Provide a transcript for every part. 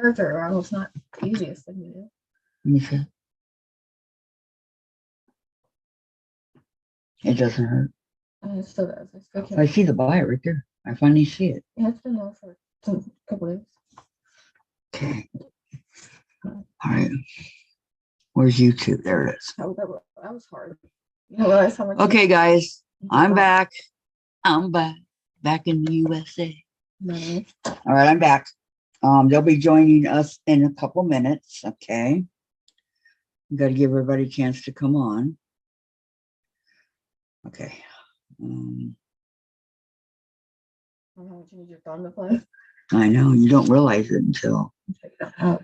further around was not the easiest thing to do. Let me see. It doesn't hurt. And it still does. I still can't. I see the bite right there. I finally see it. Yeah, it's been there for a couple days. Okay. All right. Where's YouTube? There it is. Oh, that was hard. You don't realize how much. Okay, guys. I'm back. I'm back. Back in the USA. No. All right, I'm back. They'll be joining us in a couple minutes. Okay. We've got to give everybody a chance to come on. Okay. I don't know how much you need your thumb to play. I know you don't realize it until. Check that out.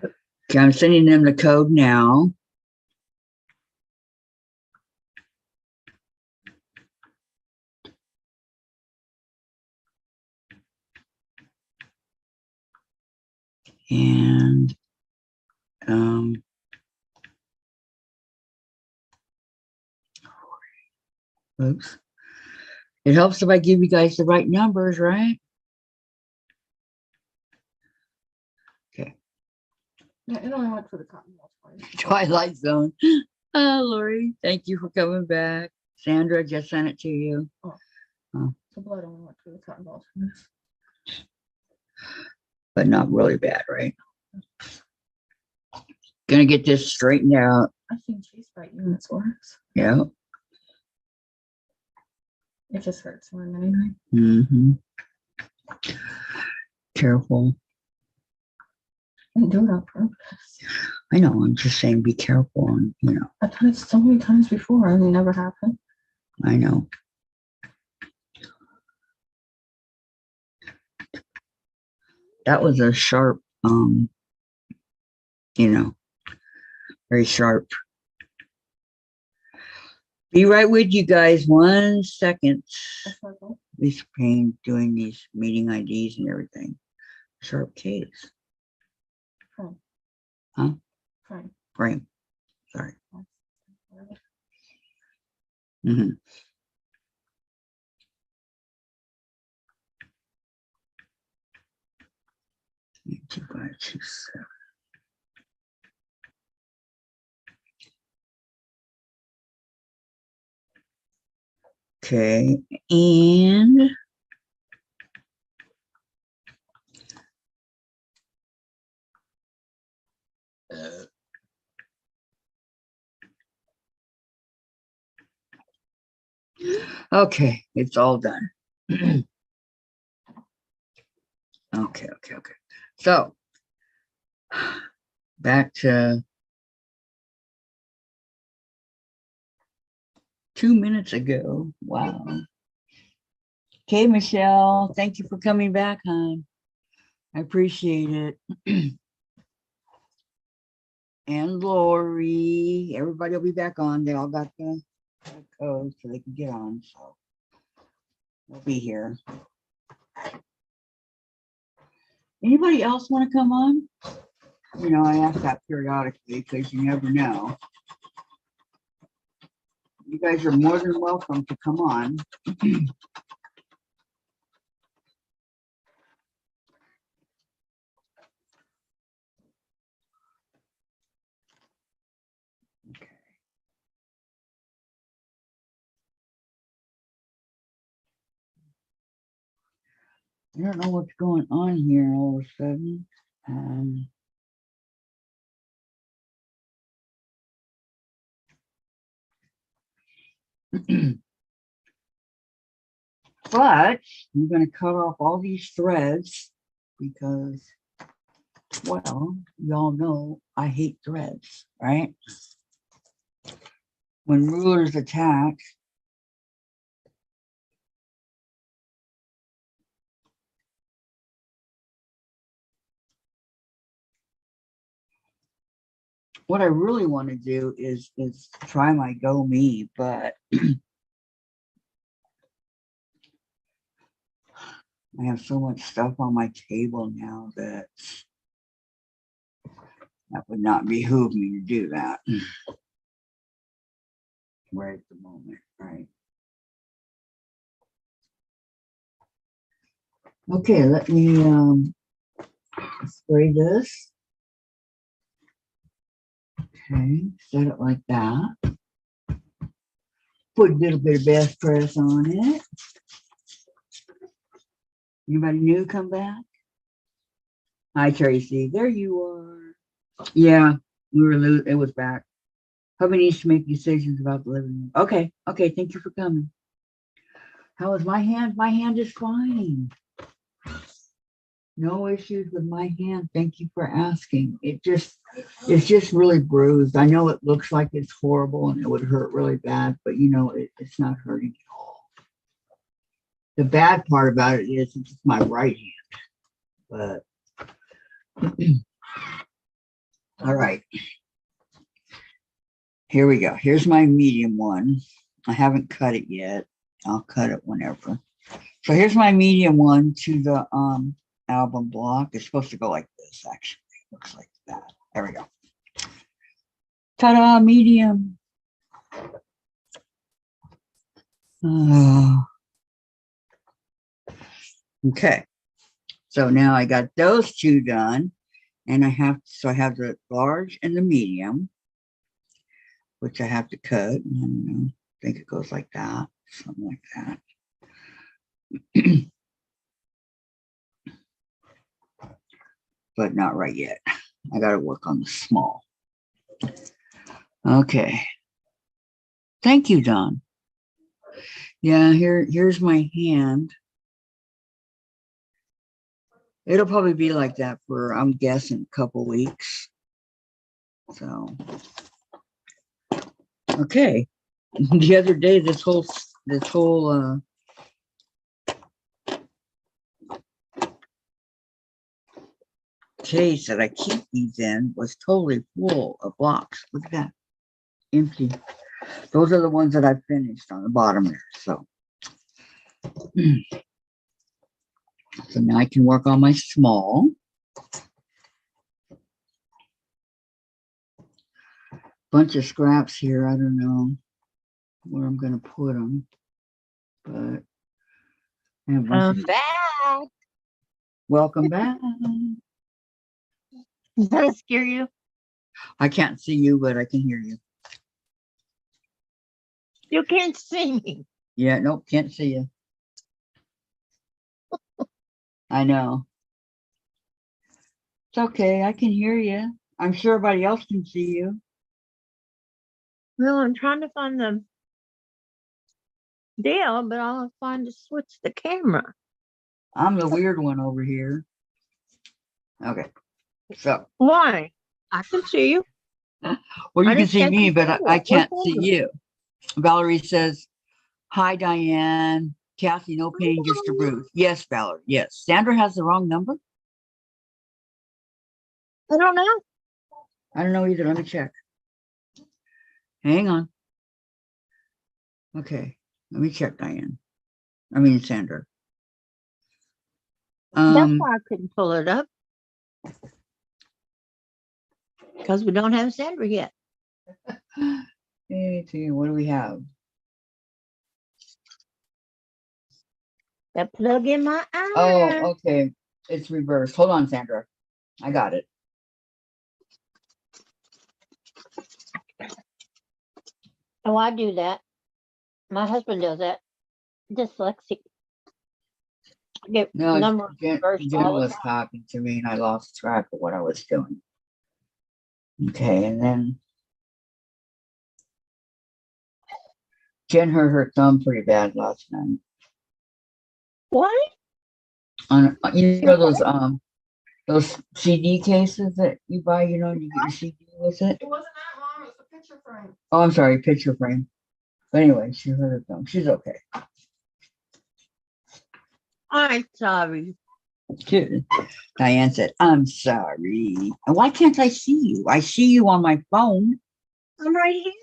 Okay, I'm sending them the code now. And oops. It helps if I give you guys the right numbers, right? Okay. Yeah, it only went for the cotton balls. Twilight Zone. Oh, Lori, thank you for coming back. Sandra just sent it to you. Oh. Oh. The blood only went for the cotton balls. But not really bad, right? Gonna get this straightened out. I think cheese bite units works. Yeah. It just hurts more than anything. Mm-hmm. Careful. I didn't do it on purpose. I know. I'm just saying, be careful. And you know. I've done it so many times before, and it never happened. I know. That was a sharp, you know, very sharp. Be right with you guys. 1 second. This pain doing these meeting IDs and everything. Sharp case. Frame. Huh? Frame. Frame. Sorry. Mm-hmm. Two by 2 7. Okay, and okay, it's all done. Okay. So back to 2 minutes ago. Wow. Okay, Michelle, thank you for coming back, hon. I appreciate it. And Lori, everybody will be back on. They all got the code so they can get on. So we'll be here. Anybody else want to come on? You know, I ask that periodically because you never know. You guys are more than welcome to come on. Okay. I don't know what's going on here all of a sudden. But I'm going to cut off all these threads because, well, y'all know I hate threads, right? When rulers attack, what I really want to do is try my Go Me, but I have so much stuff on my table now that would not behoove me to do that right at the moment, right? Okay, let me spray this. Okay, set it like that. Put a little bit of best press on it. Anybody new come back? Hi, Tracy. There you are. Yeah, it was back. Hubby needs to make decisions about the living room. Okay, okay. Thank you for coming. How is my hand? My hand is fine. No issues with my hand. Thank you for asking. It's just really bruised. I know it looks like it's horrible and it would hurt really bad, but you know, it's not hurting at all. The bad part about it is it's my right hand, but all right. Here we go. Here's my medium one. I haven't cut it yet. I'll cut it whenever. So here's my medium one to the album block. It's supposed to go like this, actually. Looks like that. There we go. Ta-da, medium. Okay. So now I got those two done, and I have the large and the medium, which I have to cut. I don't know. I think it goes like that, something like that. But not right yet. I got to work on the small. Okay. Thank you, Don. Yeah, here's my hand. It'll probably be like that for, I'm guessing, a couple weeks. So, okay. The other day, this whole case that I keep these in was totally full of blocks. Look at that, empty. Those are the ones that I finished on the bottom there. So, so now I can work on my small. Bunch of scraps here. I don't know where I'm going to put them, but I'm back. Welcome back. Does that scare you? I can't see you, but I can hear you. You can't see me. Yeah, nope, can't see you. I know. It's okay. I can hear you. I'm sure everybody else can see you. Well, I'm trying to find the deal, but I'll find to switch the camera. I'm the weird one over here. Okay. So. Why? I can see you. Well, you can see me, but I can't see you. Valerie says, hi, Diane. Kathy, no pain, just a bruise. Yes, Valerie. Yes. Sandra has the wrong number? I don't know. I don't know either. Let me check. Hang on. Okay. Let me check, Diane. I mean, Sandra. That's why I couldn't pull it up. Because we don't have Sandra yet. Hey, what do we have? That plug in my eye. Oh, okay. It's reversed. Hold on, Sandra. I got it. Oh, I do that. My husband does that. Dyslexic. Get No, number Jen was talking to me and I lost track of what I was doing. Okay, and then Jen hurt her thumb pretty bad last night. What? You know those CD cases that you buy, you know, you get your CD with it? It wasn't that, Mom. It was a picture frame. Oh, I'm sorry, picture frame. But anyway, she hurt her thumb. She's okay. I'm sorry. Diane said, I'm sorry. And why can't I see you? I see you on my phone. I'm right here.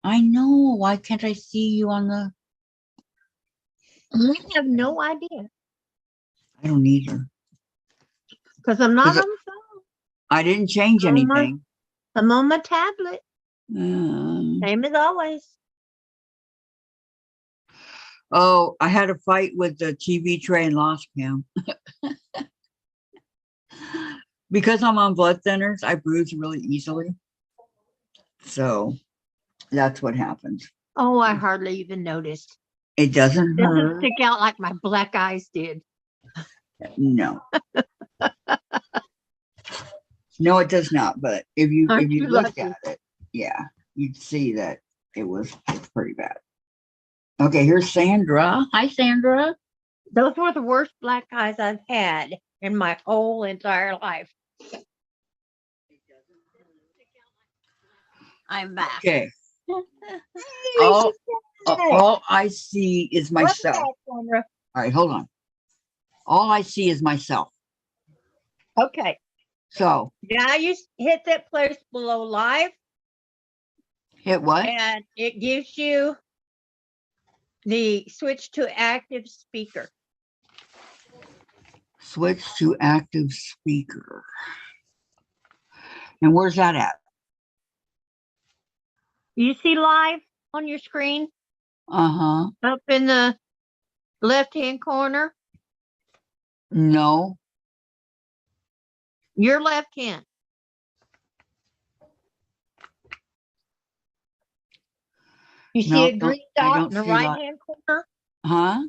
I know. Why can't I see you on the... I have no idea. I don't either. Because I'm not on the phone. I didn't change anything. I'm on my tablet. Same as always. Oh, I had a fight with the TV tray and lost cam. Because I'm on blood thinners, I bruise really easily. So that's what happens. Oh, I hardly even noticed. It doesn't Doesn't hurt. stick out like my black eyes did. No. No, it does not. But if you Aren't you looked lucky? at it, yeah, you'd see that it's pretty bad. Okay, here's Sandra. Hi, Sandra. Those were the worst black eyes I've had in my whole entire life. I'm back. Okay. All I see is myself. All right, hold on. All I see is myself. Okay. So Now you hit that place below live, hit what? and it gives you the switch to active speaker. Switch to active speaker. And where's that at? You see live on your screen Uh-huh. up in the left-hand corner? No. Your left hand. You see No, a green I dot don't in the see that. right-hand corner? Huh?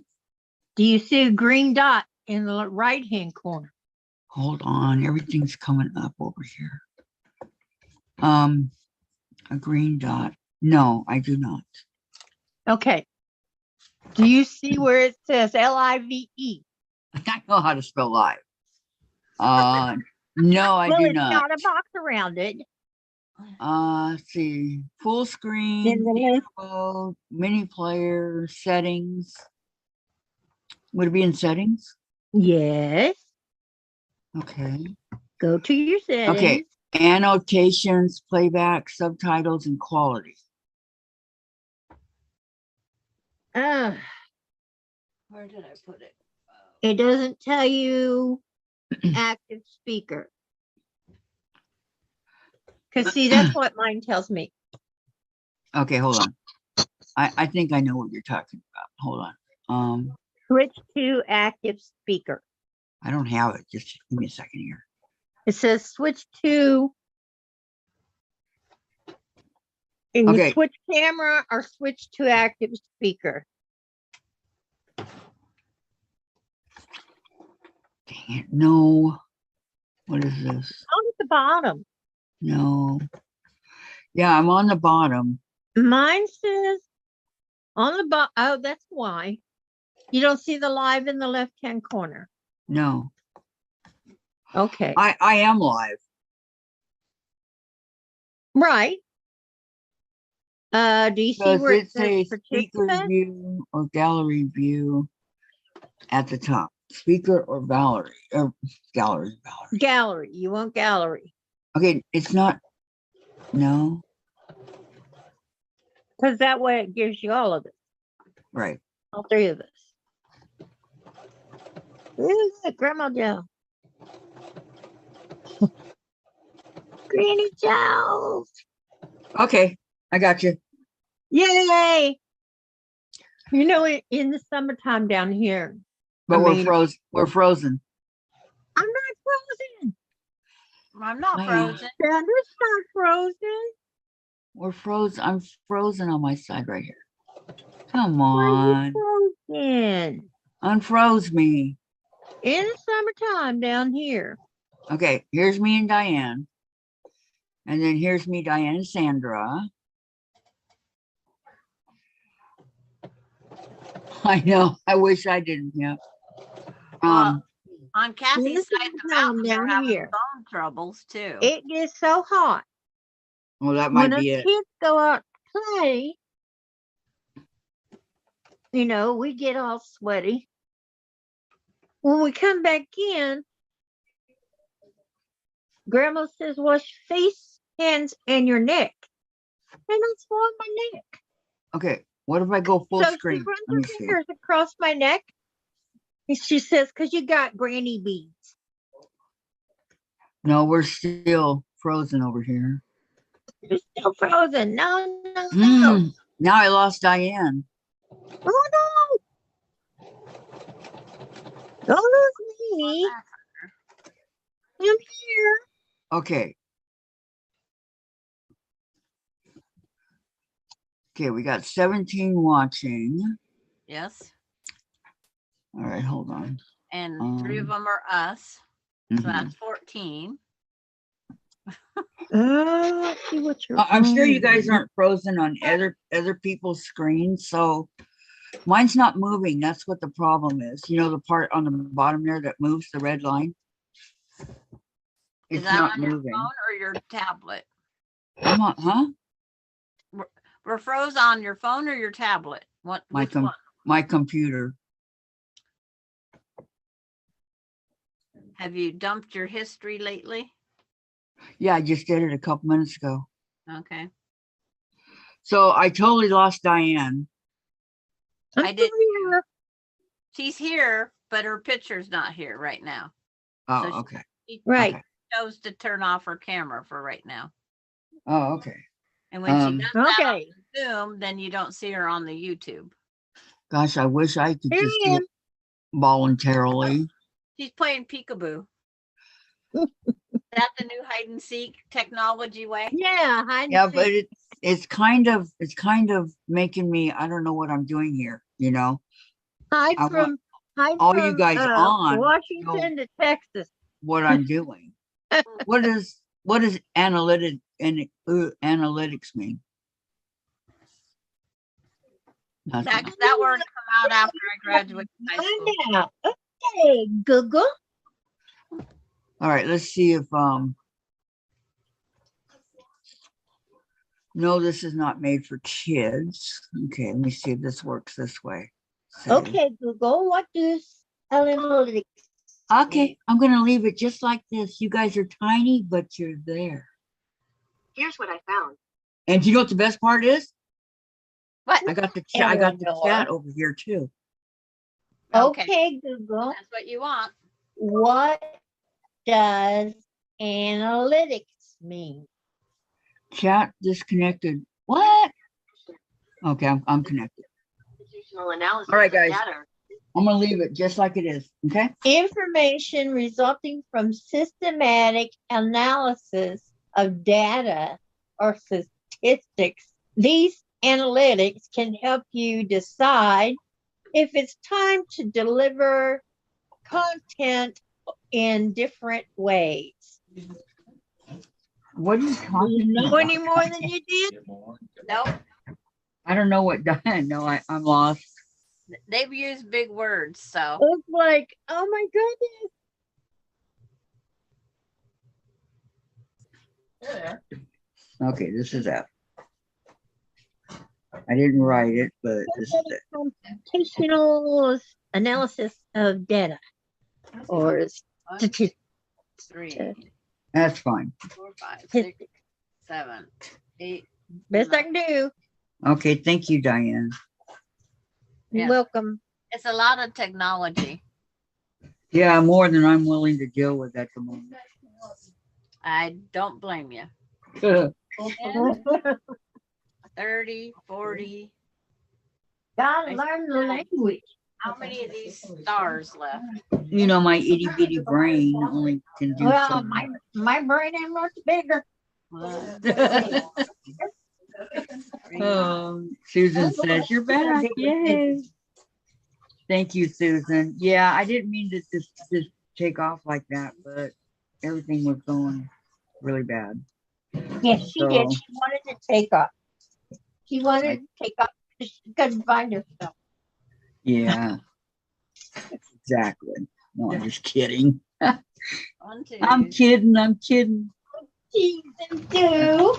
Do you see a green dot in the right-hand corner? Hold on. Everything's coming up over here. A green dot. No, I do not. Okay. Do you see where it says L-I-V-E? I know how to spell live. No, I Well, do it's not. got a box around it. Let's see. Full In screen, the left. mode, mini player, settings. Would it be in settings? Yes. Okay. Go to your settings. Okay. Annotations, playback, subtitles, and quality. Where did I put it? it doesn't tell you active speaker. Because see, that's what mine tells me. Okay, hold on. I think I know what you're talking about. Hold on. Switch to active speaker. I don't have it. Just give me a second here. It says switch to. And you Okay. switch camera or switch to active speaker. Dang it. No. What is this? Oh, at the bottom. No. Yeah, I'm on the bottom. Mine says on the bottom. Oh, that's why. You don't see the live in the left-hand corner. No. Okay. I am live. Right. Do you see Does where it it says say speaker participant? view or gallery view at the top? Speaker or gallery? Or gallery. Gallery. You want gallery. Okay, it's not. No. Because that way it gives you all of it. Right. All three of us. Ooh, Grandma Joe. Granny Joe. Okay, I got you. Yay. You know, in the summertime down here. But we're frozen. We're frozen. I'm not frozen. I'm not frozen. Sandra's not frozen. We're frozen. I'm frozen on my side right here. Come Why on. are you frozen? Unfroze me. In the summertime down here. Okay, here's me and Diane. And then here's me, Diane and Sandra. I know. I wish I didn't. Yeah. On Kathy's This side of is the mountain, they're down having here. phone troubles too. It gets so hot. Well, that When might the be it. kids go out to play, you know, we get all sweaty. When we come back in, Grandma says, wash your face, hands, and your neck. And that's on my neck. Okay, what if I go full So screen? she runs Let her me see. fingers across my neck. And she says, because you got granny beads. No, we're still frozen over here. You're still frozen. No, no, no. Now I lost Diane. Oh, no. Don't lose me. I'm here. Okay. Okay, we got 17 watching. Yes. All right, hold on. And 3 of them are us. So Mhm. that's 14. Let's see what you're I'm sure you on. guys aren't frozen on other people's screens, so mine's not moving. That's what the problem is. You know, the part on the bottom there that moves, the red line. Is It's that not on your moving. phone or your tablet? I'm on, huh? We're froze on your phone or your tablet? Which one? My computer. Have you dumped your history lately? Yeah, I just did it a couple minutes ago. Okay. So I totally lost Diane. I'm I did. still here. She's here, but her picture's not here right now. Oh, So okay. She Right. Okay. chose to turn off her camera for right now. Oh, okay. And when she does that on Okay. Zoom, then you don't see her on the YouTube. Gosh, I wish I could Here just I do am. it voluntarily. She's playing peekaboo. Is that the new hide and seek technology way? Yeah, hide and Yeah, but seek. it's kind of making me, I don't know what I'm doing here, you know. Hide I from all you guys on Washington to Texas. what I'm doing. What is analytics mean? Nothing. That word come out after I graduated high school. Find out. Okay, Google. All right, let's see if no, this is not made for kids. Okay, let me see if this works this way. Save. Okay, Google. What does analytics? Okay, I'm gonna leave it just like this. You guys are tiny, but you're there. Here's what I found. And do you know what the best part is? What? I got the chat over here too. Okay, Google. That's what you want. What does analytics mean? Chat disconnected. What? Okay, I'm connected. Institutional analysis. All right, guys. of data. I'm gonna leave it just like it is. Okay. Information resulting from systematic analysis of data or statistics. These analytics can help you decide if it's time to deliver content in different ways. What are you talking Know about? any more than you did? Nope. I don't know what Diane. No, I'm lost. They've used big words, so It's like, oh my goodness. Okay, this is it. I didn't write it, but this is it. Computational analysis of data or 1, statistics. 3, That's fine. 4, 5, 6, 7, 8. Best I can do. Okay, thank you, Diane. You're Yeah. welcome. It's a lot of technology. Yeah, more than I'm willing to deal with at the moment. I don't blame you. 30, 40. Gotta learn the language. How many of these stars left? You know, my itty bitty brain only can do Well, so my brain ain't much bigger. 1, much. 3, Susan says you're back. Yay. Thank you, Susan. Yeah, I didn't mean to just take off like that, but everything was going really bad. Yes, she did. So- She wanted to take off. She wanted to take off because she couldn't find herself. Yeah, exactly. No, I'm just kidding. 1, 2. I'm kidding. I'm kidding. Season 2.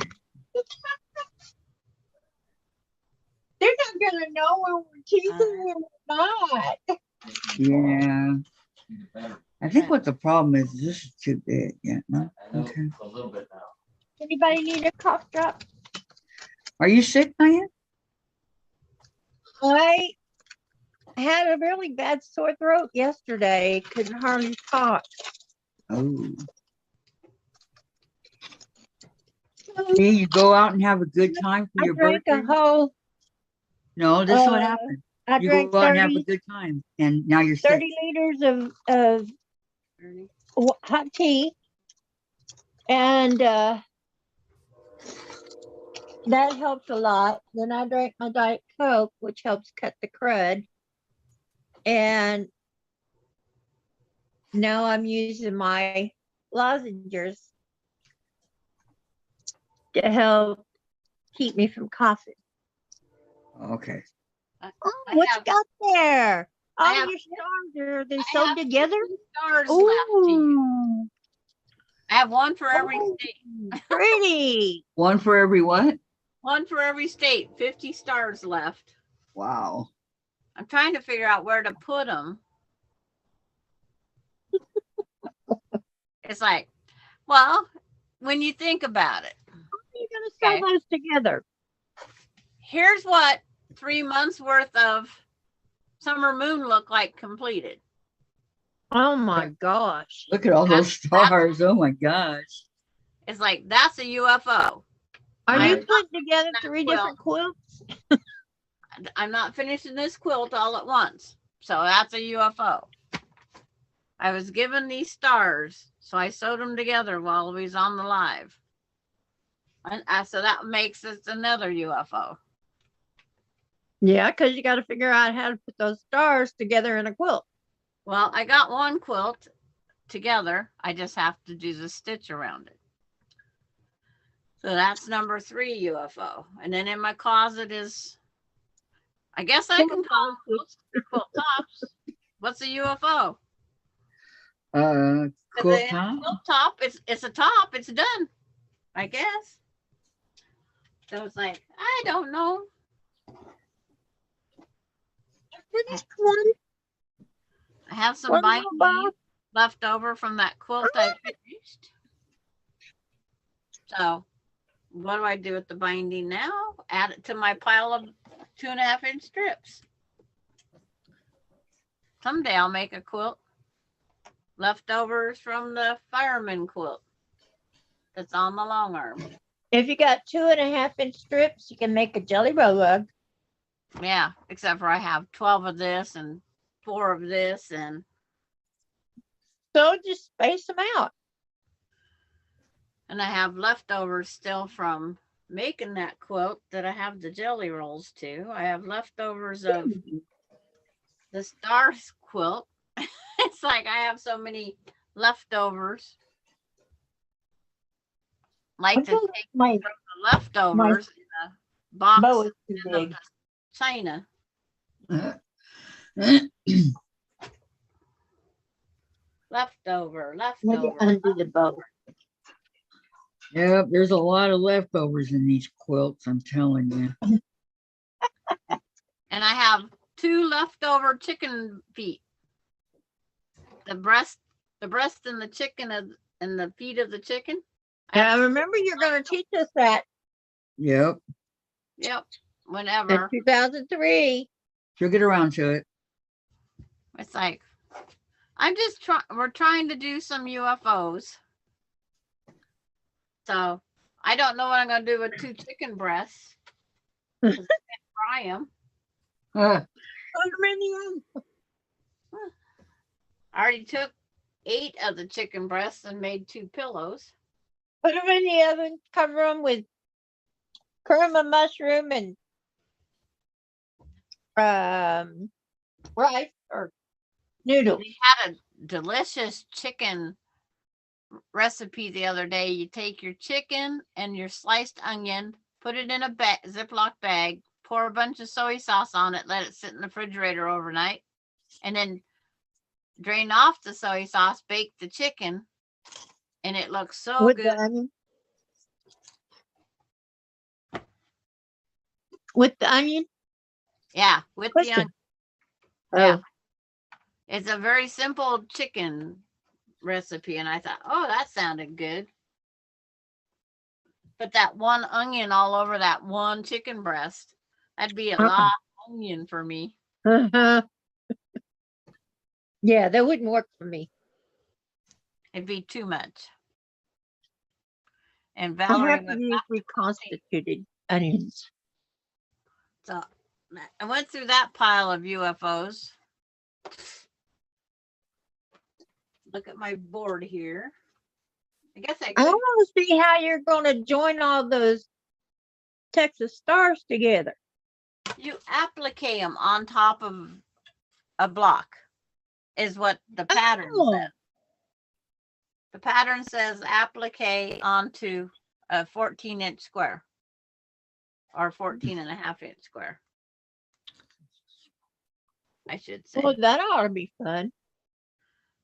They're not gonna know when we're teasing them or not. Yeah. I think what the problem is this is too big. Yeah. No? Okay. A little bit now. Anybody need a cough drop? Are you sick, Diane? I had a really bad sore throat yesterday. Couldn't hardly talk. Oh. See, you go out and have a good time for I your drank birthday. a whole. No, this is what uh, happened. I You drank go out and have 30, a good time, and now you're sick. 30 liters of 30. hot tea, and That helps a lot. Then I drank my Diet Coke, which helps cut the crud. And now I'm using my lozenges to help keep me from coughing. Okay. I Oh, I what have, you got there? I Oh, have, your stars, are they I sewed have together? 50 stars left to use. Ooh, I have one for every oh, state. pretty. One for every what? One for every state, 50 stars left. Wow. I'm trying to figure out where to put them. It's like, well, when you think about it, You're gonna sew okay, those together. here's what 3 months worth of summer moon look like completed. Oh my gosh. Look at all those That's- stars. Oh my gosh. It's like, that's a UFO. Are I you am putting together that 3 quilt. different quilts? I'm not finishing this quilt all at once. So that's a UFO. I was given these stars, so I sewed them together while we was on the live. And so that makes it another UFO. Yeah, because you got to figure out how to put those stars together in a quilt. Well, I got one quilt together. I just have to do the stitch around it. So that's number 3 UFO. And then in my closet is, I guess I can call them quilt tops. What's a UFO? Cool The top. quilt top, it's a top, it's done, I guess. So it's like, I don't know. I have some One little binding box. left over from that quilt I finished. So what do I do with the binding now? Add it to my pile of 2.5-inch strips. Someday I'll make a quilt. Leftovers from the fireman quilt that's on the long arm. If you got 2.5-inch strips, you can make a jelly roll rug. Yeah, except for I have 12 of this and 4 of this, and So just space them out. I have leftovers still from making that quilt that I have the jelly rolls to. I have leftovers of the stars quilt. It's like I have so many leftovers. Like to take My the leftovers in a box bow is too of big. the China. Leftover. Maybe undo the bow. Yep, there's a lot of leftovers in these quilts, I'm telling you. And I have 2 leftover chicken feet. The breast and the chicken and the feet of the chicken. Now remember, you're going to teach us that Yep. Yep. in Whenever. 2003. She'll get around to it. It's like, we're trying to do some UFOs. So I don't know what I'm going to do with 2 chicken breasts. I can't fry them. Uh, I already took 8 of the chicken breasts and made 2 pillows. Put them in the oven, cover them with cream of mushroom and rice or noodles. We had a delicious chicken recipe the other day. You take your chicken and your sliced onion, put it in a Ziploc bag, pour a bunch of soy sauce on it, let it sit in the refrigerator overnight, and then drain off the soy sauce, bake the chicken, and it looks so With good. the onion. With the onion? Yeah, with What's the the- onion. Oh, Yeah. It's a very simple chicken recipe, and I thought, oh, that sounded good. Put that one onion all over that one chicken breast. That'd be a lot of onion for me. uh-huh. Yeah, that wouldn't work for me. It'd be too much. And I Valerie have to went use back. reconstituted onions. So I went through that pile of UFOs. Look at my board here. I guess I I could. want to see how you're going to join all those Texas stars together. You applique them on top of a block is what the pattern Oh. says. The pattern says applique onto a 14-inch square or 14.5-inch square. I should say. Well, that ought to be fun.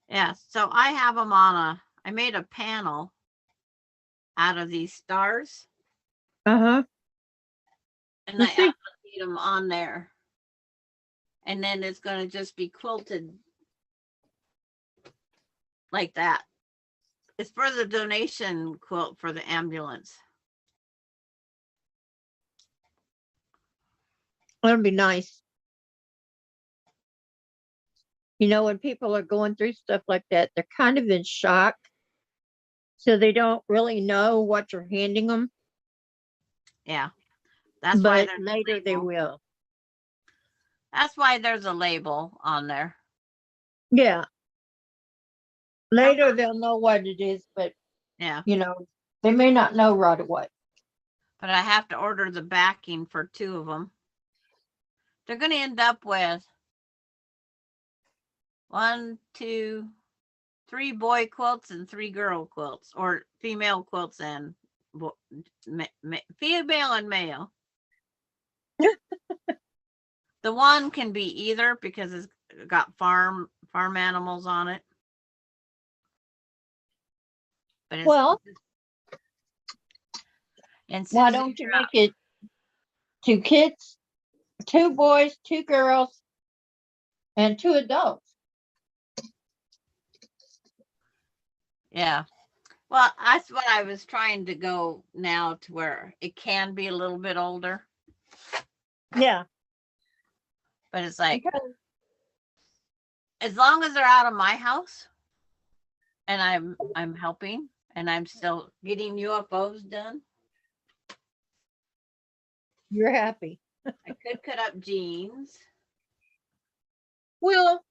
Yeah, so I have them on I made a panel out of these stars Uh-huh. and I See. applique them on there. And then it's going to just be quilted like that. It's for the donation quilt for the ambulance. That'd be nice. You know, when people are going through stuff like that, they're kind of in shock. So they don't really know what you're handing them. Yeah. That's why But there's a later they label. will. That's why there's a label on there. Yeah. Later they'll know what it is, but Yeah. you know, they may not know right away. But I have to order the backing for 2 of them. They're going to end up with 1, 2, 3 boy quilts and 3 girl quilts, or female quilts and female and male. The one can be either because it's got farm animals on it. But it's, Well, and why Susie don't you Trout- make it 2 kids, 2 boys, 2 girls, and 2 adults? Yeah. Well, that's what I was trying to go now to where it can be a little bit older, Yeah. but it's like, Because as long as they're out of my house and I'm helping and I'm still getting UFOs done, you're happy. I could cut up jeans. Well,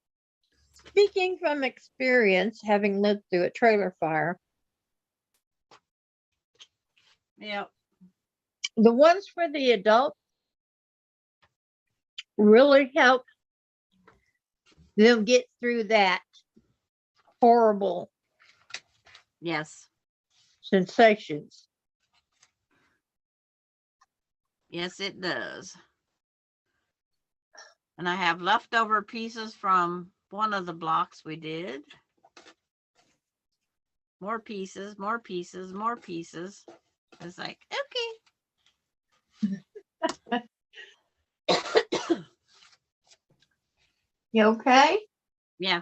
speaking from experience, having lived through a trailer fire, Yeah. the ones for the adult really help them get through that horrible Yes. sensations. Yes, it does. And I have leftover pieces from one of the blocks we did. More pieces, more pieces, more pieces. It's like, okay. You okay? Yeah.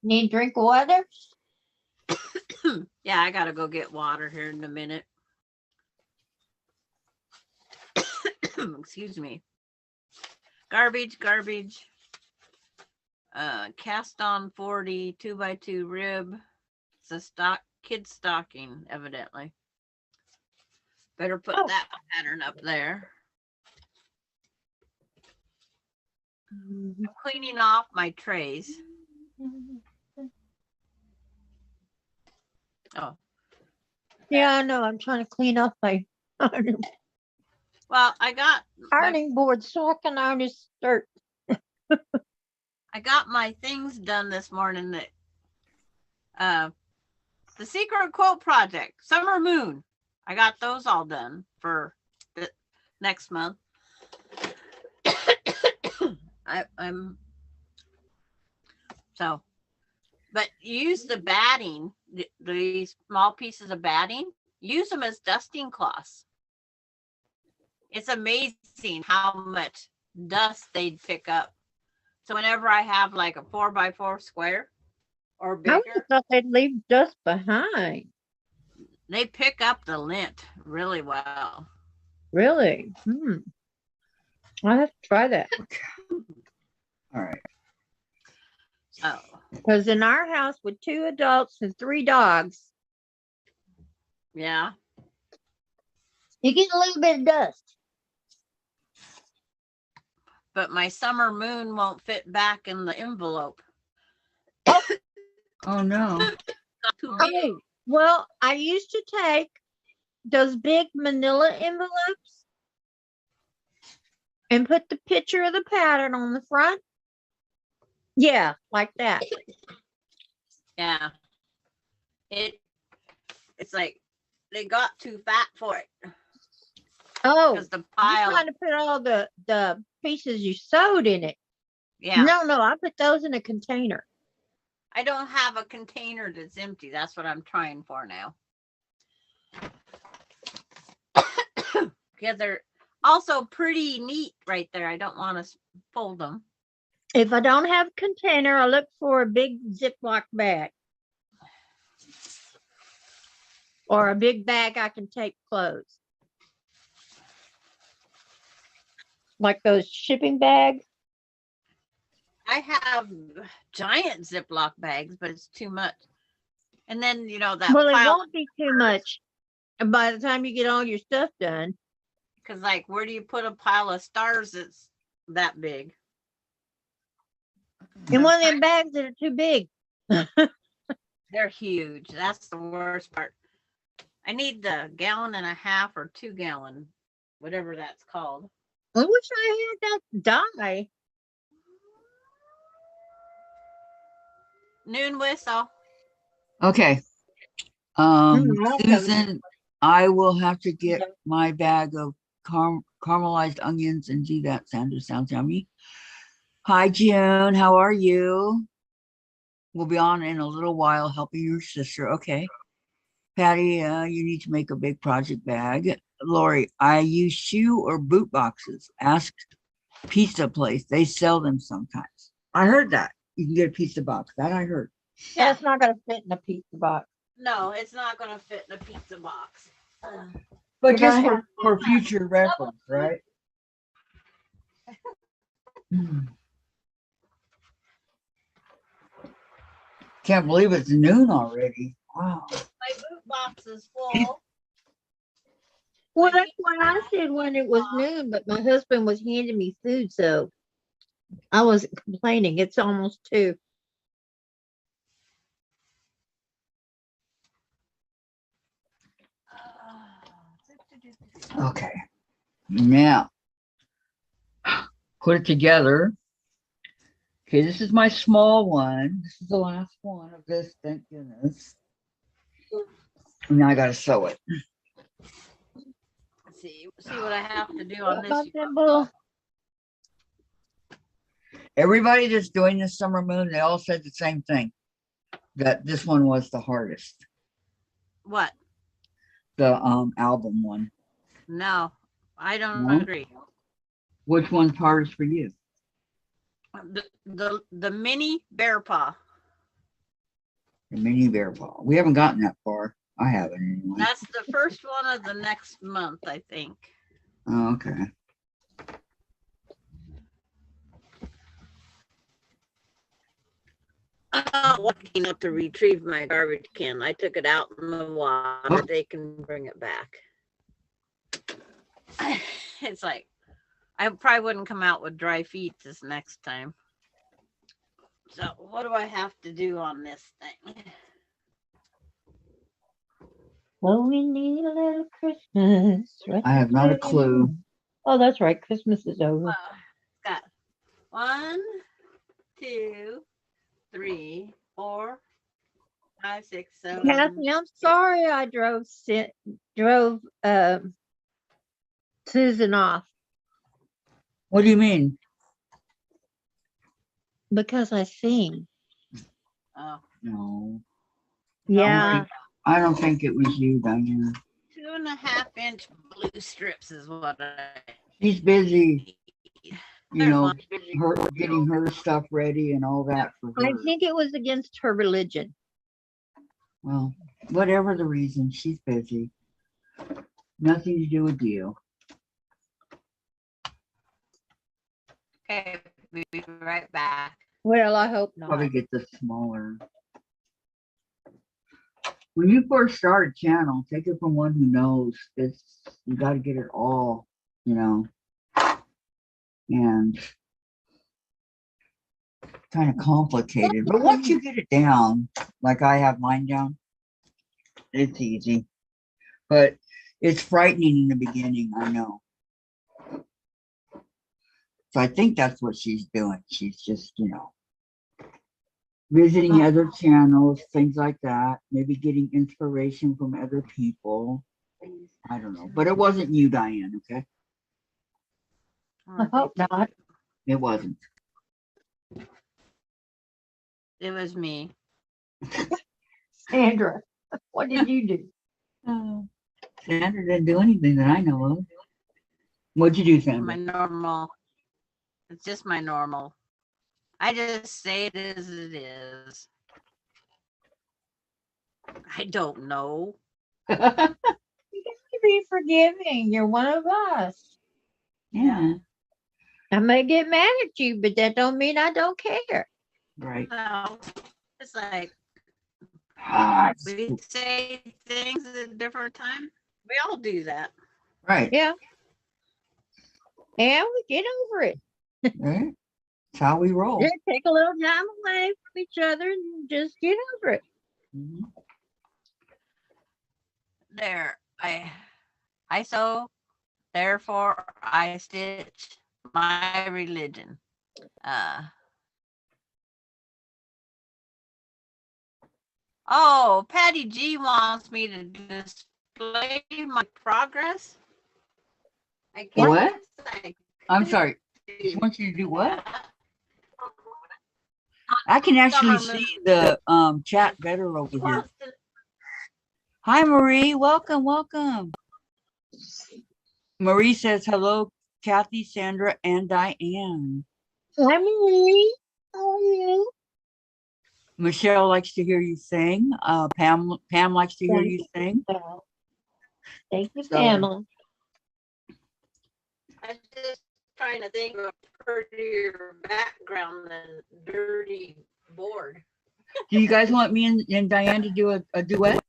Need a drink of water? Yeah, I gotta go get water here in a minute. Excuse me. Garbage. Cast on 40 2x2 rib. It's a kid stocking, evidently. Better put Oh. that pattern up there. I'm cleaning off my trays. Oh, Yeah, I know. I'm trying to clean up my well, I got ironing board so I can iron his shirt. my things done this morning. That the Secret Quilt Project, Summer Moon. I got those all done for the next month. I'm so, but use the batting, these small pieces of batting, use them as dusting cloths. It's amazing how much dust they'd pick up. So whenever I have like a 4x4 square or I always bigger, thought they'd leave dust behind. they pick up the lint really well. Really? I'll have to try that. All right. So Because in our house with 2 adults and 3 dogs, yeah. you get a little bit of dust. But my summer moon won't fit back in the envelope. Oh no. Not too big. Oh, well, I used to take those big manila envelopes and put the picture of the pattern on the front. Yeah, like that. Yeah. It's like they got too fat for it Oh, because the you're pile. trying to put all the pieces you sewed in it. Yeah. No, I put those in a container. I don't have a container that's empty. That's what I'm trying for now. Because they're also pretty neat right there. I don't want to fold them. If I don't have a container, I look for a big Ziploc bag. Or a big bag I can take clothes. Like those shipping bags. I have giant Ziploc bags, but it's too much. And then, you know, that Well, it pile, won't be too much by the time you get all your stuff done. because like, where do you put a pile of stars that's that big? In one of them bags that are too big. They're huge. That's the worst part. I need the 1.5 gallon or 2 gallon, whatever that's called. I wish I had that dye. Noon whistle. Okay. I'll tell you. Susan, I will have to get my bag of caramelized onions and do that. Sandra, sounds yummy. Hi, June. How are you? We'll be on in a little while helping your sister. Okay. Patty, you need to make a big project bag. Lori, I use shoe or boot boxes. Ask Pizza Place. They sell them sometimes. I heard that. You can get a pizza box. That I heard. Yeah. That's not going to fit in a pizza box. No, it's not going to fit in a pizza box. But You're just gonna for future reference, right? Can't believe it's noon already. Wow. My boot box is full. Well, that's what I said when it was noon, but my husband was handing me food, so I wasn't complaining. It's almost 2. Okay. Now, put it together. Okay, this is my small one. This is the last one of this, thank goodness. And now I got to sew it. See what I have to do on About this. that little- Everybody that's doing this summer moon, they all said the same thing. That this one was the hardest. What? The album one. No, I don't No? agree. Which one's hardest for you? The mini bear paw. The mini bear paw. We haven't gotten that far. I haven't anyway. That's the first one of the next month, I think. Oh, okay. I'm walking up to retrieve my garbage can. I took it out in the water. Oh. They can bring it back. It's like, I probably wouldn't come out with dry feet this next time. So what do I have to do on this thing? Well, we need a little Christmas. Right I have not a clue. Oh, that's right. Christmas is over. Got 1, 2, 3, 4, 5, 6, 7. Kathy, I'm sorry I drove Susan off What do you mean? because I sing. Oh, No. Yeah. I don't think it was you, Diane. 2.5-inch blue strips is what I She's busy, you There's know, one. her getting her stuff ready and all that for I her. think it was against her religion. Well, whatever the reason, she's busy. Nothing to do with you. Okay, we'll be right back. Well, I hope not. Probably get the smaller. When you first start a channel, take it from one who knows. It's you got to get it all, you know, and kind of complicated. But once you get it down, like I have mine down, it's easy. But It's frightening in the beginning, I know. So I think that's what she's doing. She's just, visiting other channels, things like that. Maybe getting inspiration from other people. I don't know. But it wasn't you, Diane, okay? I hope not. It wasn't. It was me. Sandra, what did you do? Sandra didn't do anything that I know of. What'd you do, My Sandra? normal. It's just my normal. I just say it as it is. I don't know. You got to be forgiving. You're one of us. Yeah, I may get mad at you, but that don't mean I don't care. right. No, it's like Ah, we say things at different times. We all do that. right. Yeah. And we get over it. Right. That's how we roll. Just take a little time away from each other and just get over it. Mhm. There, I sew, therefore I stitch my religion. Oh, Patty G wants me to display my progress. I guess What? I I'm could sorry. She do wants you to do what? that. I can actually Government see the chat better over here. wants to- Hi, Marie. Welcome, welcome. Marie says hello, Kathy, Sandra, and Diane. Hi, Marie. How are you? Michelle likes to hear you sing. Pam likes to hear you sing. Thank you, So- Pamela. I'm just trying to think of a prettier background than dirty board. Do you guys want me and Diane to do a duet?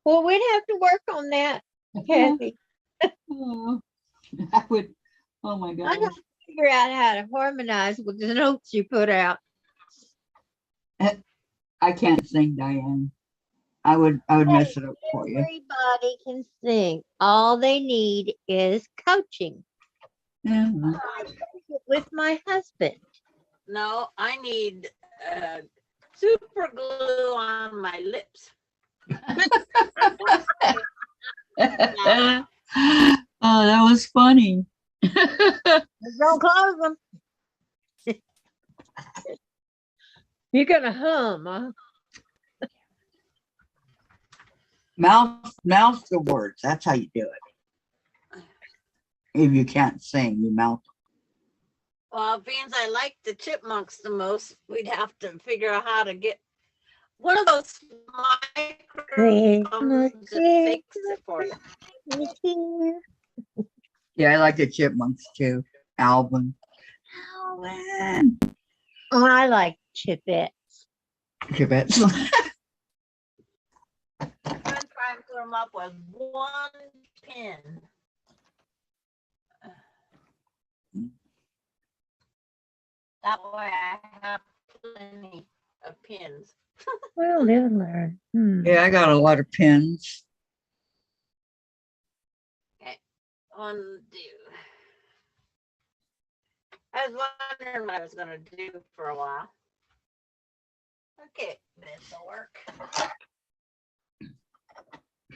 Well, we'd have to work on that, Kathy. Oh, I would. Oh my I God. have to figure out how to harmonize with the notes you put out. I can't sing, Diane. I would mess it up for you. Everybody can sing. All they need is coaching. Yeah. I coach it with my husband. No, I need super glue on my lips. Oh, that was funny. Don't close them. You're gonna hum, huh? Mouth the words. That's how you do it. If you can't sing, you mouth. Well, being I like the chipmunks the most, we'd have to figure out how to get one of those microphones that fix it for you. Yeah, I like the chipmunks too. Alvin. Alvin. Oh, I like Chipette. Chipettes. I'm gonna try and put them up with one pin. That way I have plenty of pins. Well, live and learn. Yeah, I got a lot of pins. Undo. I was wondering what I was gonna do for a while. Okay, this will work.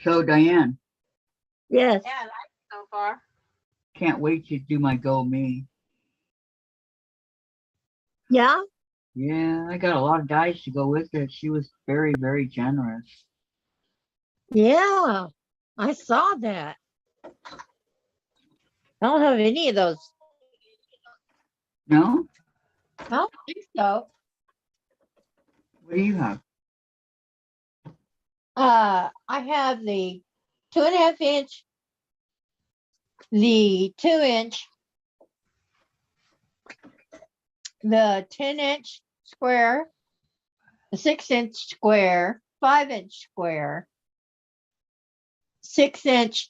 So Diane, Yes. Yeah, I like it so far. can't wait to do my Go Me. Yeah. Yeah, I got a lot of dice to go with it. She was very, very generous. Yeah. I saw that. I don't have any of those. No? I don't think so. What do you have? I have the 2.5 inch, the 2 inch, the 10 inch square, the 6 inch square, 5 inch square, 6 inch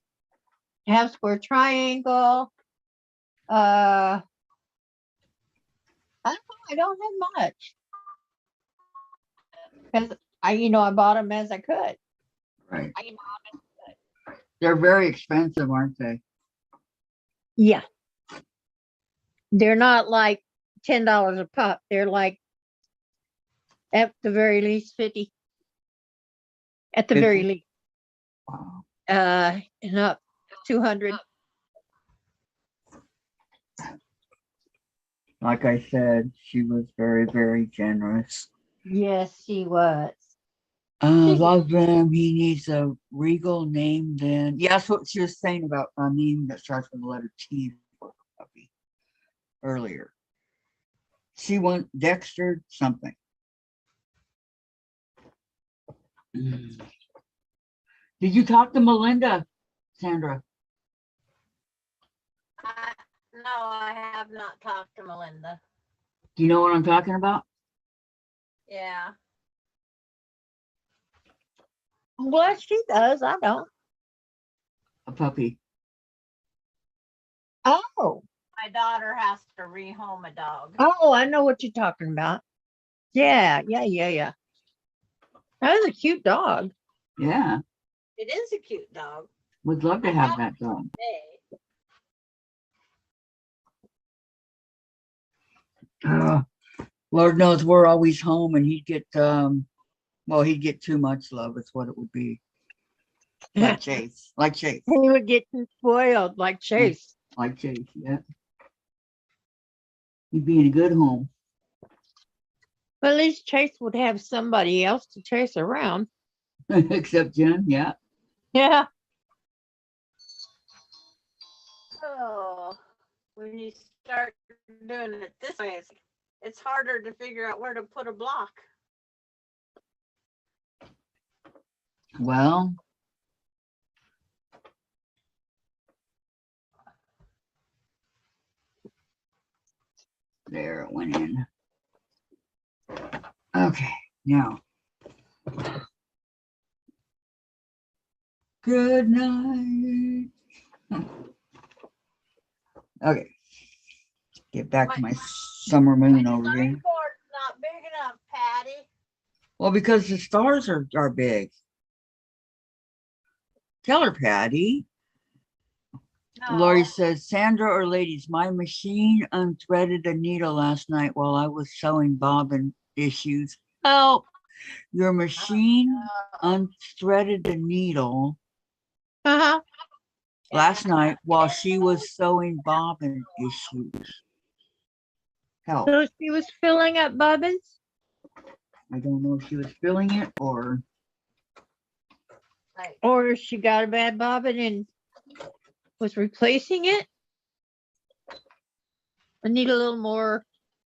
half square triangle. I don't have much because I bought them as I could. Right. I know. They're very expensive, aren't they? Yeah. They're not like $10 a pop. They're like at the very least 50. At the very 50? least. Wow. And up 200. Like I said, she was very, very generous. Yes, she was. Love him. He needs a regal name then. Yeah, that's what she was saying about a name that starts with the letter T for a puppy earlier. She wants Dexter something. Mm. Did you talk to Melinda, Sandra? No, I have not talked to Melinda. Do you know what I'm talking about? Yeah. Well, she does. I don't. A puppy. Oh. My daughter has to rehome a dog. Oh, I know what you're talking about. Yeah. That was a cute dog. Yeah. It is a cute dog. Would love to have that dog. Hey. Lord knows we're always home and he'd get he'd get too much love, is what it would be. Like Chase. Like Chase. He would get spoiled like Chase. Like Chase, yeah. He'd be in a good home. But at least Chase would have somebody else to chase around. Except Jen, yeah. Yeah. Oh, when you start doing it this way, it's harder to figure out where to put a block. Well, there it went in. Okay, now. Good night. Okay. Get back to my summer moon over here. Signboard's not big enough, Patty. Well, because the stars are big. Tell her, Patty. No. Lori says, Sandra or ladies, my machine unthreaded a needle last night while I was sewing bobbin issues. Help! Your machine unthreaded the needle Uh-huh. last night while she was sewing bobbin issues. Help. So she was filling up bobbins? I don't know if she was filling it or Or she got a bad bobbin and was replacing it? I need a little more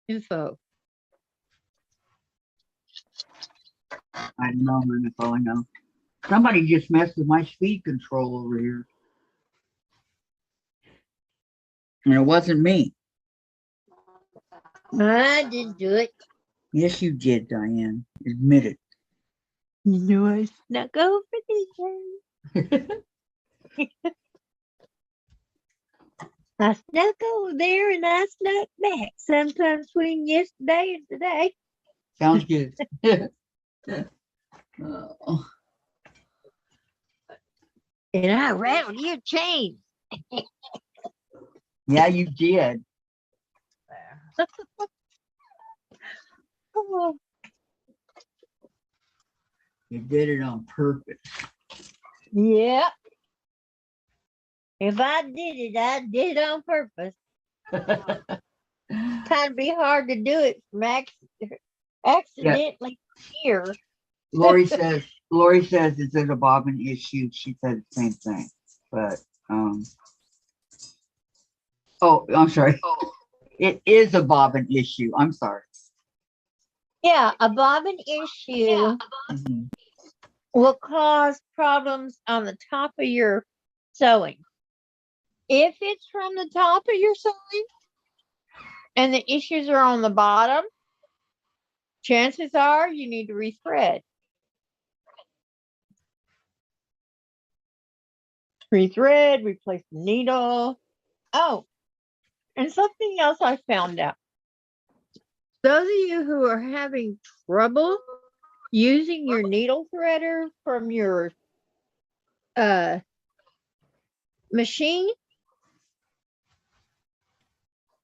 info. I don't know. That's all I know. Somebody just messed with my speed control over here. And it wasn't me. I didn't do it. Yes, you did, Diane. Admit it. You know I snuck over this way. I snuck over there and I snuck back. Sometime between yesterday and today. Sounds good. Oh, And I rattled your chain. yeah, you did. There. Oh, You did it on purpose. yeah. If I did it, I did it on purpose. Kind of be hard to do it from accidentally here. Lori says, is it a bobbin issue? She said the same thing. But oh, I'm sorry. It is a bobbin issue. I'm sorry. Yeah, a bobbin issue Mhm. will cause problems on the top of your sewing. If it's from the top of your sewing and the issues are on the bottom, chances are you need to rethread. Rethread, replace the needle. Oh, and something else I found out. Those of you who are having trouble using your needle threader from your uh machine,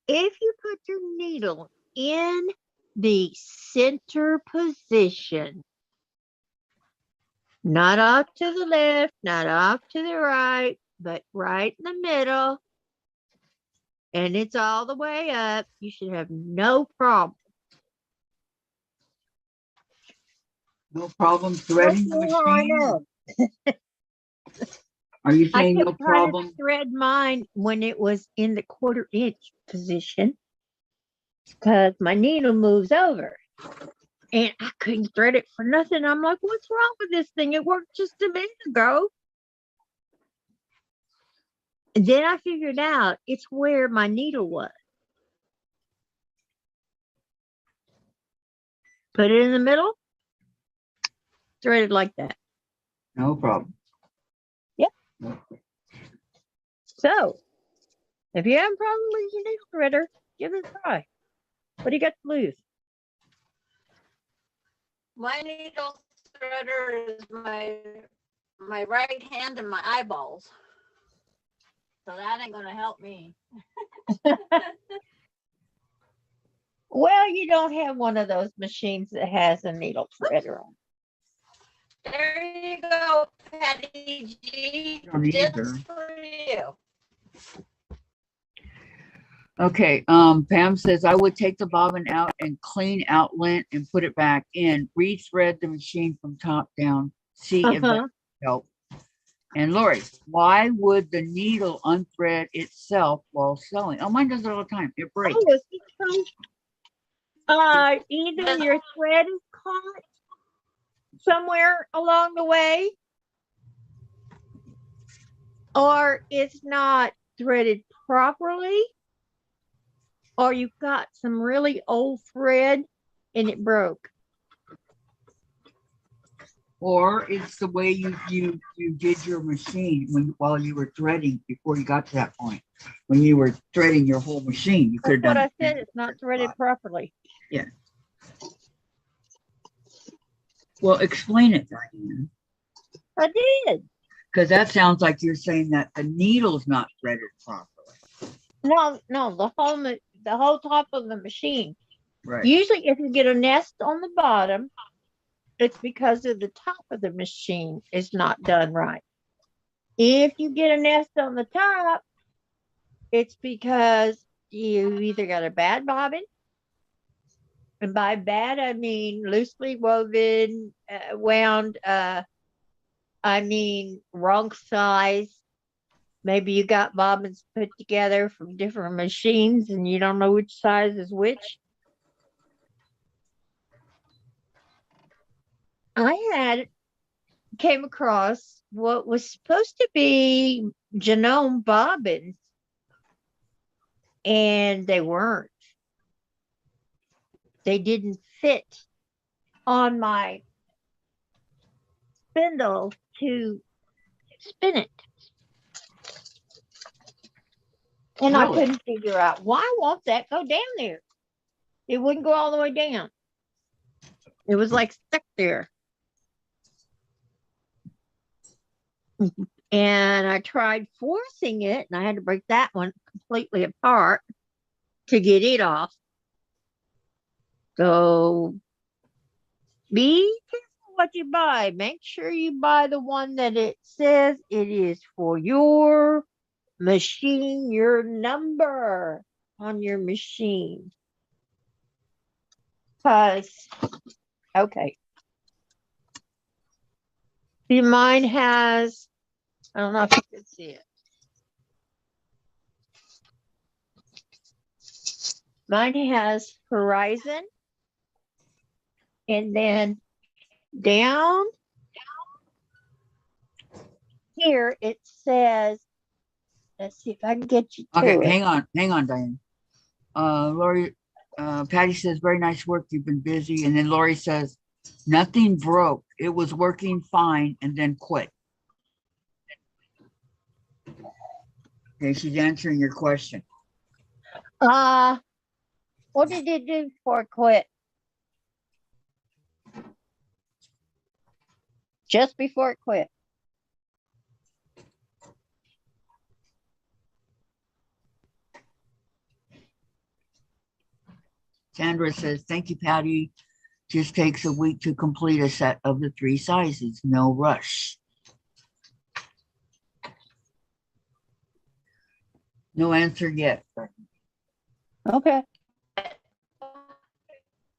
if you put your needle in the center position, not off to the left, not off to the right, but right in the middle, and it's all the way up, you should have no problem. No problem That's threading the how I machine? know. Are you I saying kept no trying to problem? thread mine when it was in the 1/4 inch position because my needle moves over. And I couldn't thread it for nothing. I'm like, what's wrong with this thing? It worked just a minute ago. And then I figured out it's where my needle was. Put it in the middle, thread it like that. No problem. Yep. No. So, if you have a problem with your needle threader, give it a try. What do you got to lose? My needle threader is my right hand and my eyeballs. So that ain't gonna help me. Well, you don't have one of those machines that has a needle threader on. There you go, Patty G. You don't Just either. for you. Okay, Pam says, I would take the bobbin out and clean out lint and put it back in. Rethread the machine from top down. See if that helps. And Lori, why would the needle unthread itself while sewing? Oh, mine does it all the time. It breaks. Oh, it's because either your thread is caught somewhere along the way, or it's not threaded properly, or you've got some really old thread and it broke. Or it's the way you did your machine while you were threading before you got to that point. When you were threading your whole machine, you could That's have what done I said. It's not threaded properly. Yeah. Well, explain it, Diane. I did. Because that sounds like you're saying that the needle's not threaded properly. No, the whole top of the machine. Right. Usually, if you get a nest on the bottom, it's because of the top of the machine is not done right. If you get a nest on the top, it's because you either got a bad bobbin, and by bad I mean loosely woven, wound. I mean wrong size. Maybe you got bobbins put together from different machines, and you don't know which size is which. I came across what was supposed to be genome bobbins, and they weren't. They didn't fit on my spindle to spin it. And I Really? couldn't figure out why won't that go down there? It wouldn't go all the way down. It was like stuck there. And I tried forcing it, and I had to break that one completely apart to get it off. So be careful what you buy. Make sure you buy the one that it says it is for your machine, your number on your machine. Because, okay. See, mine has, I don't know if you can see it. Mine has horizon, and then down here it says, let's see if I can get you to Okay, it. hang on, Diane. Lori, Patty says, very nice work. You've been busy. And then Lori says, nothing broke. It was working fine and then quit. Okay, she's answering your question. What did it do before it quit? Just before it quit. Sandra says, thank you, Patty. Just takes a week to complete a set of the 3 sizes. No rush. No answer yet. Okay.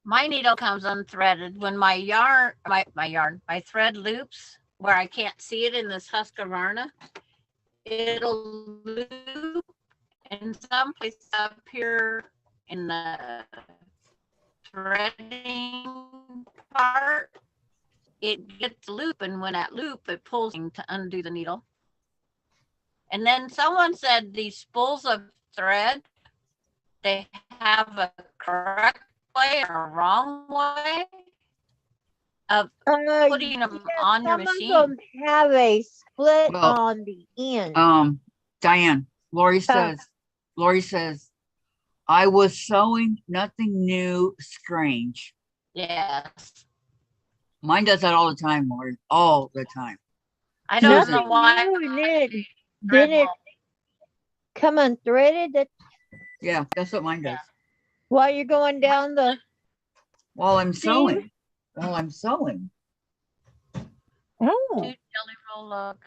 My needle comes unthreaded when my thread loops where I can't see it in this Husqvarna. It'll loop in some place up here in the threading part. It gets loop, and when that loop, it pulls to undo the needle. And then someone said these spools of thread, they have a correct way or a wrong way of putting them on your machine. Some of them have a split Well, on the end. Diane, Lori says, I was sewing, nothing new, strange. Yes. Mine does that all the time, Lori, all the time. I don't Nothing know why. new, did it come unthreaded that Yeah, that's what mine does. while you're going down the While I'm seam? sewing. Oh, Two jelly roll well,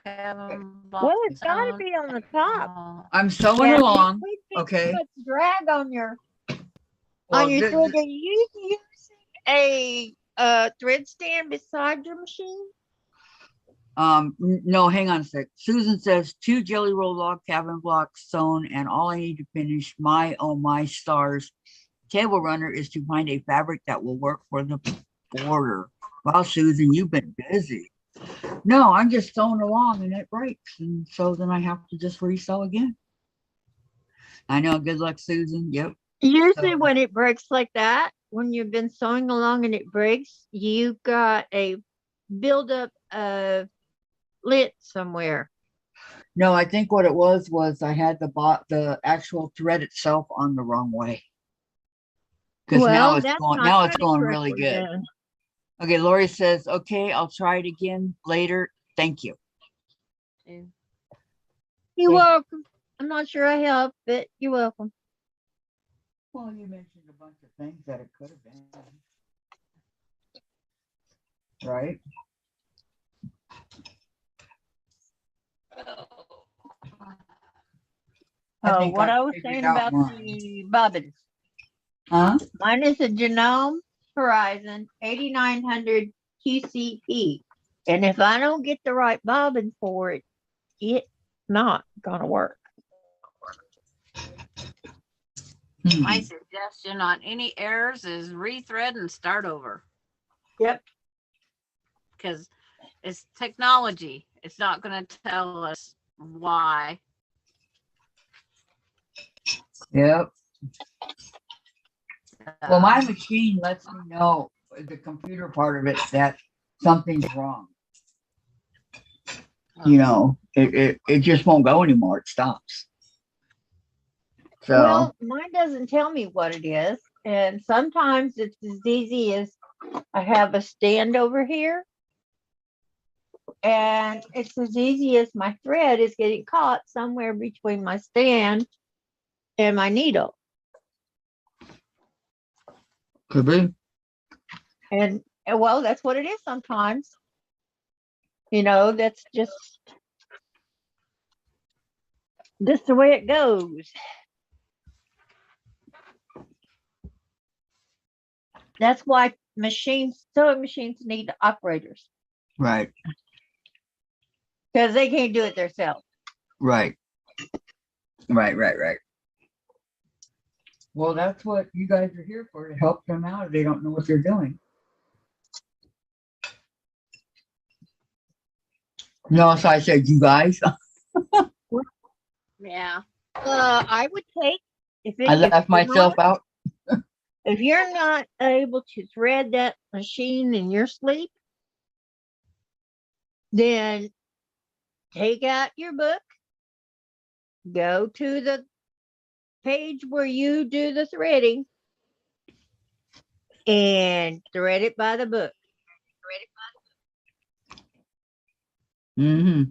it's got to be on the top. I'm sewing Yeah, along. we get Okay. too much drag on your Well, thread. Are you using a thread stand beside your machine? No, hang on a sec. Susan says 2 jelly roll log cabin blocks sewn, and all I need to finish my stars table runner is to find a fabric that will work for the border. Wow, Susan, you've been busy. No, I'm just sewing along and it breaks, and so then I have to just resew again. I know. Good luck, Susan. Yep. Usually when it breaks like that, when you've been sewing along and it breaks, you've got a buildup of lint somewhere. No, I think what it was I had the actual thread itself on the wrong way. Because now it's going really good. Then. Okay, Lori says, okay, I'll try it again later. Thank you. You're welcome. I'm not sure I helped, but you're welcome. Well, you mentioned a bunch of things that it could have been. Right? Oh, what I was saying about the bobbins. Huh? Mine is a Genome Horizon 8900 QCP. And if I don't get the right bobbin for it, it's not going to work. My suggestion on any errors is rethread and start over. Yep. Because it's technology. It's not going to tell us why. Yep. Well, my machine lets me know, the computer part of it, that something's wrong. You know, it just won't go anymore. It stops. So, well, mine doesn't tell me what it is. And sometimes it's as easy as I have a stand over here. And it's as easy as my thread is getting caught somewhere between my stand and my needle. could be. And well, that's what it is sometimes. You know, that's just the way it goes. That's why sewing machines need operators. Right. Because they can't do it themselves. Right. Well, that's what you guys are here for, to help them out if they don't know what they're doing. No, so I said, you guys. Yeah. I would take I left myself out. If you're not able to thread that machine in your sleep, then take out your book, go to the page where you do the threading, and thread it by the book. Mm-hmm.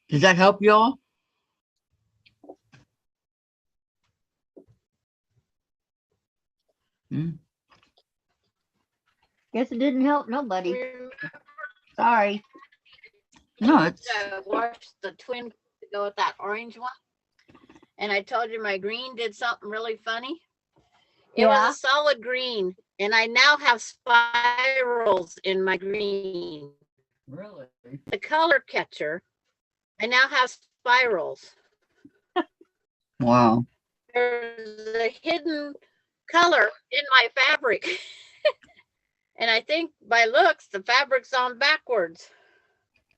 Does that help y'all? Mm. Guess it didn't help nobody. Remember Sorry. No, it's I washed the twin to go with that orange one? And I told you my green did something really funny. It Yeah. was a solid green, and I now have spirals in my green. really. The color catcher, I now have spirals. Wow. There's a hidden color in my fabric. And I think by looks, the fabric's on backwards,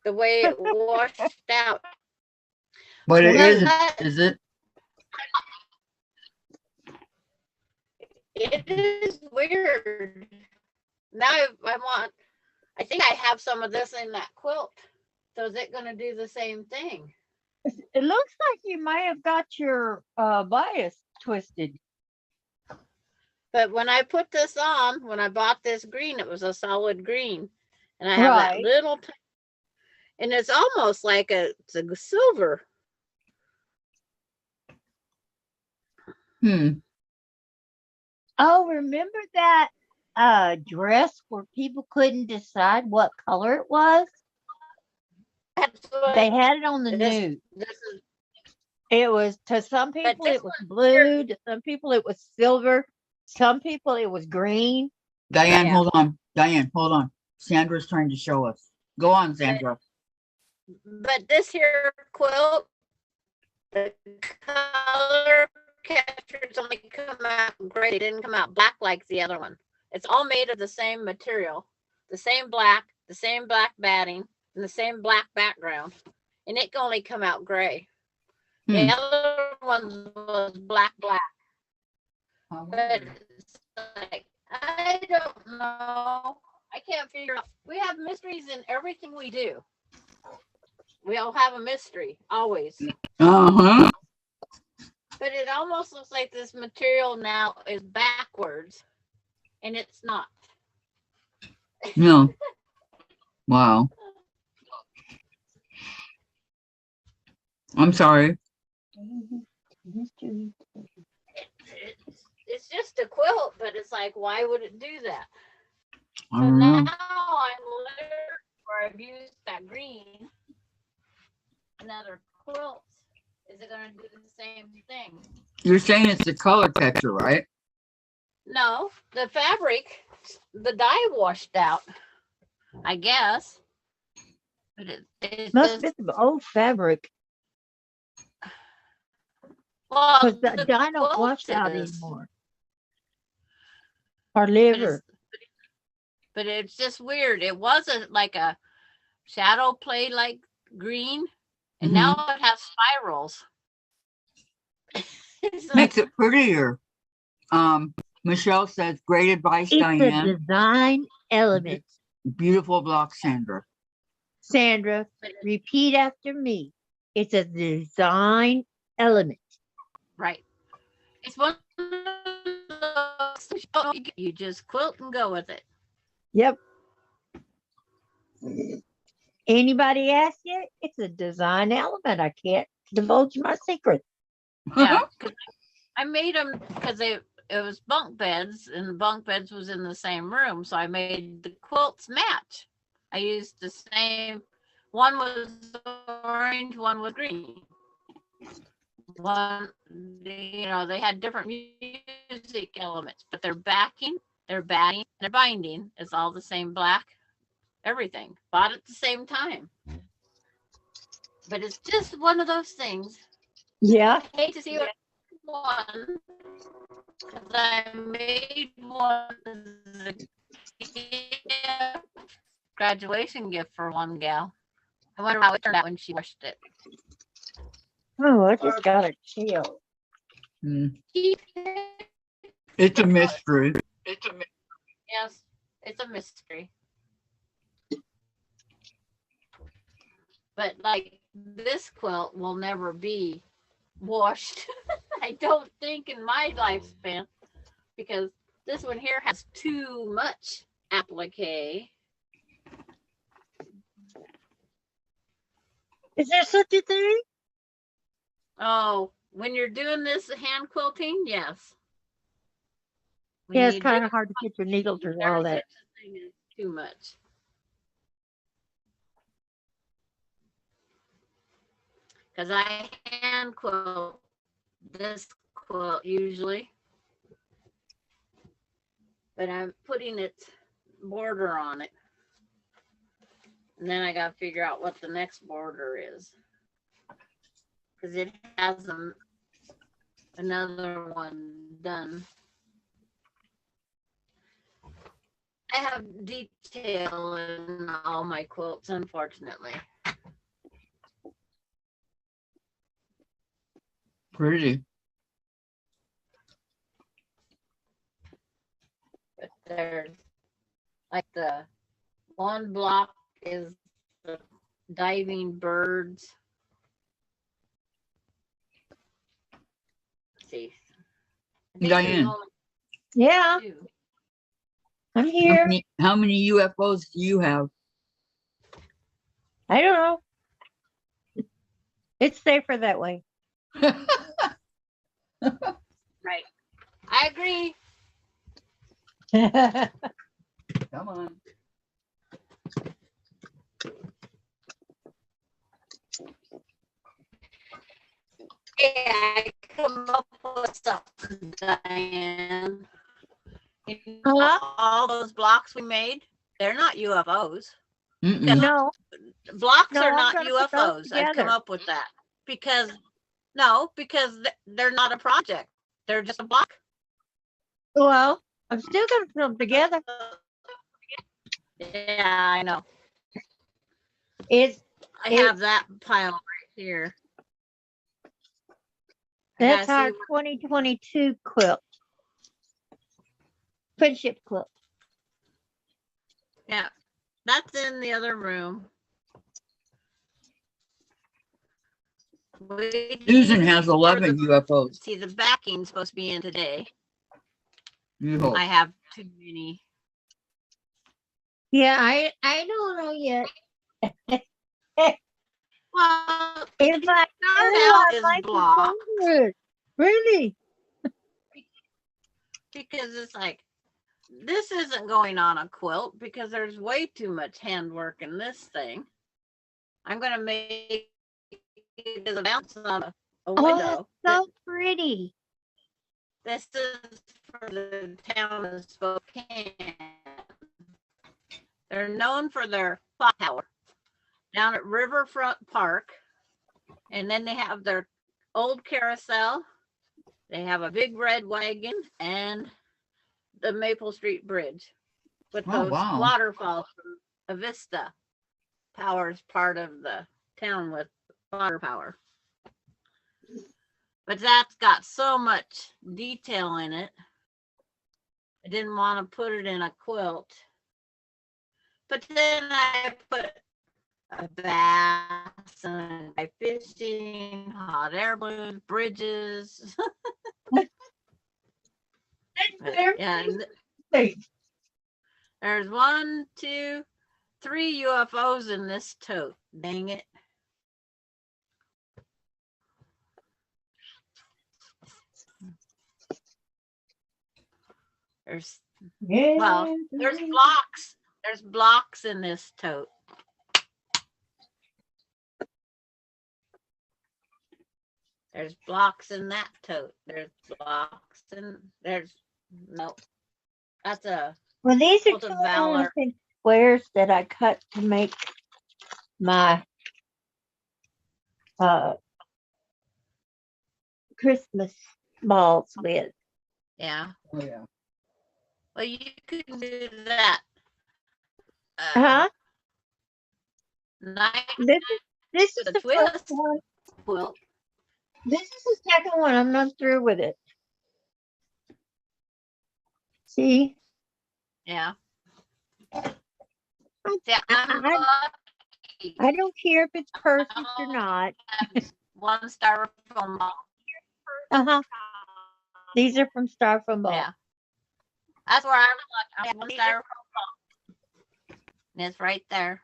the way it washed out. But it Well, isn't, is it? It is weird. Now I think I have some of this in that quilt. So is it going to do the same thing? It looks like you might have got your bias twisted. But when I put this on, when I bought this green, it was a solid green. And I have that Right. little, and it's almost like it's a silver. Hmm. Oh, remember that dress where people couldn't decide what color it was? That's what They had it on the this, news. this is. It was, to some people this it was blue, to some people it was silver, some people it was green. Diane, Yeah. hold on. Diane, hold on. Sandra's trying to show us. Go on, Sandra. But this here quilt, the color catchers only come out gray. They didn't come out black like the other one. It's all made of the same material, the same black batting, and the same black background. And it can only come out gray. The other one was black. But it's like, I don't know. I can't figure out. We have mysteries in everything we do. We all have a mystery, always. Uh-huh. But it almost looks like this material now is backwards, and it's not. No. Wow. I'm sorry. It's just a quilt, but it's like, why would it do that? I So don't now know. I'm learning where I've used that green and other quilts. Is it going to do the same thing? You're saying it's the color catcher, right? No, the fabric, the dye washed out, I guess. But it Must just, be some old fabric, well, because the dye don't quilt wash out is. anymore. Or But liver. it's just weird. It wasn't like a shadow play like green, and Mhm. now it has spirals. It's like, Makes it prettier. Michelle says, great advice, It's a Diane. design element. Beautiful block, Sandra. Sandra, repeat after me. It's a design element. right. It's one of those, you just quilt and go with it. Yep. Anybody ask you? It's a design element. I can't divulge my secret. Yeah, 'cause I made them because it was bunk beds, and the bunk beds was in the same room, so I made the quilts match. I used the same. One was orange, one was green. One, they had different music elements, but their backing, their batting, their binding is all the same black. Everything bought at the same time. But it's just one of those things. Yeah. I hate to see one because I made one as a graduation gift for one gal. I wonder how it turned out when she washed it. Oh, I just got a chill. Mm. It's a mystery. Yes, it's a mystery. But like this quilt will never be washed. I don't think in my lifespan, because this one here has too much applique. Is there such a thing? Oh, when you're doing this hand quilting, yes. Yeah, it's need kind of hard to get your needle through all there's that. such a thing as too much. Because I hand quilt this quilt usually, but I'm putting its border on it. And then I got to figure out what the next border is. Because it has another one done. I have detail in all my quilts, unfortunately. Pretty. But there's like the one block is the diving birds. Let's see. I think there's Diane. only Yeah, two. I'm here. How many UFOs do you have? I don't know. It's safer that way. Right. I agree. Come on. Yeah, I come up with something, Diane. You know, Huh? all those blocks we made, they're not UFOs. Mm-mm. No, Blocks no, are I'm not gonna put those UFOs. I've come together. up with that because no, because they're not a project. They're just a block. Well, I'm still gonna put them together. Yeah, I know. It's I It- have that pile right here. I That's gotta our see 2022 quilt. Friendship quilt. Yeah, that's in the other room. Susan has 11 UFOs. See, the backing's supposed to be in today. You hope. I have too many. Yeah, I don't know yet. Well, If I start do, out I'd as like to blocks cover it. Really? because it's like this isn't going on a quilt because there's way too much handwork in this thing. I'm gonna make it as a bounce on a Oh, window. that's so pretty. This is for the town of Spokane. They're known for their clock tower down at Riverfront Park. And then they have their old carousel. They have a big red wagon and the Maple Street Bridge with Oh, those wow. waterfalls from Avista. Power's part of the town with water power. But that's got so much detail in it. I didn't want to put it in a quilt. But then I put a bass and I fishing, hot air balloons, bridges. But yeah, and there's 1, 2, 3 UFOs in this tote. Dang it. There's well, there's blocks. There's blocks in this tote. There's blocks in that tote. There's blocks and there's no. That's a Well, these are Quilt of 2 Valor. squares that I cut to make my Christmas balls with. yeah. Oh, yeah. Well, you could do that. Huh? Nice This is The the twist. first one. quilt. This is the second one. I'm not through with it. See? Yeah. I- Yeah, I'm lucky. I don't care if it's perfect or not. One styrofoam ball. Uh-huh. These are from Styrofoam Ball. Yeah. That's where I was like, I have one styrofoam ball. And it's right there.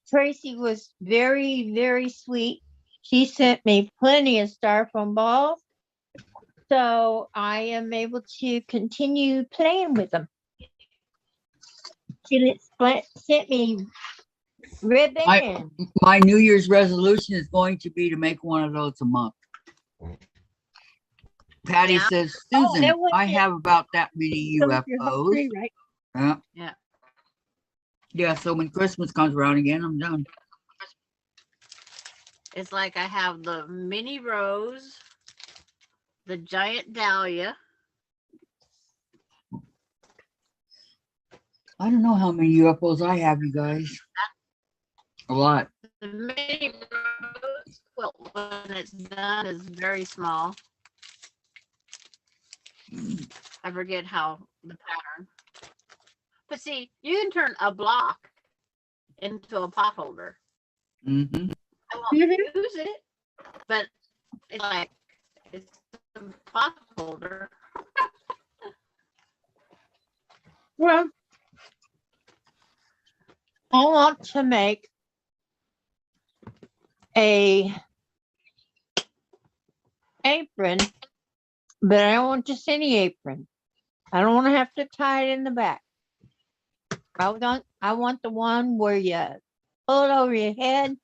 Tracy was very, very sweet. She sent me plenty of Styrofoam balls. So I am able to continue playing with them. Sent me ribbon I- and My New Year's resolution is going to be to make one of those a month. Patty Yeah. says, Oh, Susan, that was I it. have about that many Some of your whole UFOs. tree, right? Yeah. Yeah. Yeah, so when Christmas comes around again, I'm done. It's like I have the mini rose, the giant dahlia. I don't know how many UFOs I have, you guys. A lot. The mini rose quilt, when it's done, is very small. I forget how the pattern. But see, you can turn a block into a pot holder. Mm-hmm. I won't use it, but it's like it's a pot holder. Well, I want to make a apron, but I don't want just any apron. I don't want to have to tie it in the back. I want the one where you pull it over your head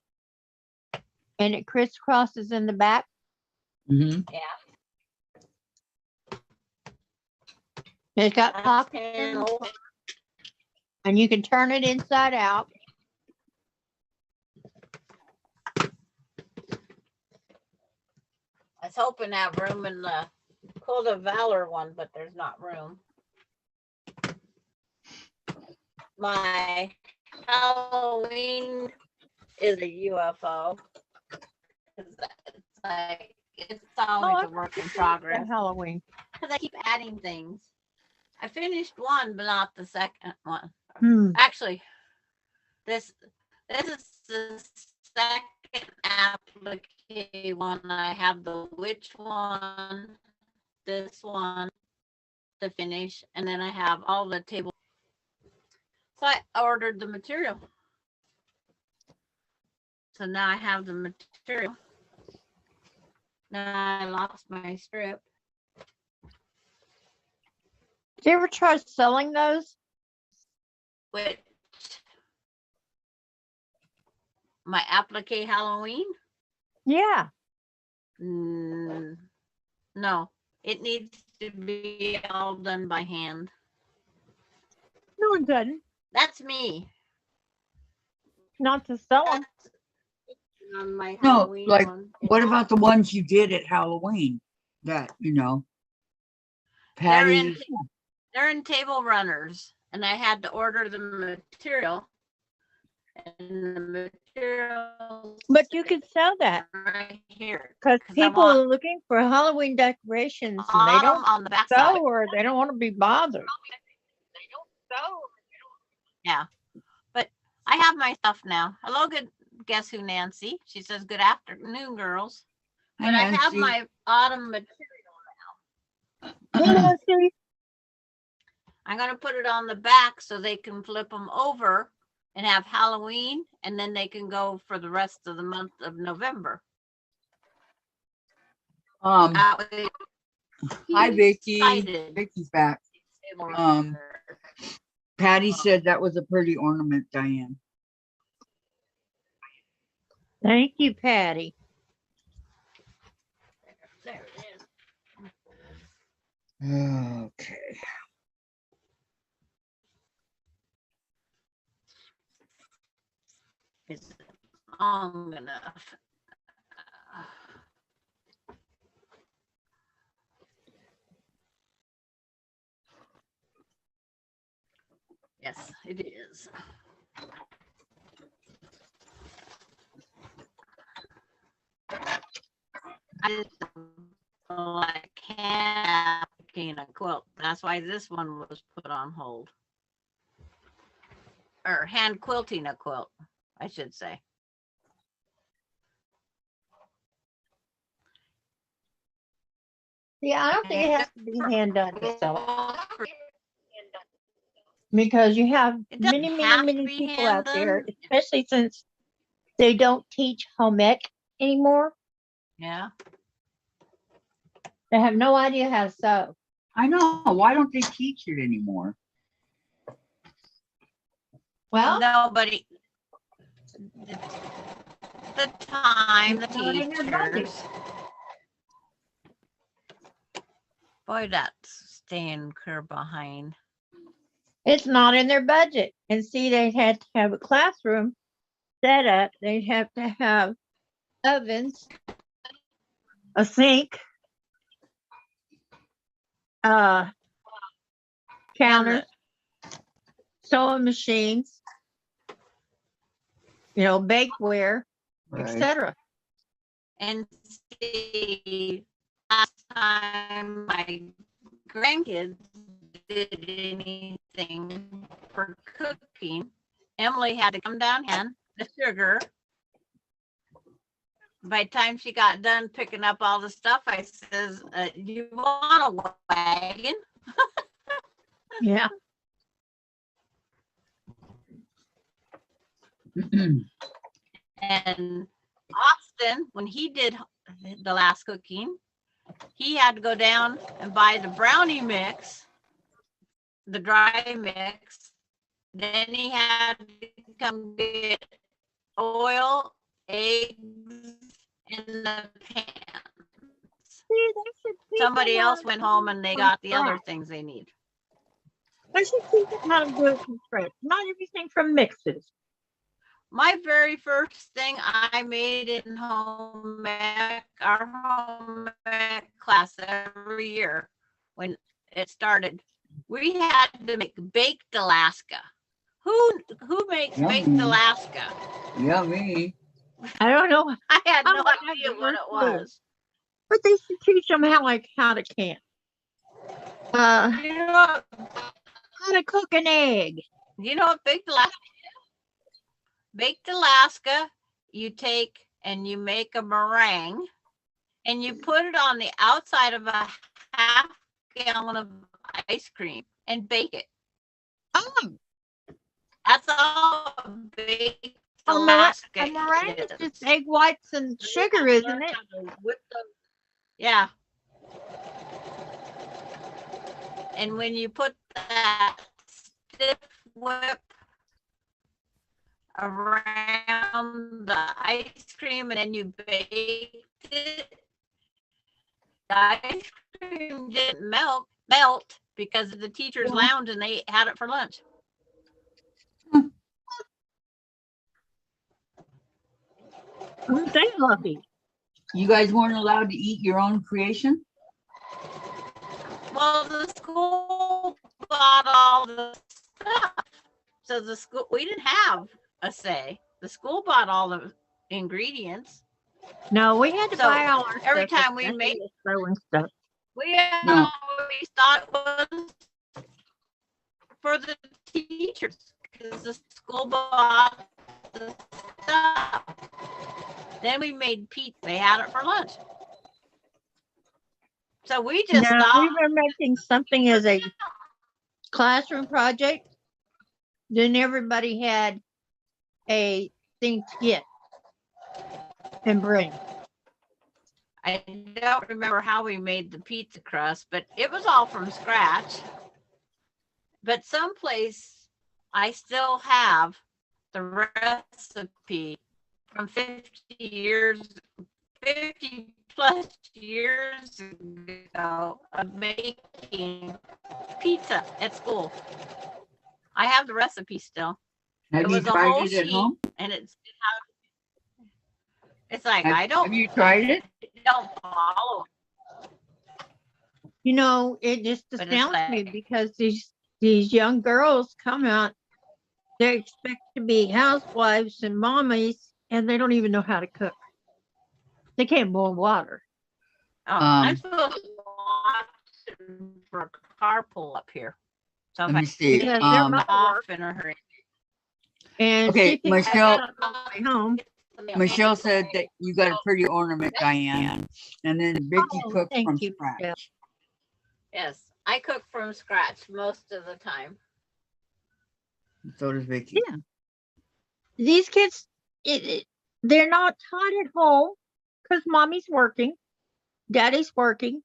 and it crisscrosses in the back. Mm-hmm. It's got pockets and you can turn it inside out. I was hoping to have room in the Cult of Valor one, but there's not room. My Halloween is a UFO. It's always a work in progress. Halloween. Because I keep adding things. I finished one, but not the second one. Actually, this is the second applique one. I have the witch one, this one to finish, and then I have all the table. So I ordered the material. So now I have the material. Now I lost my strip. Did you ever try selling those? Which my applique Halloween? Yeah. No, it needs to be all done by hand. No, it doesn't. That's me. Not to sell them. On my No, Halloween like, one. what about the ones you did at Halloween? That, Patty. They're in table runners, and I had to order the material. And the material. But you can sell that right here because I people want are looking for Halloween decorations and they autumn don't on the back side. sew or they don't want to be bothered. Yeah, but I have my stuff now. Hello, good. Guess who, Nancy? She says, "Good afternoon, girls." Hi, But I have Nancy. my autumn material now. Nancy? I'm going to put it on the back so they can flip them over and have Halloween, and then they can go for the rest of the month of November. Hi, Vicky. Excited. Vicky's back. Patty said that was a pretty ornament, Diane. Thank you, Patty. There it is. Okay. It's long enough. Yes, it is. I just like hand a quilt. That's why this one was put on hold. Or hand quilting a quilt, I should say. Yeah, I don't think it has to be hand done to sell it. Because you have It doesn't many have to many be people hand out there, done. especially since they don't teach home ec anymore. Yeah. They have no idea how to sew. I know. Why don't they teach it anymore? Well, Nobody, the time, the It's not in their budget. teachers. Boy, that's staying clear behind. it's not in their budget. And see, they had to have a classroom set up. They'd have to have ovens, a sink, counters, sewing machines, bakeware, Right. etc. And see, last time my grandkids did anything for cooking, Emily had to come down and the sugar. By the time she got done picking up all the stuff, I says, you want a wagon? Yeah. And Austin, when he did the last cooking, he had to go down and buy the brownie mix, the dry mix. Then he had to come get oil, eggs, in the pan. See, they should teach Somebody them how else to went do home it and they from got the other scratch. things they need. They should teach them how to do it from scratch. Not everything from mixes. My very first thing I made in home ec, our home ec class every year when it started, we had to make baked Alaska. Who makes baked Yummy. Alaska? Yummy. I don't know, I had I no don't have idea the what first it clue. was. but they should teach them how to can. You know, How to cook an egg. what baked Alaska? Baked Alaska, you take and you make a meringue and you put it on the outside of a half gallon of ice cream and bake it. Oh, That's all baked a Alaska meringue is is. just egg whites and sugar, isn't it? Yeah. And when you put that stiff whip around the ice cream and then you baked it, the ice cream didn't melt because of the teacher's lounge and they had it for lunch. Aren't they lucky? You guys weren't allowed to eat your own creation? Well, the school bought all the stuff. So the school, we didn't have a say. The school bought all the ingredients. No, we had to So, buy all our every stuff, time we especially made- the sewing stuff. We No. always thought it was for the teachers because the school bought the stuff. Then we made pizza. They had it for lunch. So we just No, we thought, were making something as a classroom project. Then everybody had a thing to get and bring. I don't remember how we made the pizza crust, but it was all from scratch. But someplace I still have the recipe from 50 plus years ago of making pizza at school. I have the recipe still. Have It you was a tried whole it at sheet, home? and it's like Have, I have don't you tried it? follow. It just But it's astounds me like- because these young girls come out, they expect to be housewives and mommies, and they don't even know how to cook. They can't boil water. Oh, I'm supposed to watch for a car pull up here. So Let if me I see. Because they're Um, not- off in a hurry. And Okay, she can Michelle- get on the way home. Michelle said that you got a pretty ornament, Diane. And then Vicky Oh, cooked thank from you, scratch. Michelle. Yes, I cook from scratch most of the time. So does Vicky. Yeah. These kids, they're not taught at home because mommy's working, daddy's working,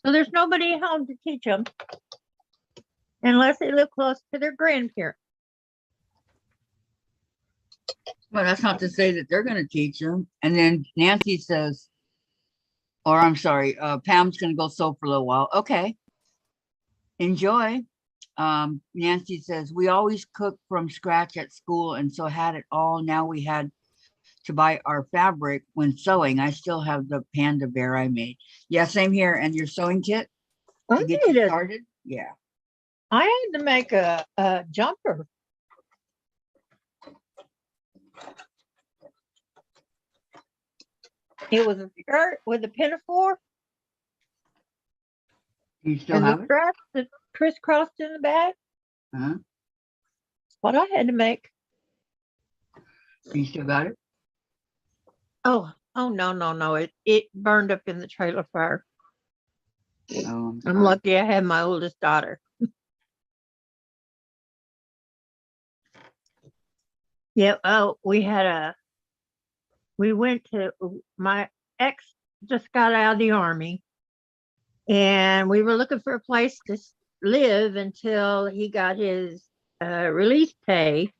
So there's nobody at home to teach them unless they live close to their grandparents. Well, that's not to say that they're going to teach them. And then Nancy says, or I'm sorry, Pam's going to go sew for a little while. Okay. Enjoy. Nancy says, we always cook from scratch at school and so had it all. Now we had to buy our fabric when sewing. I still have the panda bear I made. Yeah, same here. And your sewing kit I to get made you a, started? Yeah. I had to make a jumper. It was a skirt with a pinafore You still and have the it? straps that crisscrossed in the back. Uh-huh. That's what I had to make. You still got it? Oh no. It burned up in the trailer fire. Oh, I'm sorry. lucky I had my oldest daughter. Yeah, oh, we went to, my ex just got out of the army and we were looking for a place to live until he got his release pay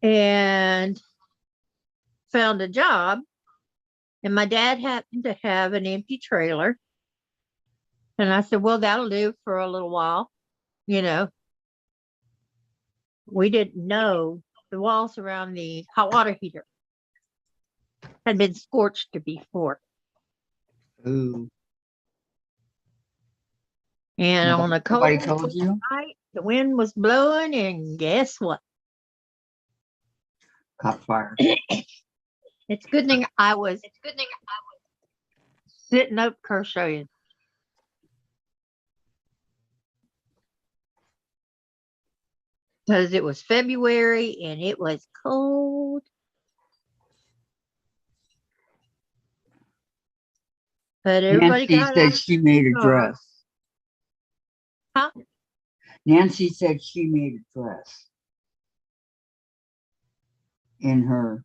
and found a job. And my dad happened to have an empty trailer. And I said, well, that'll do for a little while. You know, we didn't know the walls around the hot water heater had been scorched before. Ooh. And on a cold Nobody told you? night, the wind was blowing, and guess what? Caught fire. It's a good thing I was sitting up crocheting. Because it was February and it was cold. But everybody Nancy got said out. she made a Oh. dress. Huh? Nancy said she made a dress in her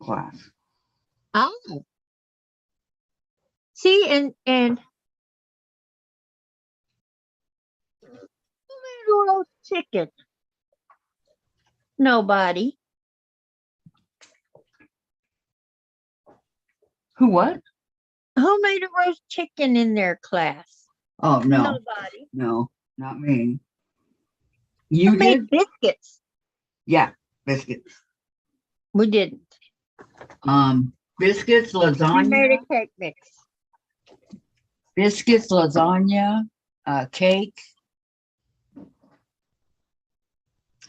class. Oh. See, and who made a roast chicken? Nobody. Who what? Who made a roast chicken in their class? Oh, no. Nobody. No, not me. You Who did? made biscuits? Yeah, biscuits. We didn't. Biscuits, We made lasagna, a cake mix. biscuits, lasagna, cake,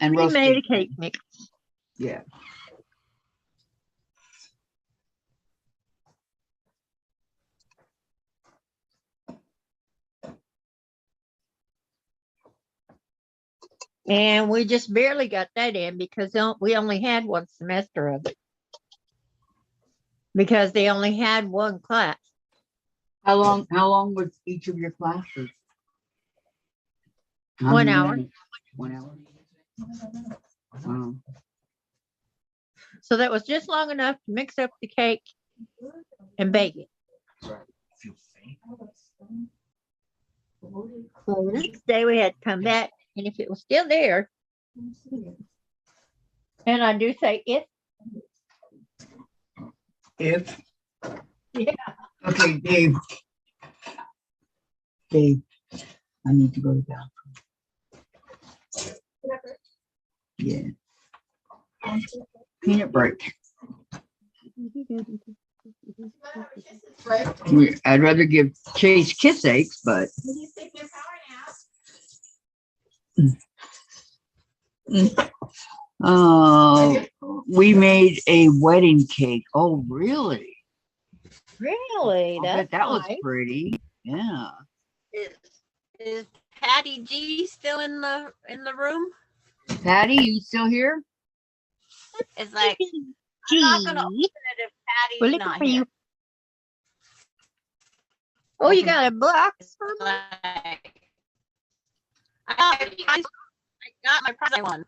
and We roast made a chicken. cake mix. Yeah. And we just barely got that in because we only had one semester of it. Because they only had one class. How long was each of your classes? How 1 many hour. minutes? 1 hour. Wow. So that was just long enough to mix up the cake and bake it. So the next day we had to come back, and if it was still there, and I do say if, yeah. Okay, Dave. Dave, I need to go to the bathroom. Yeah. Peanut break. I'd rather give Chase kiss aches, but we made a wedding cake. Oh, really? Really? I bet That's that was nice. pretty. Yeah. Is Patty G still in the room? Patty, you still here? It's like I'm Gee, not gonna open it if we're Patty's looking not for here. you. Oh, you got a box for me? Like, I got my present one.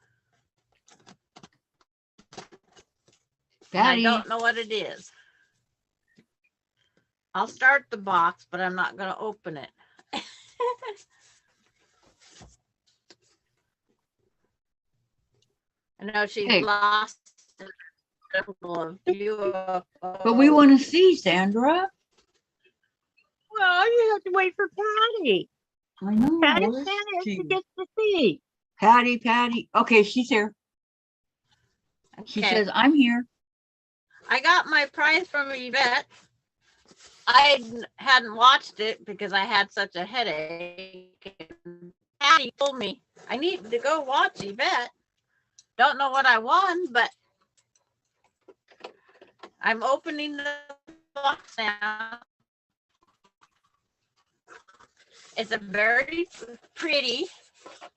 And I Patty, don't know what it is. I'll start the box, but I'm not going to open it. I know she's Hey. lost a couple of UFOs. But we want to see Sandra. Well, you have to wait for Patty. I know. Patty where is finished she? to get to see. Patty. Okay, she's here. She Okay. says, I'm here. I got my prize from Yvette. I hadn't watched it because I had such a headache. And Patty told me I need to go watch Yvette. Don't know what I won, but I'm opening the box now. It's a very pretty.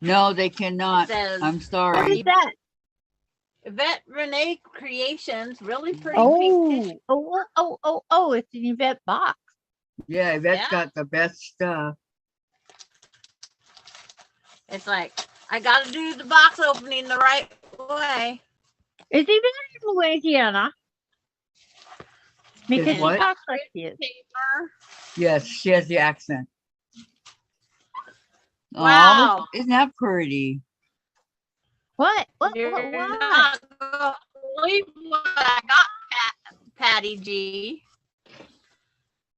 No, they cannot. It says, I'm What sorry. is that? Yvette Renee Creations, really pretty pink Oh, it's an Yvette box. Yeah, Yvette's Yeah. got the best stuff. It's like, I got to do the box opening the right way. Is Yvette in Louisiana? Because she what? talks like this. Paper. Yes, she has the accent. Wow. Oh, isn't that pretty? What? You're What? not going to believe what I got, Patty G.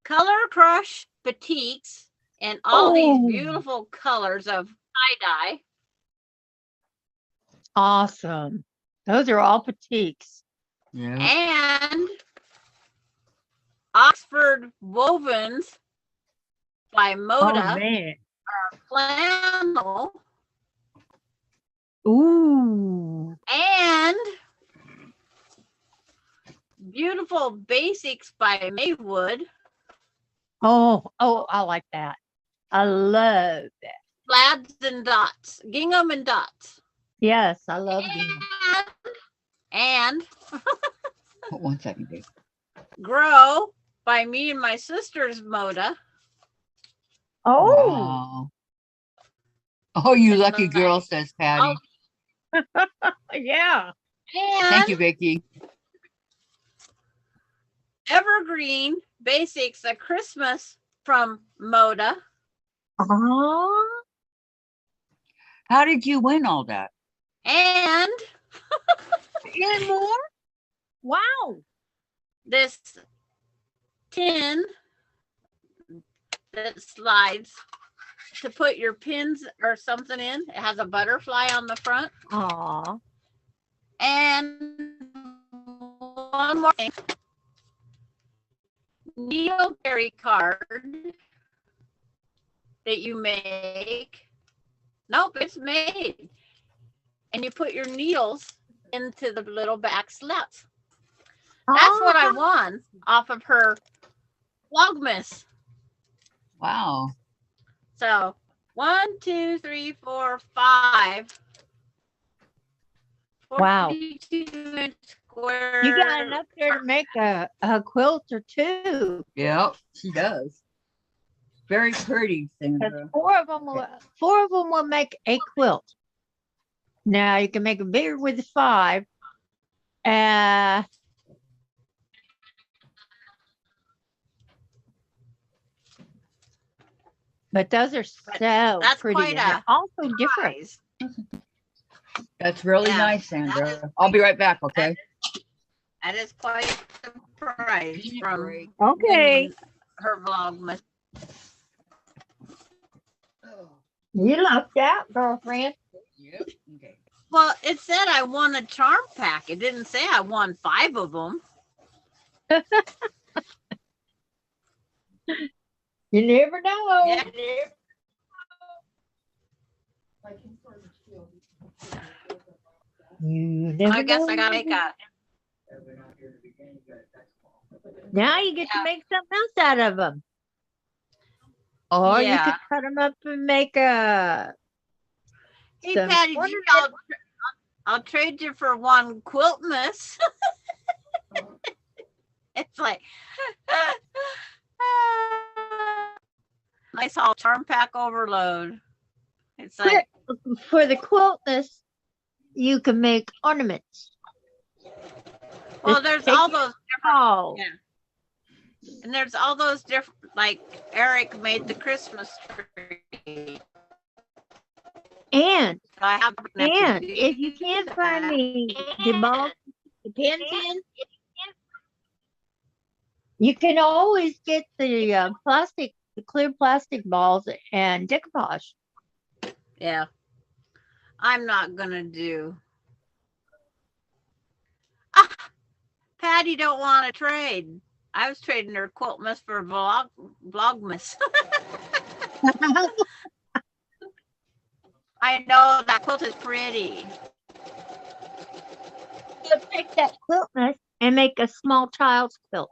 Color Crush Batiks and all these Oh. beautiful colors of tie-dye. Awesome. Those are all petites. Yeah. And Oxford Wovens by Oh, Moda man. flannel Ooh. and Beautiful Basics by Maywood. Oh, I like that. I love that. Plaids and dots, gingham and dots. Yes, I love them. And Hold 1 second, Dave. Grow by me and my sister's Moda. Oh, Wow. Oh, you lucky girl, says Patty. yeah. And Thank you, Vicky. Evergreen Basics, a Christmas from Moda. Oh, How did you win all that? And any more? Wow. this tin that slides to put your pins or something in. It has a butterfly on the front. Aw. And one more thing. Needle carry card that you make. Nope, it's made. And you put your needles into the little back slats. That's what I won off of her Vlogmas. Wow. So 1, 2, 3, 4, 5. Wow. 42-inch square. You got enough there to make a quilt or two. Yep, she does. Very pretty, 'Cause Sandra. four of them will make a quilt. Now you can make it bigger with the 5. But those are so That's pretty. quite And they're a also different. Prize. That's really Yeah, nice, that is Sandra. I'll be right back, okay? That is quite a prize from Break. Okay. winning her Vlogmas. You lucked out, girlfriend. Yep. Okay. Well, it said I won a charm pack. It didn't say I won 5 of them. You never know. Yeah. You never I guess know. I gotta make a. Now you get to make something else out of them. Or you Yeah. could cut them up and make a. Hey, some Patty, G, ornament. I'll trade you for one Quiltmas. It's like nice all charm pack overload. It's like For the quiltness, you can make ornaments. well, Just there's take all it those all. Yeah. And there's all those different, like Eric made the Christmas tree. And So I have if you can't find the bulb, the pins in, you can always get the plastic, the clear plastic balls and decoupage. Yeah, I'm not gonna do. Ah, Patty don't want to trade. I was trading her Quiltmas for Vlogmas. I know that quilt is pretty. You take that quiltness and make a small child's quilt.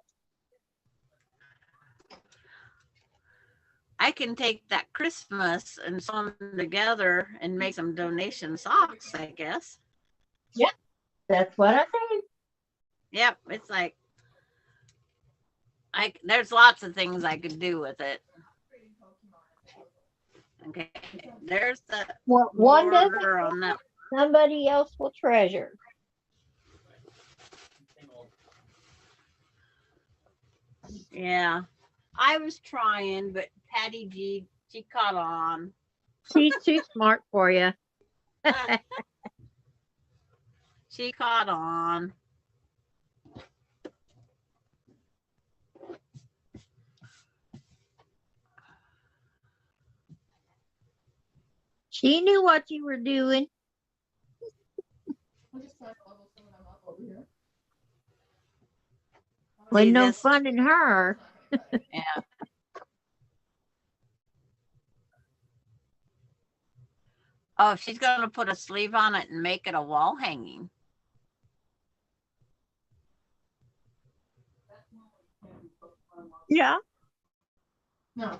I can take that Christmas and sew them together and make some donation socks, I guess. Yep, that's what I think. Yep, it's like there's lots of things I could do with it. Okay, there's the Well, one doesn't, border on that. somebody else will treasure. Yeah, I was trying, but Patty G, she caught on. She's too smart for you. She caught on. She knew what you were doing. Wasn't no this. fun in her. Yeah. Oh, she's going to put a sleeve on it and make it a wall hanging. Yeah. No.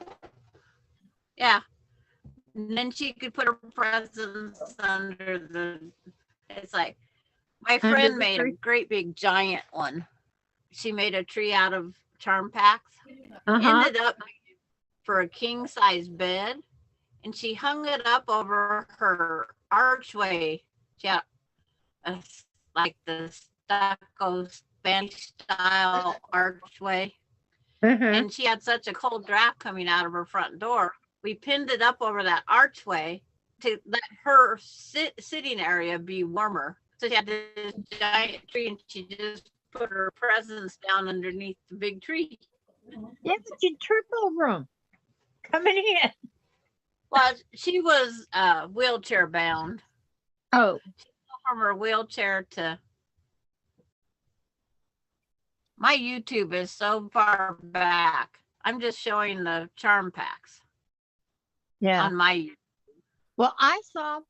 Yeah. And then she could put her presents under the, it's like, my Under friend the made a tree? great big giant one. She made a tree out of charm packs. Uh-huh. Ended up for a king size bed, and she hung it up over her archway. She had like the stucco Spanish style archway, Uh-huh. and she had such a cold draft coming out of her front door. We pinned it up over that archway to let her sitting area be warmer. So she had this giant tree, and she just put her presents down underneath the big tree. Yeah, but you trip over them. Coming in. Well, she was wheelchair bound. Oh. From her wheelchair to my YouTube is so far back. I'm just showing the charm packs Yeah. on my YouTube. Well, I saw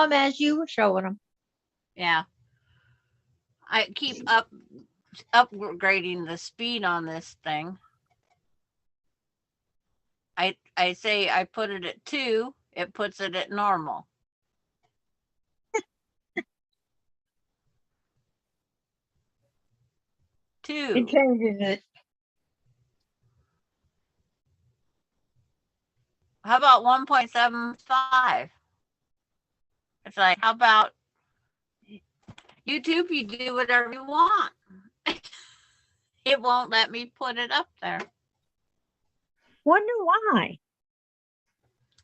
them as you were showing them. Yeah. I keep upgrading the speed on this thing. I say I put it at 2, it puts it at normal. It 2. changes it. How about 1.75? It's like, how about YouTube? You do whatever you want. It won't let me put it up there. Wonder why.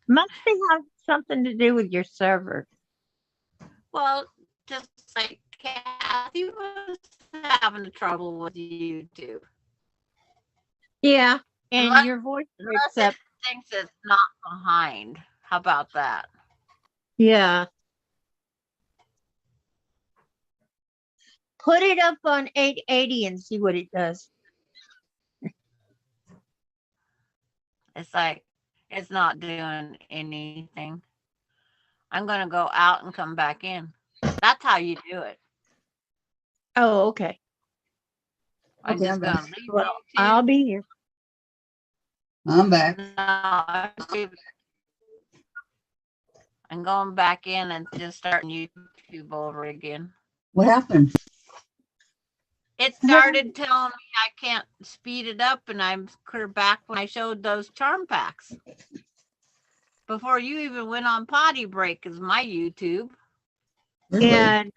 Must be have something to do with your server. Well, just like Kathy was having trouble with YouTube. Yeah. And Unless- your voice Unless picks up. it thinks it's not behind. How about that? Yeah. Put it up on 880 and see what it does. It's like, it's not doing anything. I'm going to go out and come back in. That's how you do it. Oh, okay. I'm Okay, just I'm going to back. leave Well, YouTube. I'll be here. I'm back. I'm going back in and just starting YouTube over again. What happened? It started telling me I can't speed it up, and I'm clear back when I showed those charm packs. Before you even went on potty break is my YouTube. Really? And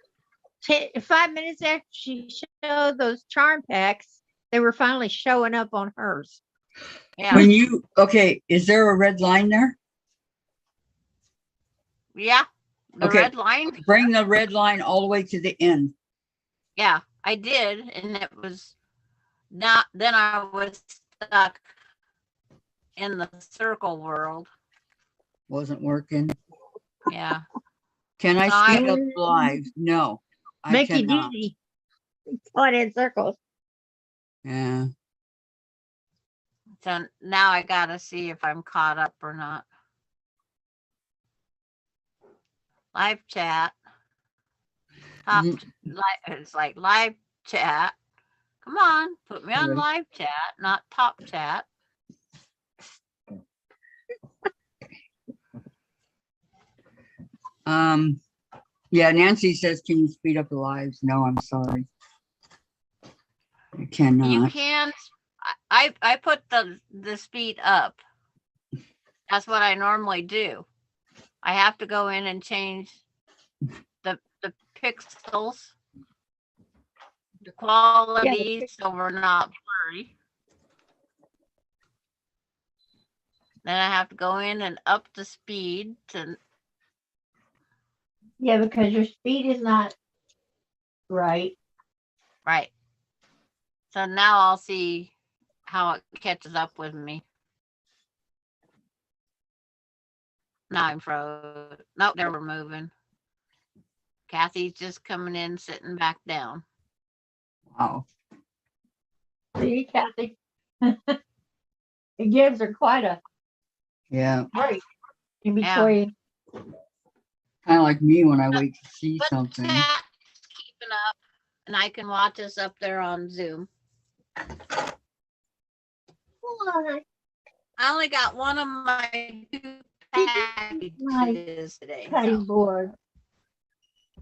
5 minutes after she showed those charm packs, They were finally showing up on hers. Yeah. When you, okay, is there a red line there? Yeah. The Okay. red line. Bring the red line all the way to the end. Yeah, I did. And it was not, then I was stuck in the circle world. Wasn't working. Yeah. Can I So I- speed up live? No, I Make it cannot. easy. Going in circles. Yeah. So now I gotta see if I'm caught up or not. Live chat. Top, it's like live chat. Come on, put me on Alright. live chat, not top chat. Yeah, Nancy says, can you speed up the lives? No, I'm sorry. I You cannot. can. I put the speed up. That's what I normally do. I have to go in and change the pixels, the quality, so we're not blurry. Then I have to go in and up the speed to, Yeah, because your speed is not right. right. So now I'll see how it catches up with me. Now I'm froze. Nope, they were moving. Kathy's just coming in, sitting back down. Wow. See, Kathy? It gives her quite a Yeah. break in Yeah. between. Kind of like me when I wait to see But something. chat's keeping up, and I can watch us up there on Zoom. Why? I only got one of my 2 packages today. Cutting board.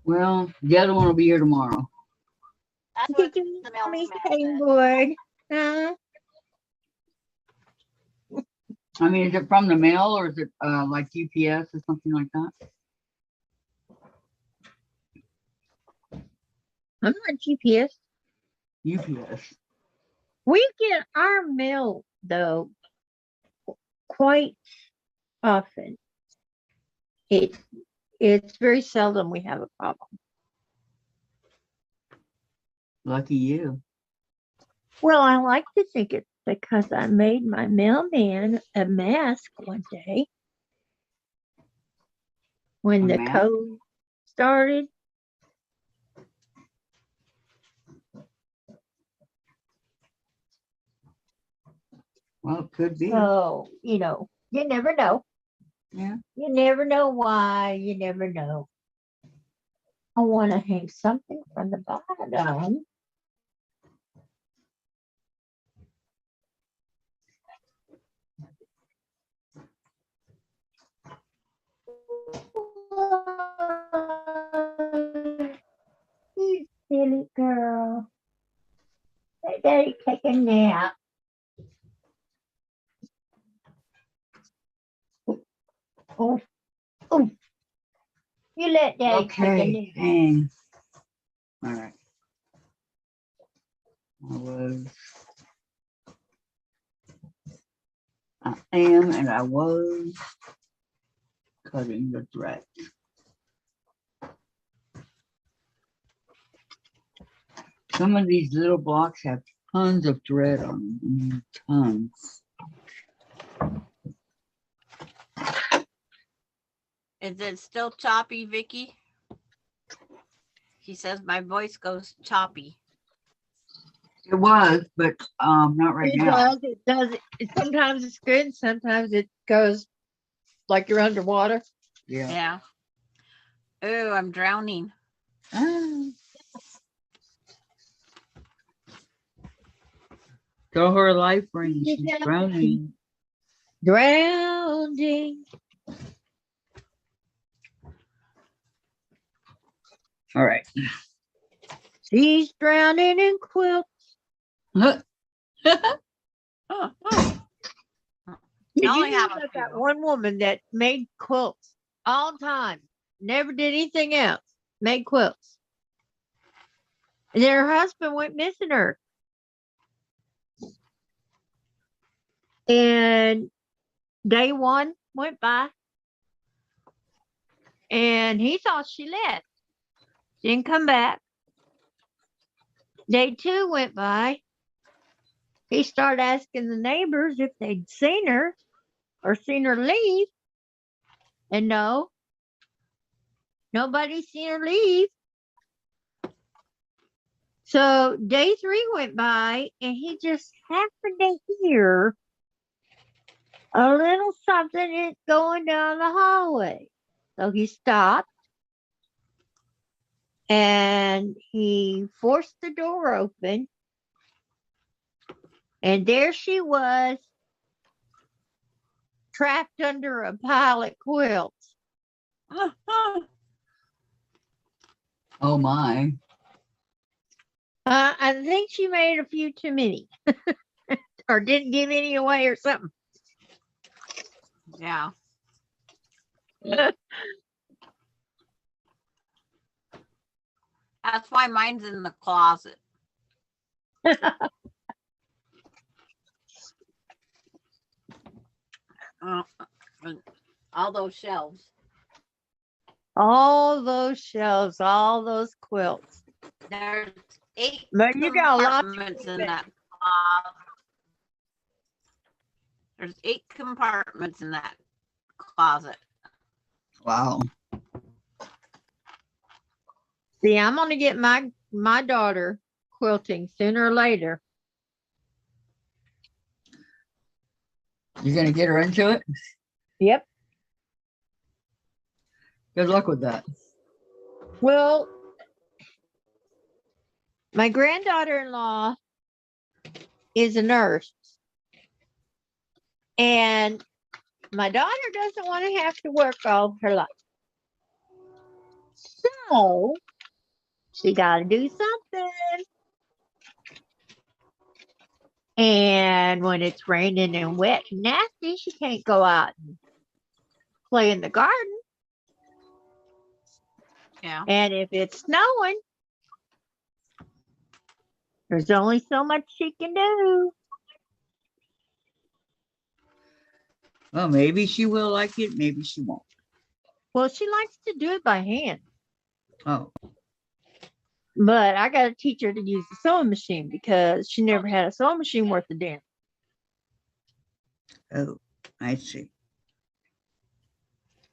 Well, the other one will be here tomorrow. That's what Did you the want me mailman cutting said. board? Huh? I mean, is it from the mail or is it like UPS or something like that? I'm not GPS. UPS. We get our mail though quite often. It's very seldom we have a problem. Lucky you. Well, I like to think it's because I made my mailman a mask one day when A the mask? code started. Well, it could be. So, you never know. Yeah. You never know why. You never know. I want to hang something from the bottom. You silly girl. Let Daddy take a nap. Oh, oh. You let Daddy take a Okay. nap. Dang. All right. I am and I was cutting the thread. Some of these little blocks have tons of thread on them. Tons. Is it still choppy, Vicky? He says my voice goes choppy. It was, but not right now. It does. Sometimes it's good. Sometimes it goes like you're underwater. Yeah. Yeah. Oh, I'm drowning. Ah. Throw her a life ring. She's drowning. Drowning. All right. She's drowning in quilts. Huh. Oh, oh. Did I you only know have a about that few. one woman that made quilts all the time? Never did anything else. Made quilts. And then her husband went missing her. And day one went by, and he thought she left. Didn't come back. Day two went by. He started asking the neighbors if they'd seen her or seen her leave. And no, nobody seen her leave. So day three went by, and he just happened to hear a little something going down the hallway. So he stopped and he forced the door open. And there she was, trapped under a pile of quilts. Oh my. I think she made a few too many or didn't give any away or something. Yeah. That's why mine's in the closet. And all those shelves. All those shelves, all those quilts. There's 8 But you got a lot to compartments in keep that. There's 8 compartments in that closet. Wow. See, I'm gonna get my daughter quilting sooner or later. You're gonna get her into it? Yep. Good luck with that. Well, my granddaughter-in-law is a nurse, and my daughter doesn't want to have to work all her life. So she got to do something. And when it's raining and wet and nasty, she can't go out and play in the garden. Yeah. And if it's snowing, there's only so much she can do. Well, maybe she will like it, maybe she won't. Well, she likes to do it by hand, Oh, but I got to teach her to use the sewing machine because she never had a sewing machine worth a damn. oh, I see.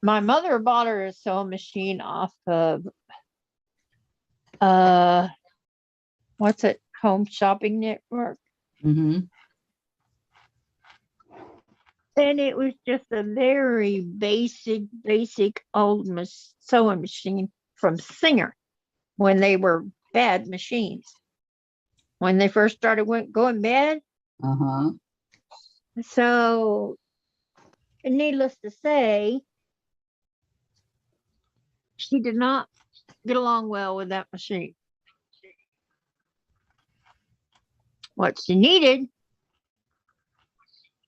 My mother bought her a sewing machine off of what's it, Home Shopping Network, Mm-hmm. and it was just a very basic old sewing machine from Singer when they were bad machines, when they first started going bad. Uh-huh. So needless to say, she did not get along well with that machine. What she needed,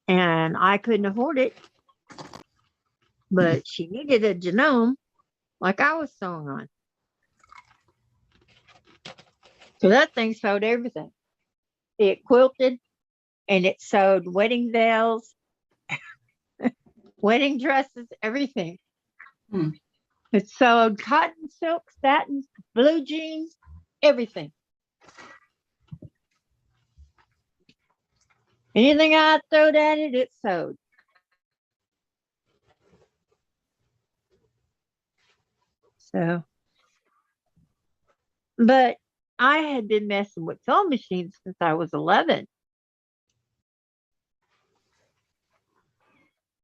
and I couldn't afford it, but she needed a genome like I was sewing on. So that thing sewed everything. It quilted, and it sewed wedding veils, wedding dresses, everything. Hmm. It sewed cotton, silk, satin, blue jeans, everything. Anything I throwed at it, it sewed. So, but I had been messing with sewing machines since I was 11.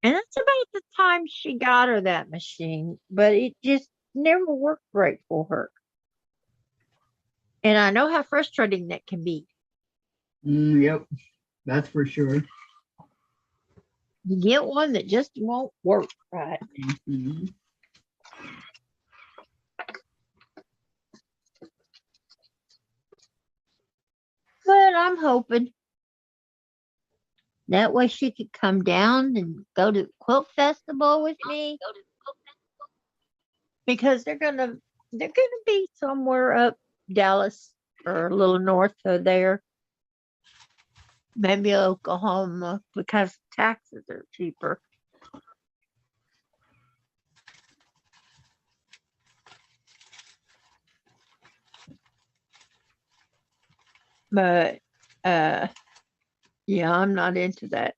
And that's about the time she got her that machine, but it just never worked right for her. And I know how frustrating that can be. Yep, that's for sure. You get one that just won't work right. Mm-hmm. But I'm hoping that way she could come down and go to the quilt festival with me, because they're gonna be somewhere up Dallas or a little north of there. Maybe Oklahoma because taxes are cheaper. But yeah, I'm not into that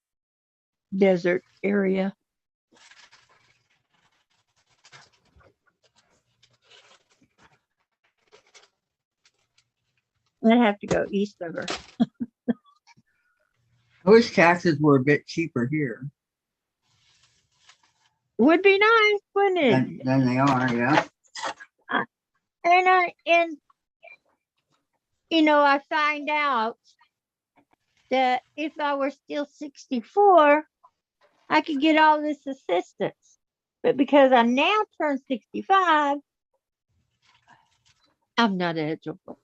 desert area. I'd have to go east of her. I wish taxes were a bit cheaper here Would be nice, wouldn't it? than they are. Yeah. And you know, I find out that if I were still 64, I could get all this assistance. But because I now turned 65, I'm not eligible.